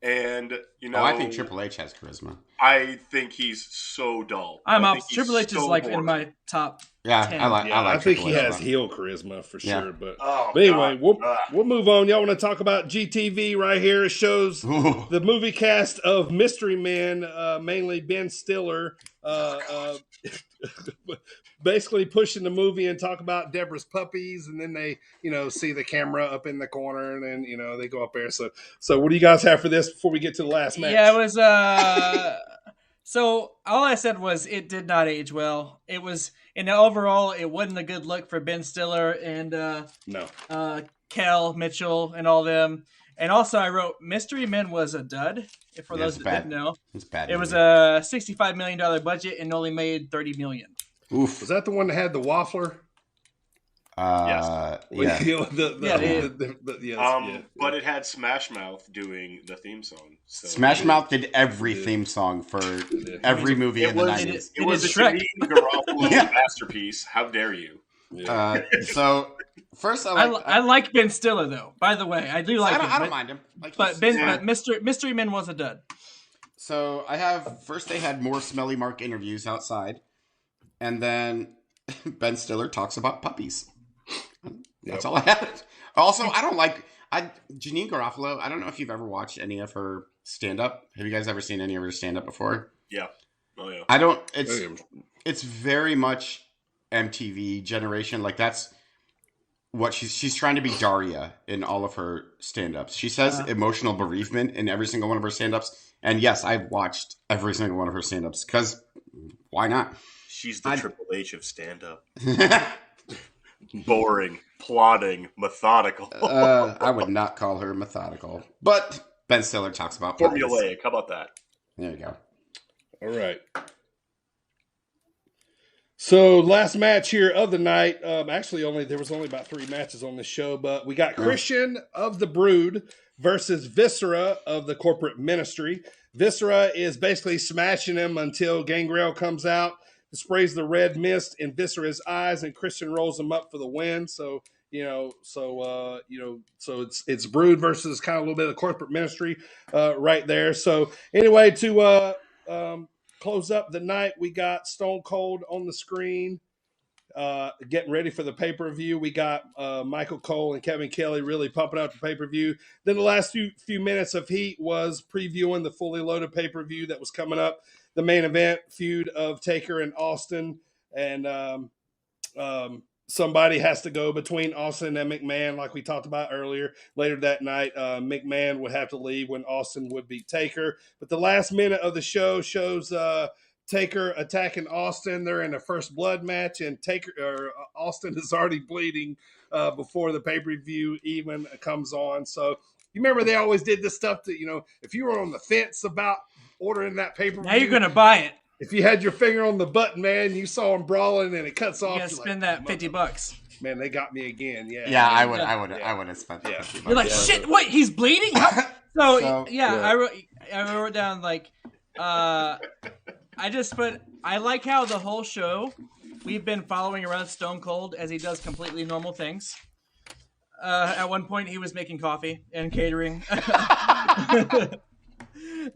Speaker 9: And, you know...
Speaker 8: I think Triple H has charisma.
Speaker 9: I think he's so dull.
Speaker 10: I'm up. Triple H is like in my top 10.
Speaker 7: I think he has heel charisma for sure. But anyway, we'll move on. Y'all want to talk about GTV right here? It shows the movie cast of Mystery Men, mainly Ben Stiller, basically pushing the movie and talk about Deborah's puppies, and then they, see the camera up in the corner, and then they go up there. So what do you guys have for this before we get to the last match?
Speaker 10: Yeah, it was. So all I said was it did not age well. It was, and overall, it wasn't a good look for Ben Stiller and Kel Mitchell and all them. And also, I wrote Mystery Men was a dud. For those that didn't know,
Speaker 8: it's bad.
Speaker 10: It was a $65 million budget and only made $30 million.
Speaker 7: Oof! Was that the one that had the waffler?
Speaker 9: Yes.
Speaker 7: Yes.
Speaker 9: But it had Smash Mouth doing the theme song. So.
Speaker 8: Smash Mouth did every theme song for every movie in the 90s.
Speaker 9: It was a Janine Garofalo masterpiece. How dare you?
Speaker 8: So first,
Speaker 10: I like Ben Stiller though. By the way, I do like him.
Speaker 8: I don't mind him.
Speaker 10: But Mystery Men was a dud.
Speaker 8: So first they had more Smelly Mark interviews outside, and then Ben Stiller talks about puppies. That's all I had. Also, I don't like Janine Garofalo. I don't know if you've ever watched any of her stand-up. Have you guys ever seen any of her stand-up before?
Speaker 9: Yeah. Oh yeah.
Speaker 8: I don't. It's very much MTV generation. Like that's what she's trying to be Daria in all of her stand-ups. She says emotional bereavement in every single one of her stand-ups. And yes, I've watched every single one of her stand-ups because why not?
Speaker 9: She's the Triple H of stand-up. Boring, plodding, methodical.
Speaker 8: I would not call her methodical. But Ben Stiller talks about
Speaker 9: formulaic. How about that?
Speaker 8: There you go.
Speaker 7: All right. So last match here of the night. Actually, there was only about 3 matches on this show, but we got Christian of the Brood versus Viscera of the Corporate Ministry. Viscera is basically smashing him until Gangrel comes out, sprays the red mist in Viscera's eyes, and Christian rolls him up for the win. So it's Brood versus kind of a little bit of the Corporate Ministry right there. So anyway, to close up the night, we got Stone Cold on the screen, getting ready for the pay-per-view. We got Michael Cole and Kevin Kelly really pumping out the pay-per-view. Then the last few minutes of Heat was previewing the fully loaded pay-per-view that was coming up, the main event feud of Taker and Austin. And somebody has to go between Austin and McMahon, like we talked about earlier. Later that night, McMahon would have to leave when Austin would beat Taker. But the last minute of the show shows Taker attacking Austin. They're in a first blood match, and Austin is already bleeding before the pay-per-view even comes on. So you remember they always did this stuff that, if you were on the fence about ordering that pay-per-view.
Speaker 10: Now you're going to buy it.
Speaker 7: If you had your finger on the button, man, you saw them brawling and it cuts off.
Speaker 10: You got to spend that $50.
Speaker 7: Man, they got me again. Yeah.
Speaker 8: Yeah, I would have spent that $50.
Speaker 10: You're like, shit, what? He's bleeding? I wrote down I like how the whole show we've been following around Stone Cold as he does completely normal things. At one point, he was making coffee and catering.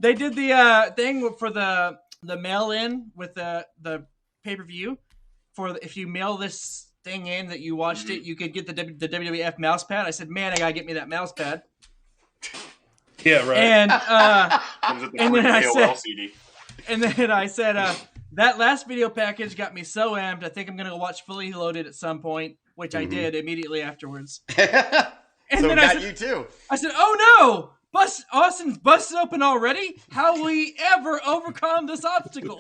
Speaker 10: They did the thing for the mail-in with the pay-per-view. If you mail this thing in that you watched it, you could get the WWF mouse pad. I said, man, I gotta get me that mouse pad.
Speaker 7: Yeah, right.
Speaker 10: And then I said, that last video package got me so amped. I think I'm gonna watch Fully Loaded at some point, which I did immediately afterwards.
Speaker 8: And then you too.
Speaker 10: I said, oh no! Austin's busted open already? How will we ever overcome this obstacle?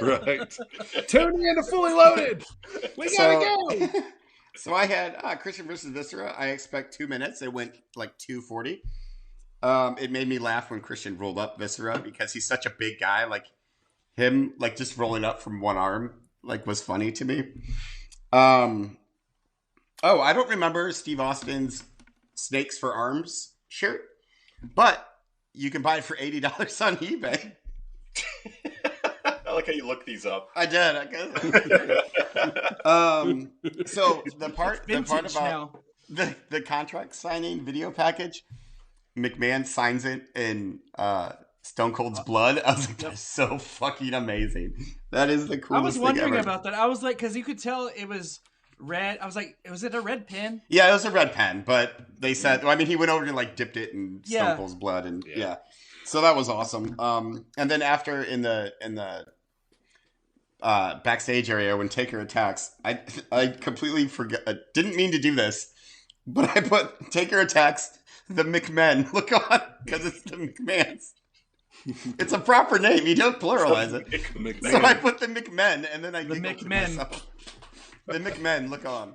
Speaker 7: Right. Tune in to Fully Loaded. We gotta go.
Speaker 8: So I had Christian versus Viscera. I expect 2 minutes. It went like 2:40. It made me laugh when Christian rolled up Viscera because he's such a big guy. Like him, like just rolling up from one arm, like was funny to me. I don't remember Steve Austin's Snakes for Arms shirt. But you can buy it for $80 on eBay.
Speaker 9: I like how you look these up.
Speaker 8: I did. I guess. So the part about the contract signing video package, McMahon signs it in Stone Cold's blood. I was like, that's so fucking amazing. That is the coolest thing ever.
Speaker 10: I was wondering about that. I was like, because you could tell it was red. I was like, was it a red pen?
Speaker 8: Yeah, it was a red pen, but they said, I mean, he went over and like dipped it in Stone Cold's blood, and yeah. So that was awesome. And then after in the backstage area when Taker attacks, I completely forgot. Didn't mean to do this, but I put Taker attacks the McMen. Look on, because it's the McMahons. It's a proper name. You don't pluralize it. So I put the McMen, and then I
Speaker 10: the McMen.
Speaker 8: The McMen. Look on.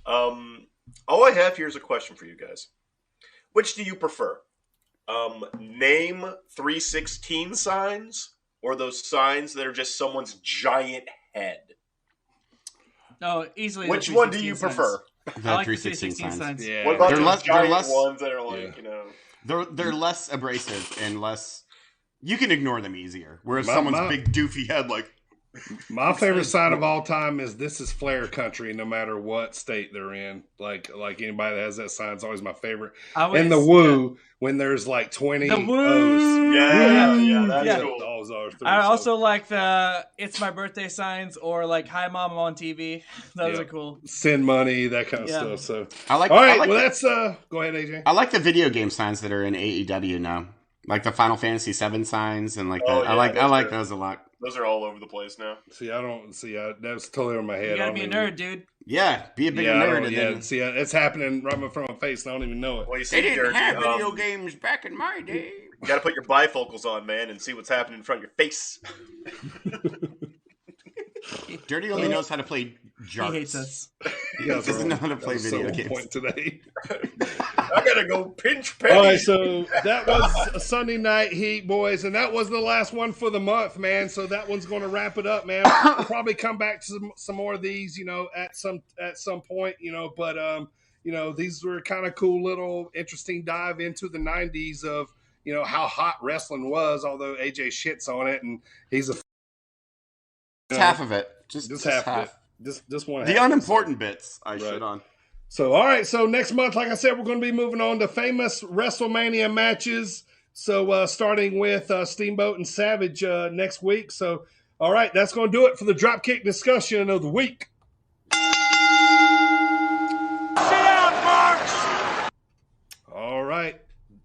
Speaker 9: All I have here is a question for you guys. Which do you prefer? Name 316 signs, or those signs that are just someone's giant head?
Speaker 10: Oh, easily.
Speaker 9: Which one do you prefer?
Speaker 8: The
Speaker 10: I like
Speaker 8: 316 signs.
Speaker 9: Yeah. What about those giant ones that are like,
Speaker 8: They're less abrasive and less. You can ignore them easier. Whereas someone's big doofy head, like.
Speaker 7: My favorite sign of all time is "This is Flair Country," no matter what state they're in. Like anybody that has that sign is always my favorite. And the woo when there's like 20
Speaker 10: the woo.
Speaker 7: O's.
Speaker 9: Yeah, that's cool.
Speaker 10: I also like the "It's my birthday" signs, or like "Hi Mom, I'm on TV." Those are cool.
Speaker 7: Send money, that kind of stuff. So
Speaker 8: I like.
Speaker 7: All right,
Speaker 8: well,
Speaker 7: that's go ahead, AJ.
Speaker 8: I like the video game signs that are in AEW now, like the Final Fantasy VII signs, and like that. I like those a lot.
Speaker 9: Those are all over the place now.
Speaker 7: That's totally on my head.
Speaker 10: You gotta be a nerd, dude.
Speaker 8: Yeah, be a bigger nerd.
Speaker 7: It's happening right in front of my face, and I don't even know it.
Speaker 9: Well,
Speaker 8: they didn't have video games back in my day.
Speaker 9: You gotta put your bifocals on, man, and see what's happening in front of your face.
Speaker 8: Dirty only knows how to play jarts.
Speaker 10: He hates us.
Speaker 8: He doesn't know how to play video games.
Speaker 7: Point today.
Speaker 9: I gotta go pinch pennies.
Speaker 7: All right, so that was a Sunday Night Heat, boys, and that was the last one for the month, man. So that one's going to wrap it up, man. We'll probably come back to some more of these, at some point, But these were kind of cool, little interesting dive into the '90s of how hot wrestling was. Although AJ shits on it, and he's a
Speaker 8: half of it, just
Speaker 7: half.
Speaker 8: Of
Speaker 7: it. Just one.
Speaker 8: The unimportant bits I shit on.
Speaker 7: So, all right. So next month, like I said, we're going to be moving on to famous WrestleMania matches. So starting with Steamboat and Savage next week. So, all right, that's going to do it for the Dropkick discussion of the week.
Speaker 1: Sit down, Marks!
Speaker 7: All right.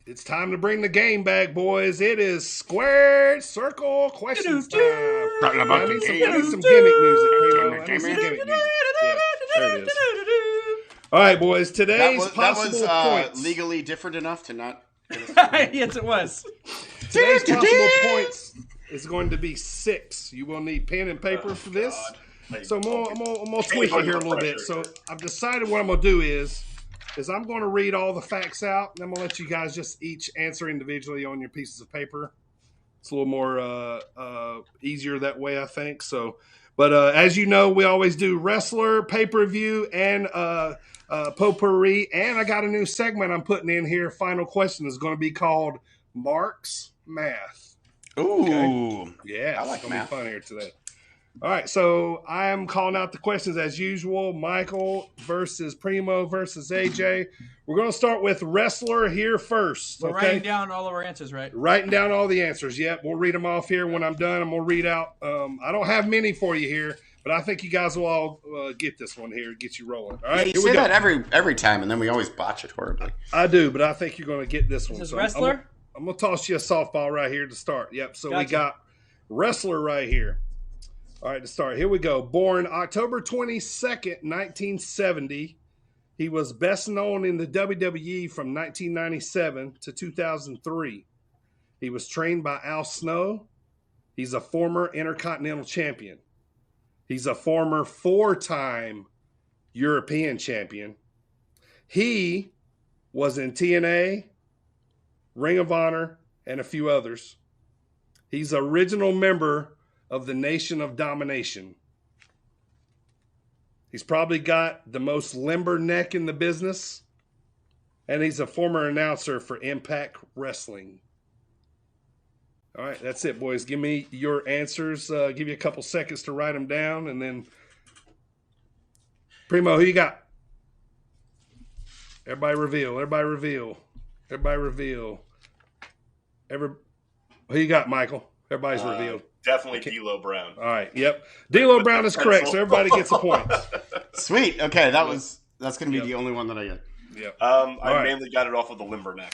Speaker 7: It's time to bring the game back, boys. It is Squared Circle Questions time. I need some gimmick music, Primo. I need some gimmick music. Yeah, there it is. All right, boys. Today's possible points.
Speaker 8: Legally different enough to not.
Speaker 10: Yes, it was.
Speaker 7: Today's possible points is going to be 6. You will need pen and paper for this. So I'm gonna tweak it here a little bit. So I've decided what I'm gonna do is I'm going to read all the facts out, and I'm going to let you guys just each answer individually on your pieces of paper. It's a little more easier that way, I think. So, but as you know, we always do wrestler, pay-per-view, and potpourri. And I got a new segment I'm putting in here. Final question is going to be called Mark's Math.
Speaker 8: Ooh.
Speaker 7: Okay? Yeah,
Speaker 8: I like
Speaker 7: it's going to
Speaker 8: math.
Speaker 7: be fun here today. All right, so I am calling out the questions as usual. Michael versus Primo versus AJ. We're going to start with wrestler here first.
Speaker 10: We're writing down all of our answers, right?
Speaker 7: Writing down all the answers. Yep, we'll read them off here. When I'm done, I'm going to read out. I don't have many for you here, but I think you guys will all get this one here, get you rolling. All right,
Speaker 8: you say that every time, and then we always botch it horribly.
Speaker 7: I do, but I think you're going to get this one.
Speaker 10: This is wrestler?
Speaker 7: I'm going to toss you a softball right here to start. Yep, so
Speaker 10: Gotcha.
Speaker 7: We got wrestler right here. All right, to start, here we go. Born October 22nd, 1970. He was best known in the WWE from 1997 to 2003. He was trained by Al Snow. He's a former Intercontinental Champion. He's a former 4-time European Champion. He was in TNA, Ring of Honor, and a few others. He's an original member of the Nation of Domination. He's probably got the most limber neck in the business, and he's a former announcer for Impact Wrestling. All right, that's it, boys. Give me your answers. Give you a couple seconds to write them down, and then Primo, who you got? Everybody reveal. Everybody reveal. Who you got, Michael? Everybody's revealed.
Speaker 9: Definitely D'Lo Brown.
Speaker 7: All right. Yep. D'Lo Brown is correct, so everybody gets a point.
Speaker 8: Sweet. Okay, that's going to be the only one that I get.
Speaker 7: Yep.
Speaker 9: I mainly got it off of the Limberneck.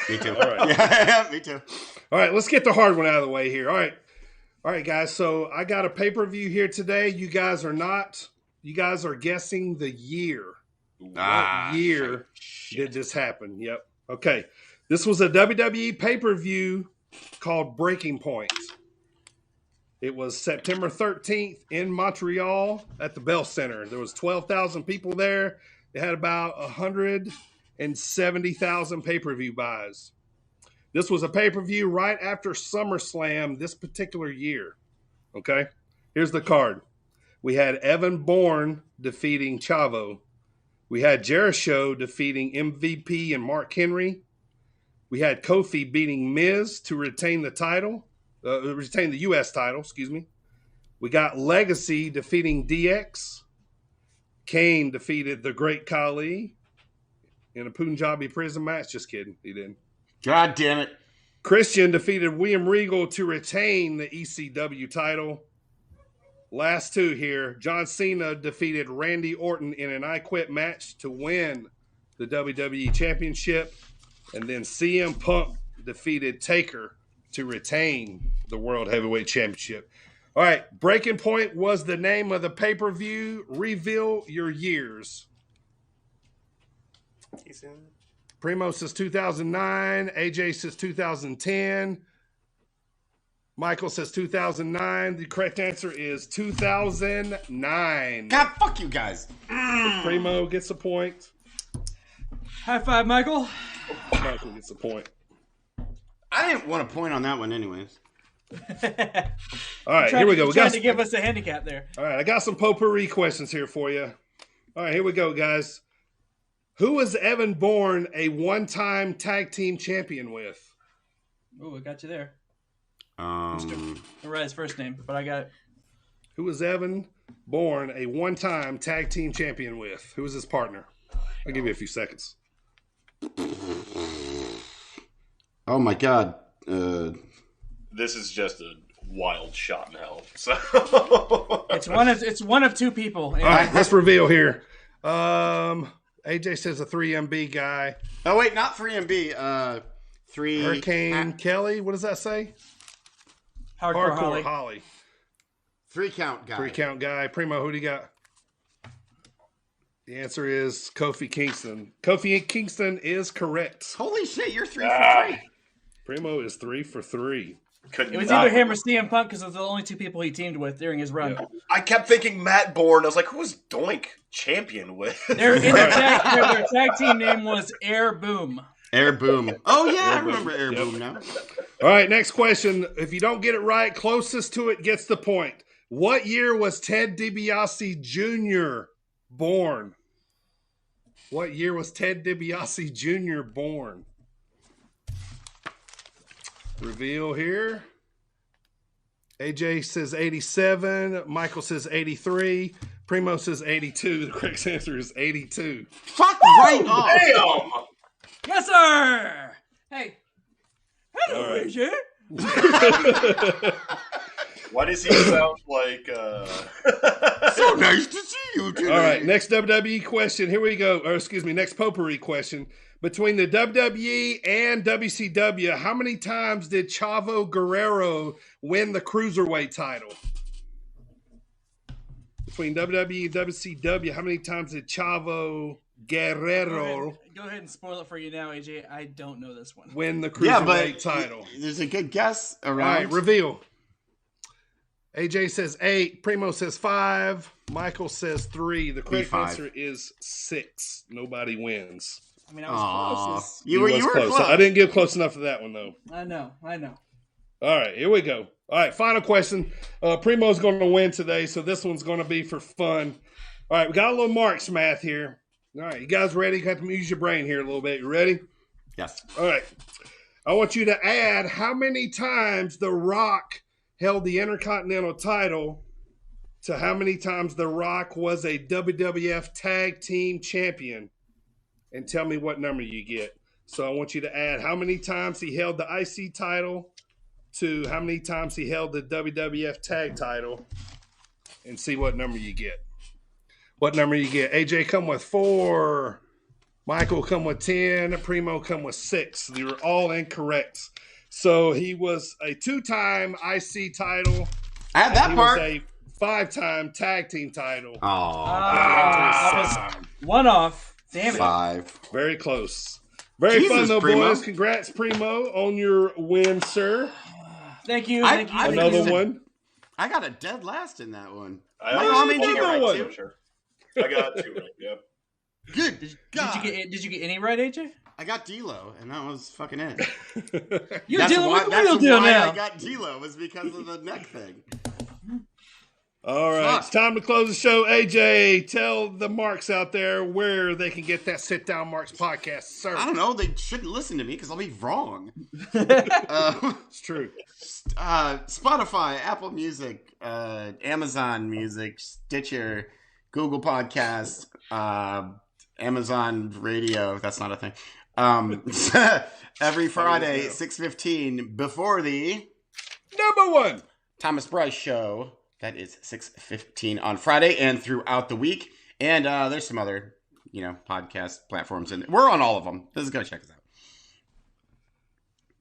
Speaker 8: Me too.
Speaker 7: All right.
Speaker 8: Yeah, me too.
Speaker 7: All right, let's get the hard one out of the way here. All right, guys. So I got a pay-per-view here today. You guys are guessing the year. What year did this happen? Yep. Okay. This was a WWE pay-per-view called Breaking Point. It was September 13th in Montreal at the Bell Center. There was 12,000 people there. They had about 170,000 pay-per-view buys. This was a pay-per-view right after SummerSlam this particular year. Okay? Here's the card. We had Evan Bourne defeating Chavo. We had Jericho defeating MVP and Mark Henry. We had Kofi beating Miz to retain the title. Retain the U.S. title, excuse me. We got Legacy defeating DX. Kane defeated the Great Khali in a Punjabi prison match. Just kidding. He didn't.
Speaker 8: God damn it.
Speaker 7: Christian defeated William Regal to retain the ECW title. Last two here. John Cena defeated Randy Orton in an I Quit match to win the WWE Championship. And then CM Punk defeated Taker to retain the World Heavyweight Championship. All right. Breaking Point was the name of the pay-per-view. Reveal your years. Primo says 2009. AJ says 2010. Michael says 2009. The correct answer is 2009.
Speaker 8: God, fuck you guys.
Speaker 7: Primo gets a point.
Speaker 10: High five, Michael.
Speaker 7: Michael gets a point.
Speaker 8: I didn't want a point on that one anyways.
Speaker 7: All right, here we go.
Speaker 10: We tried to give us a handicap there.
Speaker 7: All right, I got some potpourri questions here for you. All right, here we go, guys. Who was Evan Bourne a one-time tag team champion with?
Speaker 10: Oh, I got you there.
Speaker 8: I
Speaker 10: write his first name, but I got it.
Speaker 7: Who was Evan Bourne a one-time tag team champion with? Who was his partner? I'll give you a few seconds.
Speaker 8: Oh my God.
Speaker 9: This is just a wild shot in hell. So
Speaker 10: it's one of two people.
Speaker 7: All right, let's reveal here. AJ says a 3MB guy.
Speaker 8: Oh wait, not 3MB.
Speaker 7: Hurricane Kelly. What does that say?
Speaker 10: Hardcore
Speaker 7: Holly.
Speaker 8: 3 count guy.
Speaker 7: 3 count guy. Primo, who do you got? The answer is Kofi Kingston. Kofi Kingston is correct.
Speaker 8: Holy shit, you're 3 for 3.
Speaker 7: Primo is 3 for 3.
Speaker 10: It was either him or CM Punk because those are the only two people he teamed with during his run.
Speaker 7: Yeah.
Speaker 9: I kept thinking Matt Bourne. I was like, who's Doink champion with?
Speaker 10: Their tag team name was Air Boom.
Speaker 8: Air Boom. Oh, yeah, I remember Air Boom now.
Speaker 7: All right, next question. If you don't get it right, closest to it gets the point. What year was Ted DiBiase Jr. born? What year was Ted DiBiase Jr. born? Reveal here. AJ says 87. Michael says 83. Primo says 82. The correct answer is 82.
Speaker 8: Fuck right off.
Speaker 9: Damn.
Speaker 10: Yes, sir. Hey. Hello,
Speaker 7: Right.
Speaker 10: AJ.
Speaker 9: Why does he sound like
Speaker 8: So nice to see you today.
Speaker 7: All right, next WWE question. Here we go. Or excuse me, next potpourri question. Between the WWE and WCW, how many times did Chavo Guerrero win the Cruiserweight title? Between WWE and WCW, how many times did Chavo Guerrero
Speaker 10: Go ahead and spoil it for you now, AJ. I don't know this one.
Speaker 7: win the Cruiserweight title?
Speaker 8: There's a good guess around.
Speaker 7: All right, reveal. AJ says 8. Primo says 5. Michael says 3. The correct answer is 6. Nobody wins.
Speaker 10: I mean, I was closest.
Speaker 8: You were close.
Speaker 7: I didn't get close enough to that one, though.
Speaker 10: I know.
Speaker 7: All right, here we go. All right, final question. Primo's going to win today, so this one's going to be for fun. All right, we got a little Mark's math here. All right, you guys ready? You have to use your brain here a little bit. You ready?
Speaker 8: Yes.
Speaker 7: All right. I want you to add how many times The Rock held the Intercontinental title to how many times The Rock was a WWF Tag Team Champion. And tell me what number you get. So I want you to add how many times he held the IC title to how many times he held the WWF tag title and see what number you get. What number you get? AJ come with 4. Michael come with 10. Primo come with 6. They were all incorrect. So he was a 2-time IC title.
Speaker 8: Add that part.
Speaker 7: He was a 5-time tag team title.
Speaker 10: One off. Damn it.
Speaker 8: 5.
Speaker 7: Very close. Very
Speaker 8: Jesus,
Speaker 7: fun though,
Speaker 8: Primo.
Speaker 7: boys. Congrats, Primo, on your win, sir.
Speaker 10: Thank you.
Speaker 7: Another one.
Speaker 8: I got a dead last in that one.
Speaker 9: I
Speaker 8: made you get right
Speaker 7: one.
Speaker 8: too.
Speaker 9: Sure. I got 2 right. Yep.
Speaker 8: Good.
Speaker 10: Did you get any right, AJ?
Speaker 8: I got D-Lo, and that was fucking it.
Speaker 10: You're dealing with the real deal now.
Speaker 8: I got D-Lo was because of the neck thing.
Speaker 7: All right, It's time to close the show. AJ, tell the marks out there where they can get that Sit Down Marks podcast, sir.
Speaker 8: I don't know. They shouldn't listen to me because I'll be wrong.
Speaker 7: It's true.
Speaker 8: Spotify, Apple Music, Amazon Music, Stitcher, Google Podcasts, Amazon Radio. That's not a thing. Every Friday, 6:15, before the
Speaker 7: number 1
Speaker 8: Thomas Bryce show. That is 6:15 on Friday and throughout the week. And there's some other, podcast platforms, and we're on all of them. Just go check us out.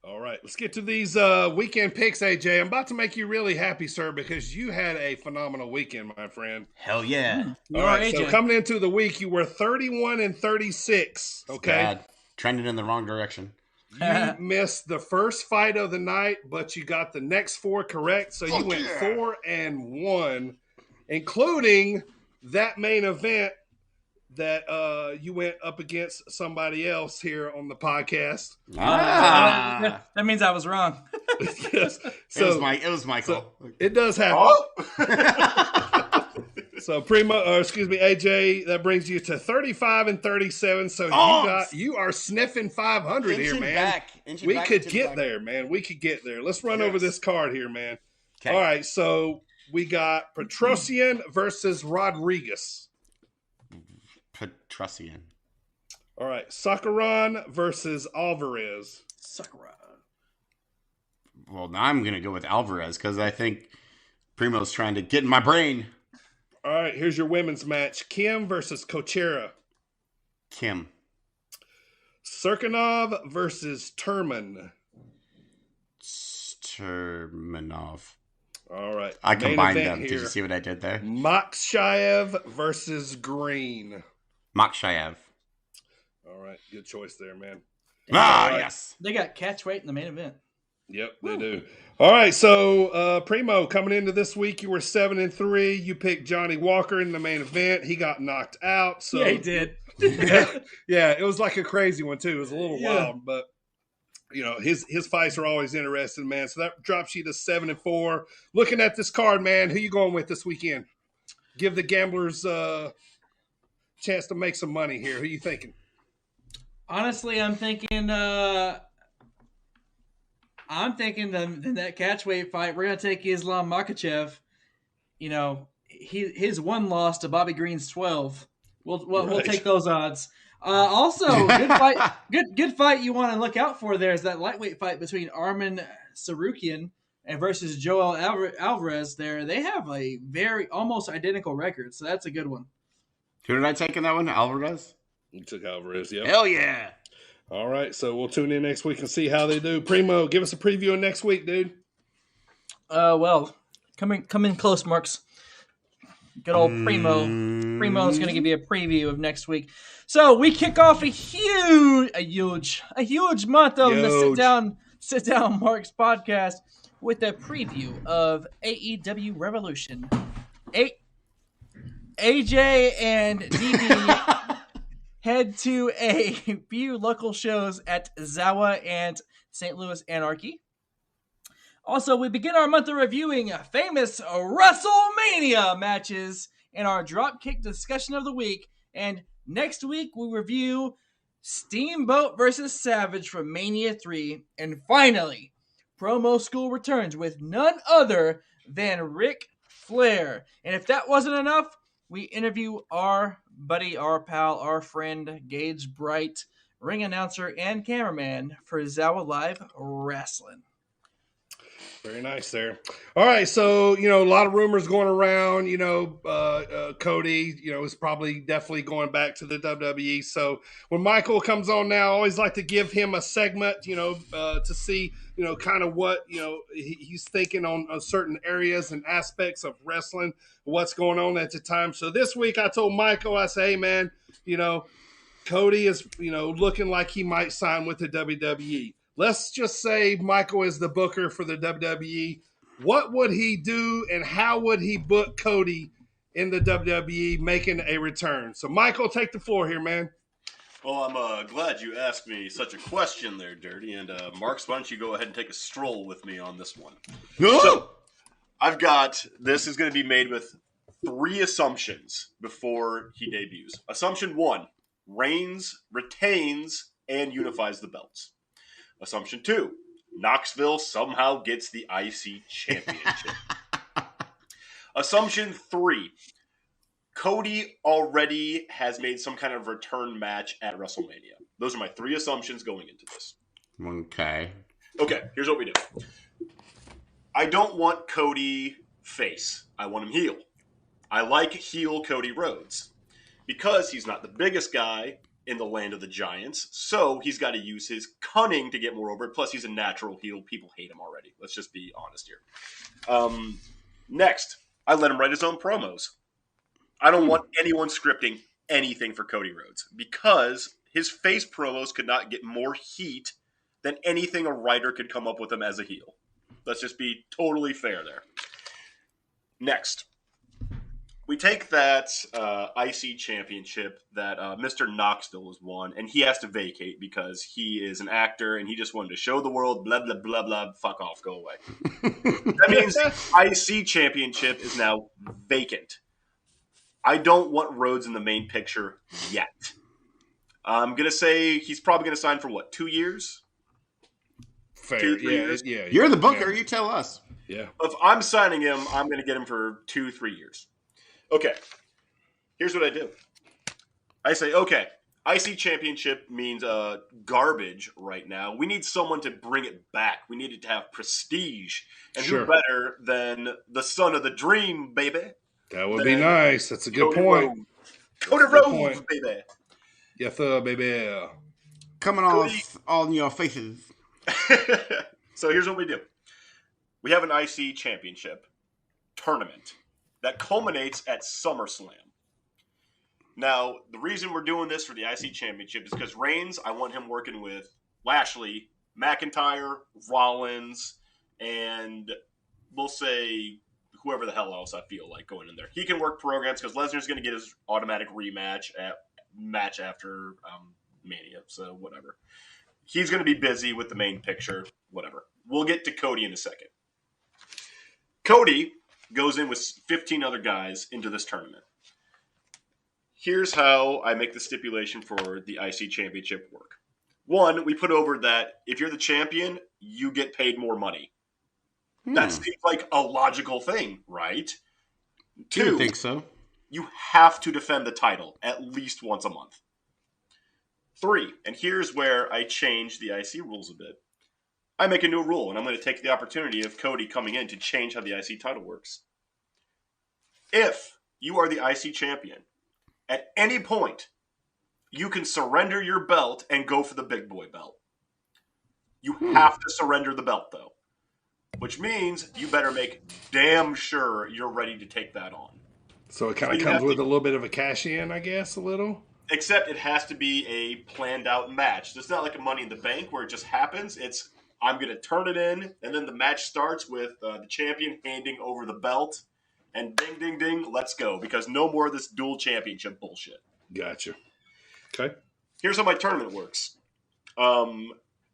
Speaker 7: All right, let's get to these weekend picks, AJ. I'm about to make you really happy, sir, because you had a phenomenal weekend, my friend.
Speaker 8: Hell yeah.
Speaker 7: All right, so coming into the week, you were 31-36. Okay.
Speaker 8: Bad. Trending in the wrong direction.
Speaker 7: You missed the first fight of the night, but you got the next 4 correct. So you went 4-1, including that main event that you went up against somebody else here on the podcast.
Speaker 10: That means I was wrong.
Speaker 7: Yes.
Speaker 8: So it was Michael.
Speaker 7: So it does happen. So AJ, that brings you to 35-37. So you are sniffing 500 here, man. We could get there, man. We could get there. Let's run over this card here, man. Okay. All right, so we got Petrosian versus Rodriguez.
Speaker 8: Petrosian.
Speaker 7: All right, Sakaran versus Alvarez.
Speaker 10: Sakaran.
Speaker 8: Well, now I'm going to go with Alvarez because I think Primo's trying to get in my brain.
Speaker 7: All right, here's your women's match. Kim versus Kochera.
Speaker 8: Kim.
Speaker 7: Serkinov versus Turman.
Speaker 8: Turmanov.
Speaker 7: All right.
Speaker 8: I combined them. Here. Did you see what I did there?
Speaker 7: Makshayev versus Green.
Speaker 8: Makshayev.
Speaker 7: All right, good choice there, man.
Speaker 8: Yes.
Speaker 10: They got catchweight in the main event.
Speaker 7: Yep, they do. All right, so Primo, coming into this week, you were 7-3. You picked Johnny Walker in the main event. He got knocked out. So
Speaker 10: yeah, he did.
Speaker 7: Yeah, it was like a crazy one too. It was a little wild, but his fights are always interesting, man. So that drops you to 7-4. Looking at this card, man, who you going with this weekend? Give the gamblers a chance to make some money here. Who you thinking?
Speaker 10: Honestly, I'm thinking that catchweight fight, we're gonna take Islam Makhachev. His 1 loss to Bobby Green's 12. We'll take those odds. Also, good fight. Good fight. You want to look out for there is that lightweight fight between Arman Sarukian and versus Joel Alvarez. There, they have a very almost identical record, so that's a good one.
Speaker 8: Who did I take in that one? Alvarez.
Speaker 7: You took Alvarez. Yeah.
Speaker 8: Hell yeah.
Speaker 7: All right, so we'll tune in next week and see how they do. Primo, give us a preview of next week, dude.
Speaker 10: Well, coming close, Marks. Good old Primo. Primo's going to give you a preview of next week. So we kick off a huge month of the Sit Down Marks podcast with a preview of AEW Revolution. AJ and DB head to a few local shows at Zawa and St. Louis Anarchy. Also, we begin our month of reviewing famous WrestleMania matches in our Dropkick Discussion of the week. And next week, we review Steamboat versus Savage from Mania 3. And finally, Promo School returns with none other than Ric Flair. And if that wasn't enough, we interview our buddy, our pal, our friend, Gage Bright, ring announcer and cameraman for Zawa Live Wrestling.
Speaker 7: Very nice there. All right, so, a lot of rumors going around, Cody, is probably definitely going back to the WWE. So when Michael comes on now, I always like to give him a segment, to see, kind of what, he's thinking on certain areas and aspects of wrestling, what's going on at the time. So this week I told Michael, I say, hey, man, Cody is, looking like he might sign with the WWE. Let's just say Michael is the booker for the WWE. What would he do and how would he book Cody in the WWE making a return? So, Michael, take the floor here, man.
Speaker 9: Well, I'm glad you asked me such a question there, Dirty. And, Marks, why don't you go ahead and take a stroll with me on this one? So, this is going to be made with 3 assumptions before he debuts. Assumption 1, Reigns retains and unifies the belts. Assumption 2, Knoxville somehow gets the IC championship. Assumption 3, Cody already has made some kind of return match at WrestleMania. Those are my 3 assumptions going into this.
Speaker 8: Okay,
Speaker 9: here's what we do. I don't want Cody face. I want him heel. I like heel Cody Rhodes because he's not the biggest guy in the land of the giants, so he's got to use his cunning to get more over it. Plus, he's a natural heel. People hate him already. Let's just be honest here. Next, I let him write his own promos. I don't want anyone scripting anything for Cody Rhodes because his face promos could not get more heat than anything a writer could come up with him as a heel. Let's just be totally fair there. Next, we take that IC championship that Mr. Knoxville has won, and he has to vacate because he is an actor and he just wanted to show the world, blah, blah, blah, blah, fuck off, go away. That means IC championship is now vacant. I don't want Rhodes in the main picture yet. I'm going to say he's probably going to sign for, 2 years?
Speaker 7: Fair,
Speaker 9: 2-3 years?
Speaker 7: Yeah.
Speaker 8: You're the booker, you tell us.
Speaker 7: Yeah.
Speaker 9: If I'm signing him, I'm going to get him for 2-3 years. Okay, here's what I do. I say, okay, IC championship means garbage right now. We need someone to bring it back. We need it to have prestige. And who better than the son of the dream, baby?
Speaker 7: That would be nice. That's a good
Speaker 9: Cody
Speaker 7: point.
Speaker 9: Rhodes. Cody Rhodes, baby.
Speaker 7: Yes, sir, baby.
Speaker 8: Coming off on your faces.
Speaker 9: So here's what we do. We have an IC championship tournament that culminates at SummerSlam. Now, the reason we're doing this for the IC Championship is because Reigns, I want him working with Lashley, McIntyre, Rollins, and we'll say whoever the hell else I feel like going in there. He can work programs because Lesnar's going to get his automatic rematch match after Mania, so whatever. He's going to be busy with the main picture, whatever. We'll get to Cody in a second. Cody goes in with 15 other guys into this tournament. Here's how I make the stipulation for the IC Championship work. 1, we put over that if you're the champion, you get paid more money. That seems like a logical thing, right? 2,
Speaker 8: I think so.
Speaker 9: You have to defend the title at least once a month. 3, and here's where I change the IC rules a bit. I make a new rule, and I'm going to take the opportunity of Cody coming in to change how the IC title works. If you are the IC champion, at any point, you can surrender your belt and go for the big boy belt. You have to surrender the belt, though, which means you better make damn sure you're ready to take that on.
Speaker 7: So it kind of comes with a little bit of a cash-in, I guess, a little?
Speaker 9: Except it has to be a planned-out match. So it's not like a Money in the Bank where it just happens. It's I'm going to turn it in, and then the match starts with the champion handing over the belt, and ding, ding, ding, let's go, because no more of this dual championship bullshit.
Speaker 7: Gotcha. Okay.
Speaker 9: Here's how my tournament works.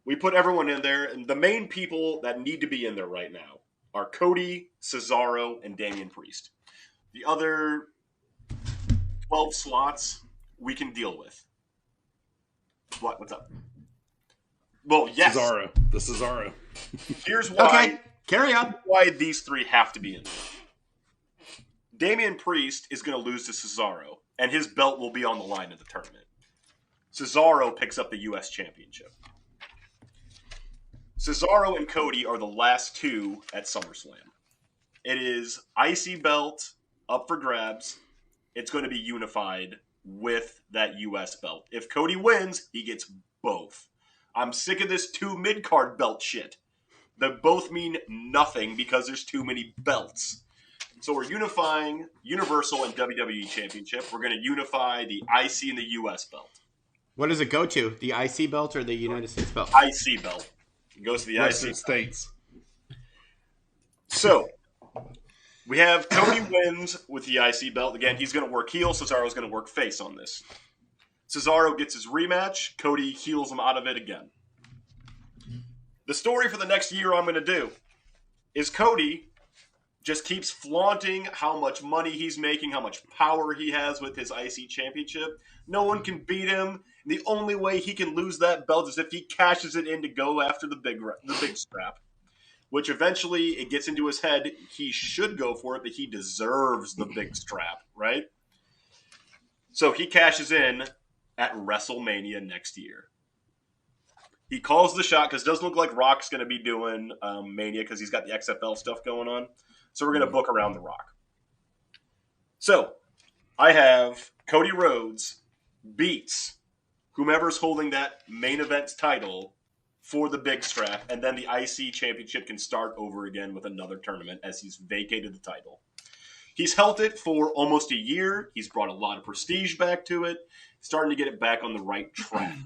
Speaker 9: We put everyone in there, and the main people that need to be in there right now are Cody, Cesaro, and Damian Priest. The other 12 slots we can deal with. What's up? Well, yes.
Speaker 7: Cesaro. The Cesaro.
Speaker 9: Here's why.
Speaker 8: Okay, carry on.
Speaker 9: Why these 3 have to be in there. Damian Priest is going to lose to Cesaro, and his belt will be on the line in the tournament. Cesaro picks up the U.S. Championship. Cesaro and Cody are the last two at SummerSlam. It is IC belt up for grabs. It's going to be unified with that U.S. belt. If Cody wins, he gets both. I'm sick of this 2 mid-card belt shit. They both mean nothing because there's too many belts. So we're unifying Universal and WWE Championship. We're going to unify the IC and the U.S. belt.
Speaker 8: What does it go to? The IC belt or the United States belt?
Speaker 9: IC belt. It goes to the IC
Speaker 7: States.
Speaker 9: So we have Cody wins with the IC belt. Again, he's going to work heel. Cesaro's going to work face on this. Cesaro gets his rematch. Cody heals him out of it again. The story for the next year I'm going to do is Cody just keeps flaunting how much money he's making, how much power he has with his IC championship. No one can beat him. The only way he can lose that belt is if he cashes it in to go after the big strap. Which eventually it gets into his head, he should go for it, but he deserves the big strap, right? So he cashes in at WrestleMania next year. He calls the shot because it doesn't look like Rock's going to be doing Mania because he's got the XFL stuff going on. So we're going to book around The Rock. So I have Cody Rhodes beats whomever's holding that main event title for the big strap, and then the IC championship can start over again with another tournament as he's vacated the title. He's held it for almost a year. He's brought a lot of prestige back to it, starting to get it back on the right track.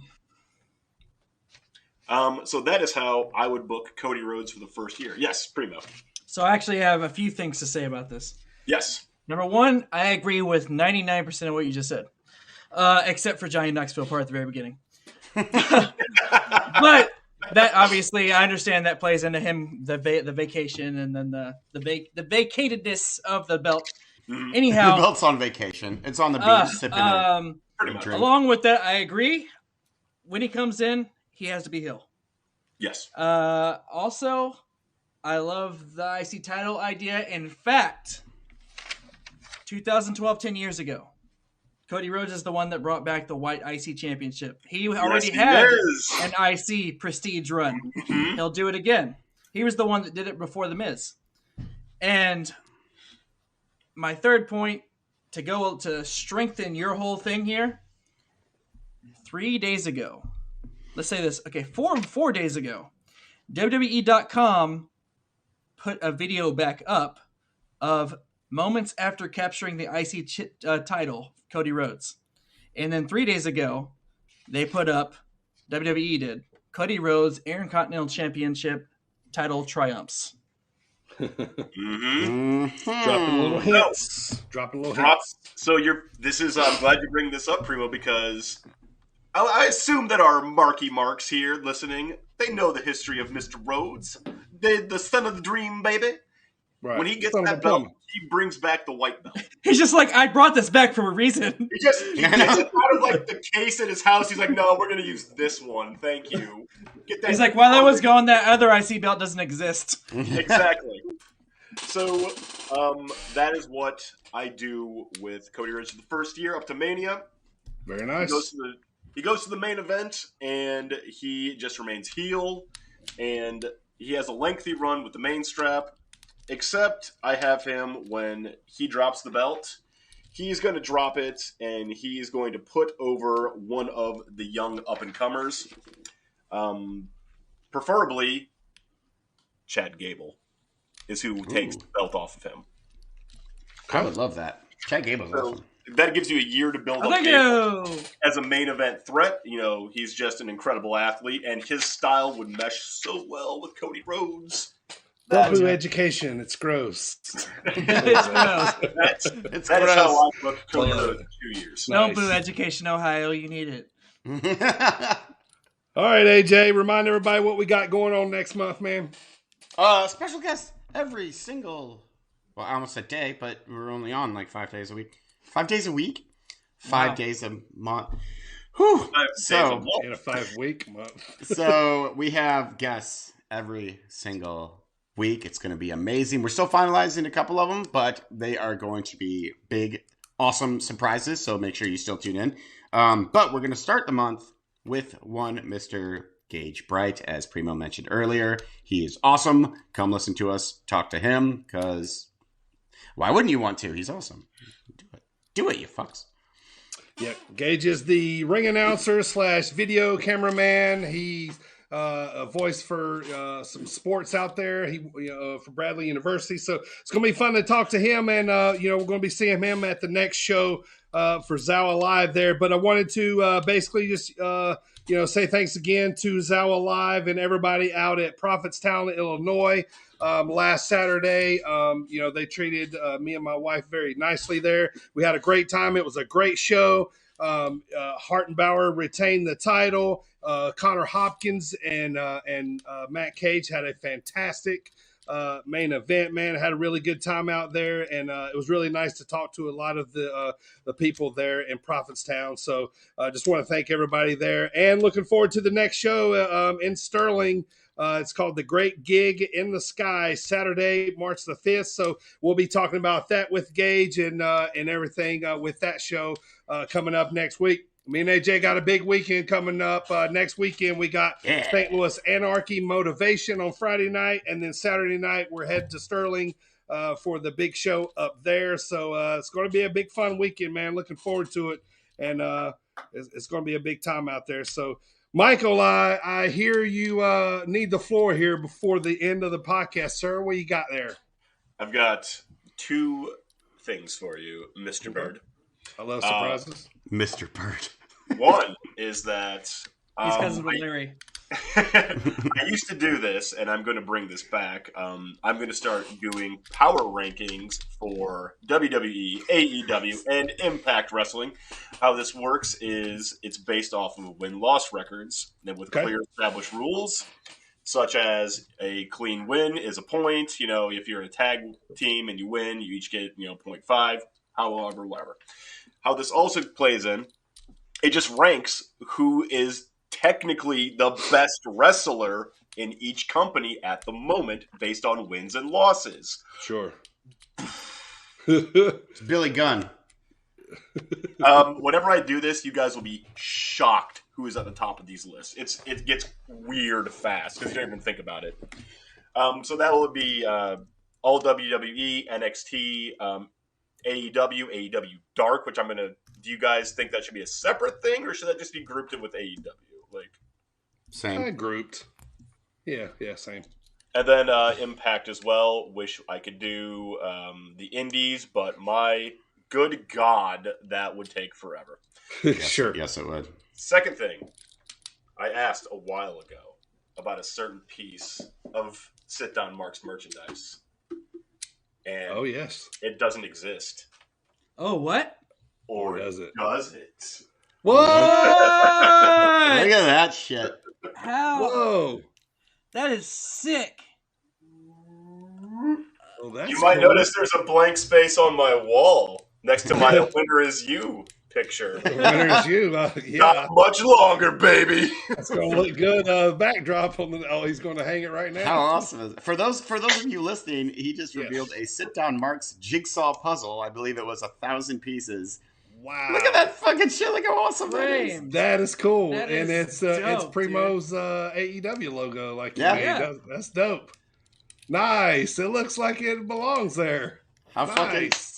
Speaker 9: So that is how I would book Cody Rhodes for the first year. Yes, Primo.
Speaker 10: So I actually have a few things to say about this.
Speaker 9: Yes.
Speaker 10: Number one, I agree with 99% of what you just said, except for Johnny Knoxville part at the very beginning. But that obviously, I understand that plays into him the vacation and then the vacatedness of the belt.
Speaker 8: Mm-hmm.
Speaker 10: Anyhow,
Speaker 8: the belt's on vacation. It's on the beach sipping a drink.
Speaker 10: Along with that, I agree. When he comes in, he has to be heel.
Speaker 9: Yes.
Speaker 10: Also, I love the IC title idea. In fact, 2012, 10 years ago, Cody Rhodes is the one that brought back the white IC championship. He already had an IC prestige run. Mm-hmm. He'll do it again. He was the one that did it before The Miz. And my third point, to go to strengthen your whole thing here, 3 days ago, let's say this, okay, four days ago, WWE.com put a video back up of moments after capturing the IC title, Cody Rhodes. And then 3 days ago, they put up, WWE did, Cody Rhodes Intercontinental Championship title triumphs.
Speaker 9: Mm-hmm.
Speaker 7: Dropping little hits. Dropping little hits.
Speaker 9: So I'm glad you bring this up, Primo, because I assume that our marky marks here listening, they know the history of Mr. Rhodes, the son of the dream, baby.
Speaker 7: Right.
Speaker 9: When he gets that belt, he brings back the white belt.
Speaker 10: He's just like, I brought this back for a reason.
Speaker 9: He gets it out of like the case at his house. He's like, no, we're going to use this one. Thank you.
Speaker 10: He's like, while I was gone, that other IC belt doesn't exist.
Speaker 9: Exactly. So that is what I do with Cody Rhodes for the first year up to Mania.
Speaker 7: Very nice.
Speaker 9: He goes to the main event, and he just remains heel, and he has a lengthy run with the main strap. Except I have him when he drops the belt, he's going to drop it and he's going to put over one of the young up-and-comers. Preferably, Chad Gable is who takes the belt off of him.
Speaker 8: I would love that. Chad Gable's awesome.
Speaker 9: That gives you a year to build up Gable as a main event threat. You know, he's just an incredible athlete, and his style would mesh so well with Cody Rhodes.
Speaker 7: Don't boo education. It's gross.
Speaker 9: That is how I book Cody Rhodes in 2 years.
Speaker 10: Don't boo education, Ohio. You need it.
Speaker 7: All right, AJ, remind everybody what we got going on next month, man.
Speaker 8: Special guests every single, well, I almost said day, but we're only on like 5 days a week. 5 days a week? 5 days a month. Whew.
Speaker 7: In a 5 week month.
Speaker 8: So we have guests every single week. It's going to be amazing. We're still finalizing a couple of them, but they are going to be big awesome surprises, so make sure you still tune in. But we're going to start the month with one Mr. Gage Bright, as Primo mentioned earlier. He is awesome. Come listen to us, talk to him, because why wouldn't you want to? He's awesome. Do it, you fucks.
Speaker 7: Yeah, Gage is the ring announcer / video cameraman. He's a voice for some sports out there. He for Bradley University. So it's going to be fun to talk to him, and we're going to be seeing him at the next show for Zawa Live there. But I wanted to basically just say thanks again to Zawa Live and everybody out at Prophetstown, Illinois. Last Saturday, they treated me and my wife very nicely there. We had a great time. It was a great show. Hartenbauer retained the title. Connor Hopkins and Matt Cage had a fantastic main event, man. I had a really good time out there, and it was really nice to talk to a lot of the people there in Prophetstown. So I just want to thank everybody there, and looking forward to the next show in Sterling. It's called The Great Gig in the Sky, Saturday, March the 5th. So we'll be talking about that with Gage and everything with that show coming up next week. Me and AJ got a big weekend coming up. Next weekend, we got St. Louis Anarchy Motivation on Friday night. And then Saturday night, we're headed to Sterling for the big show up there. So it's going to be a big, fun weekend, man. Looking forward to it. And it's going to be a big time out there. So, Michael, I hear you need the floor here before the end of the podcast, sir. What you got there?
Speaker 9: I've got two things for you, Mr. Bird.
Speaker 7: I love surprises.
Speaker 8: Mr. Bird.
Speaker 9: One is that
Speaker 10: he's cousins with Larry.
Speaker 9: I used to do this, and I'm going to bring this back. I'm going to start doing power rankings for WWE, AEW, and Impact Wrestling. How this works is it's based off of win-loss records, and with clear established rules, such as a clean win is a point. If you're in a tag team and you win, you each get 0.5, however, whatever. How this also plays in, it just ranks who is technically the best wrestler in each company at the moment based on wins and losses.
Speaker 7: Sure.
Speaker 8: It's Billy Gunn.
Speaker 9: Whenever I do this, you guys will be shocked who is at the top of these lists. It gets weird fast because you don't even think about it. So that will be all WWE, NXT, AEW Dark, which do you guys think that should be a separate thing, or should that just be grouped in with AEW?
Speaker 8: Same.
Speaker 7: Grouped. Yeah, same.
Speaker 9: And then Impact as well. Wish I could do the Indies, but my good God, that would take forever.
Speaker 7: Sure.
Speaker 8: Yes, it would.
Speaker 9: Second thing, I asked a while ago about a certain piece of Sit Down Mark's merchandise. And
Speaker 7: oh, yes.
Speaker 9: It doesn't exist.
Speaker 10: Oh, what?
Speaker 9: Or does it? Does it?
Speaker 10: What?
Speaker 8: Look at that shit.
Speaker 10: How?
Speaker 7: Whoa.
Speaker 10: That is sick.
Speaker 7: Oh, that's
Speaker 9: you might
Speaker 7: cool.
Speaker 9: notice there's a blank space on my wall next to my Winter Is You picture.
Speaker 7: Winter Is You. Yeah.
Speaker 9: Not much longer, baby.
Speaker 7: It's going to look good. Backdrop on the. Oh, he's going to hang it right now.
Speaker 8: How awesome is it? For those of you listening, he just revealed a Sit Down Mark's jigsaw puzzle. I believe it was 1,000 pieces.
Speaker 7: Wow.
Speaker 8: Look at that fucking shit. Look how awesome that is.
Speaker 7: That is cool.
Speaker 10: That
Speaker 7: and
Speaker 10: is
Speaker 7: it's
Speaker 10: dope,
Speaker 7: Primo's AEW logo. Like
Speaker 8: yeah.
Speaker 7: That's dope. Nice. It looks like it belongs there.
Speaker 8: How
Speaker 7: nice.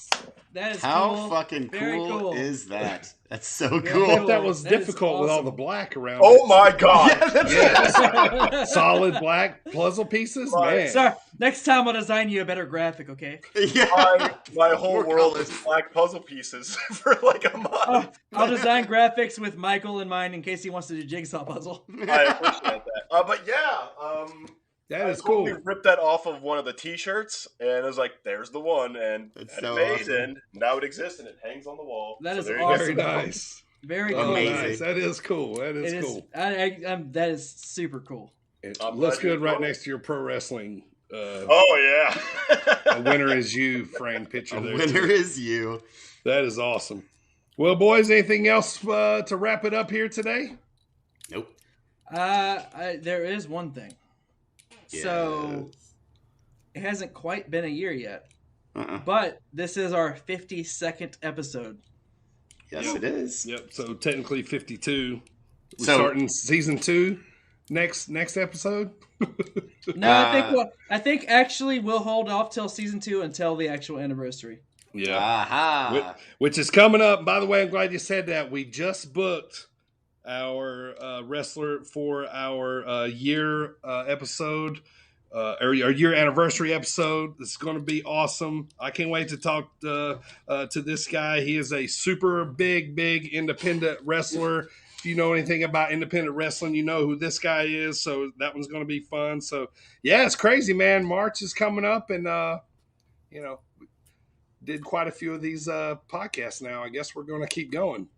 Speaker 10: That is
Speaker 8: How
Speaker 10: cool.
Speaker 8: fucking
Speaker 10: Very
Speaker 8: cool is that? That's so
Speaker 7: I
Speaker 8: cool.
Speaker 7: bet that was
Speaker 10: That
Speaker 7: difficult
Speaker 10: is
Speaker 7: with all
Speaker 10: awesome.
Speaker 7: the black around
Speaker 9: Oh
Speaker 7: it.
Speaker 9: my God.
Speaker 7: Yes. Solid black puzzle pieces, man.
Speaker 10: Sir, next time I'll design you a better graphic, okay?
Speaker 9: My whole world is black puzzle pieces for like a month.
Speaker 10: I'll design graphics with Michael in mind in case he wants to do jigsaw puzzle.
Speaker 9: I appreciate that. But yeah,
Speaker 7: that
Speaker 9: I
Speaker 7: is cool.
Speaker 9: totally ripped that off of one of the T-shirts, and it was like, "There's the one," and
Speaker 8: It's
Speaker 9: had
Speaker 8: so
Speaker 9: it made,
Speaker 8: awesome.
Speaker 9: and now it exists, and it hangs on the wall.
Speaker 10: That is
Speaker 9: there you go.
Speaker 10: awesome.
Speaker 7: Very nice.
Speaker 10: Very cool.
Speaker 8: Amazing.
Speaker 7: Nice. That is cool. That
Speaker 10: It
Speaker 7: is
Speaker 10: is.
Speaker 7: cool.
Speaker 10: That is super cool.
Speaker 7: It
Speaker 9: I'm
Speaker 7: looks
Speaker 9: glad you
Speaker 7: good right
Speaker 9: enjoyed it.
Speaker 7: next to your pro wrestling.
Speaker 9: Oh yeah.
Speaker 7: A Winner Is You framed picture
Speaker 8: A
Speaker 7: there.
Speaker 8: winner
Speaker 7: too.
Speaker 8: is you.
Speaker 7: That is awesome. Well, boys, anything else to wrap it up here today?
Speaker 8: Nope.
Speaker 10: There is one thing. So it hasn't quite been a year yet, But this is our 52nd episode.
Speaker 8: Yes, it is.
Speaker 7: Yep. So technically 52. We're
Speaker 8: So-
Speaker 7: starting season 2 next episode.
Speaker 10: No, I think actually we'll hold off till season 2 until the actual anniversary.
Speaker 7: Yeah.
Speaker 8: Aha.
Speaker 7: Which is coming up. By the way, I'm glad you said that. We just booked our wrestler for our year episode, our year anniversary episode. It's going to be awesome. I can't wait to talk to this guy. He is a super big independent wrestler. If you know anything about independent wrestling, you know who this guy is. So that one's going to be fun. So yeah, it's crazy, man. March is coming up, and did quite a few of these podcasts now. I guess we're going to keep going.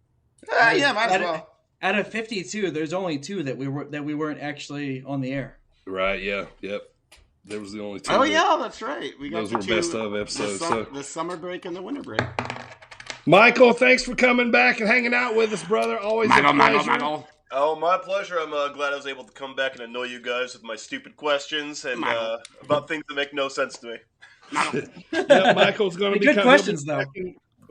Speaker 8: Yeah, might as well.
Speaker 10: Out of 52, there's only 2 that we weren't actually on the air.
Speaker 7: Right. Yeah. Yep. There was the only 2.
Speaker 8: Oh yeah, that's right. We got
Speaker 7: those were best of episodes.
Speaker 8: The summer break and the winter break.
Speaker 7: Michael, thanks for coming back and hanging out with us, brother. Always a pleasure.
Speaker 8: Michael.
Speaker 9: Oh, my pleasure. I'm glad I was able to come back and annoy you guys with my stupid questions and about things that make no sense to me.
Speaker 7: Yeah, Michael's going to be
Speaker 10: good questions, though.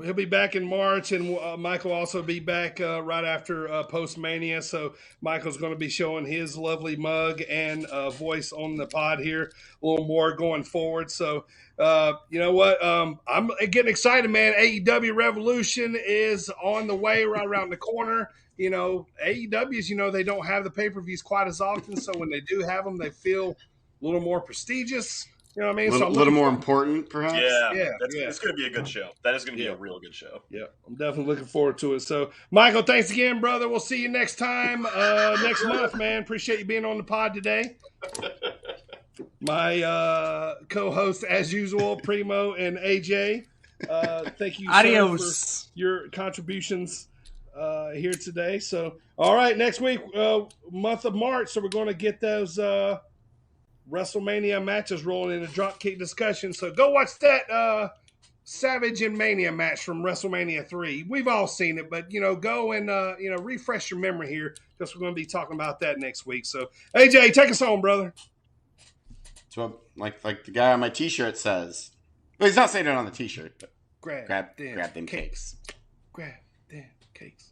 Speaker 7: He'll be back in March, and Michael will also be back right after Post-Mania. So Michael's going to be showing his lovely mug and voice on the pod here a little more going forward. So you know what? I'm getting excited, man. AEW Revolution is on the way right around the corner. You know, AEWs, they don't have the pay-per-views quite as often. So when they do have them, they feel a little more prestigious. You know what I mean?
Speaker 8: A little more important, perhaps?
Speaker 9: Yeah. It's going to be a good show. That is going to be a real good show.
Speaker 7: Yeah, I'm definitely looking forward to it. So, Michael, thanks again, brother. We'll see you next time, next month, man. Appreciate you being on the pod today. My co-host, as usual, Primo and AJ. Thank you,
Speaker 10: Adios.
Speaker 7: sir, for your contributions here today. So, all right, next week, month of March. So we're going to get those WrestleMania matches rolling in a Dropkick Discussion. So go watch that Savage and Mania match from WrestleMania 3. We've all seen it, but go and refresh your memory here because we're going to be talking about that next week. So AJ, take us home, brother.
Speaker 8: So like the guy on my T-shirt says. Well, he's not saying it on the T-shirt. But grab them cakes.
Speaker 7: Grab them cakes.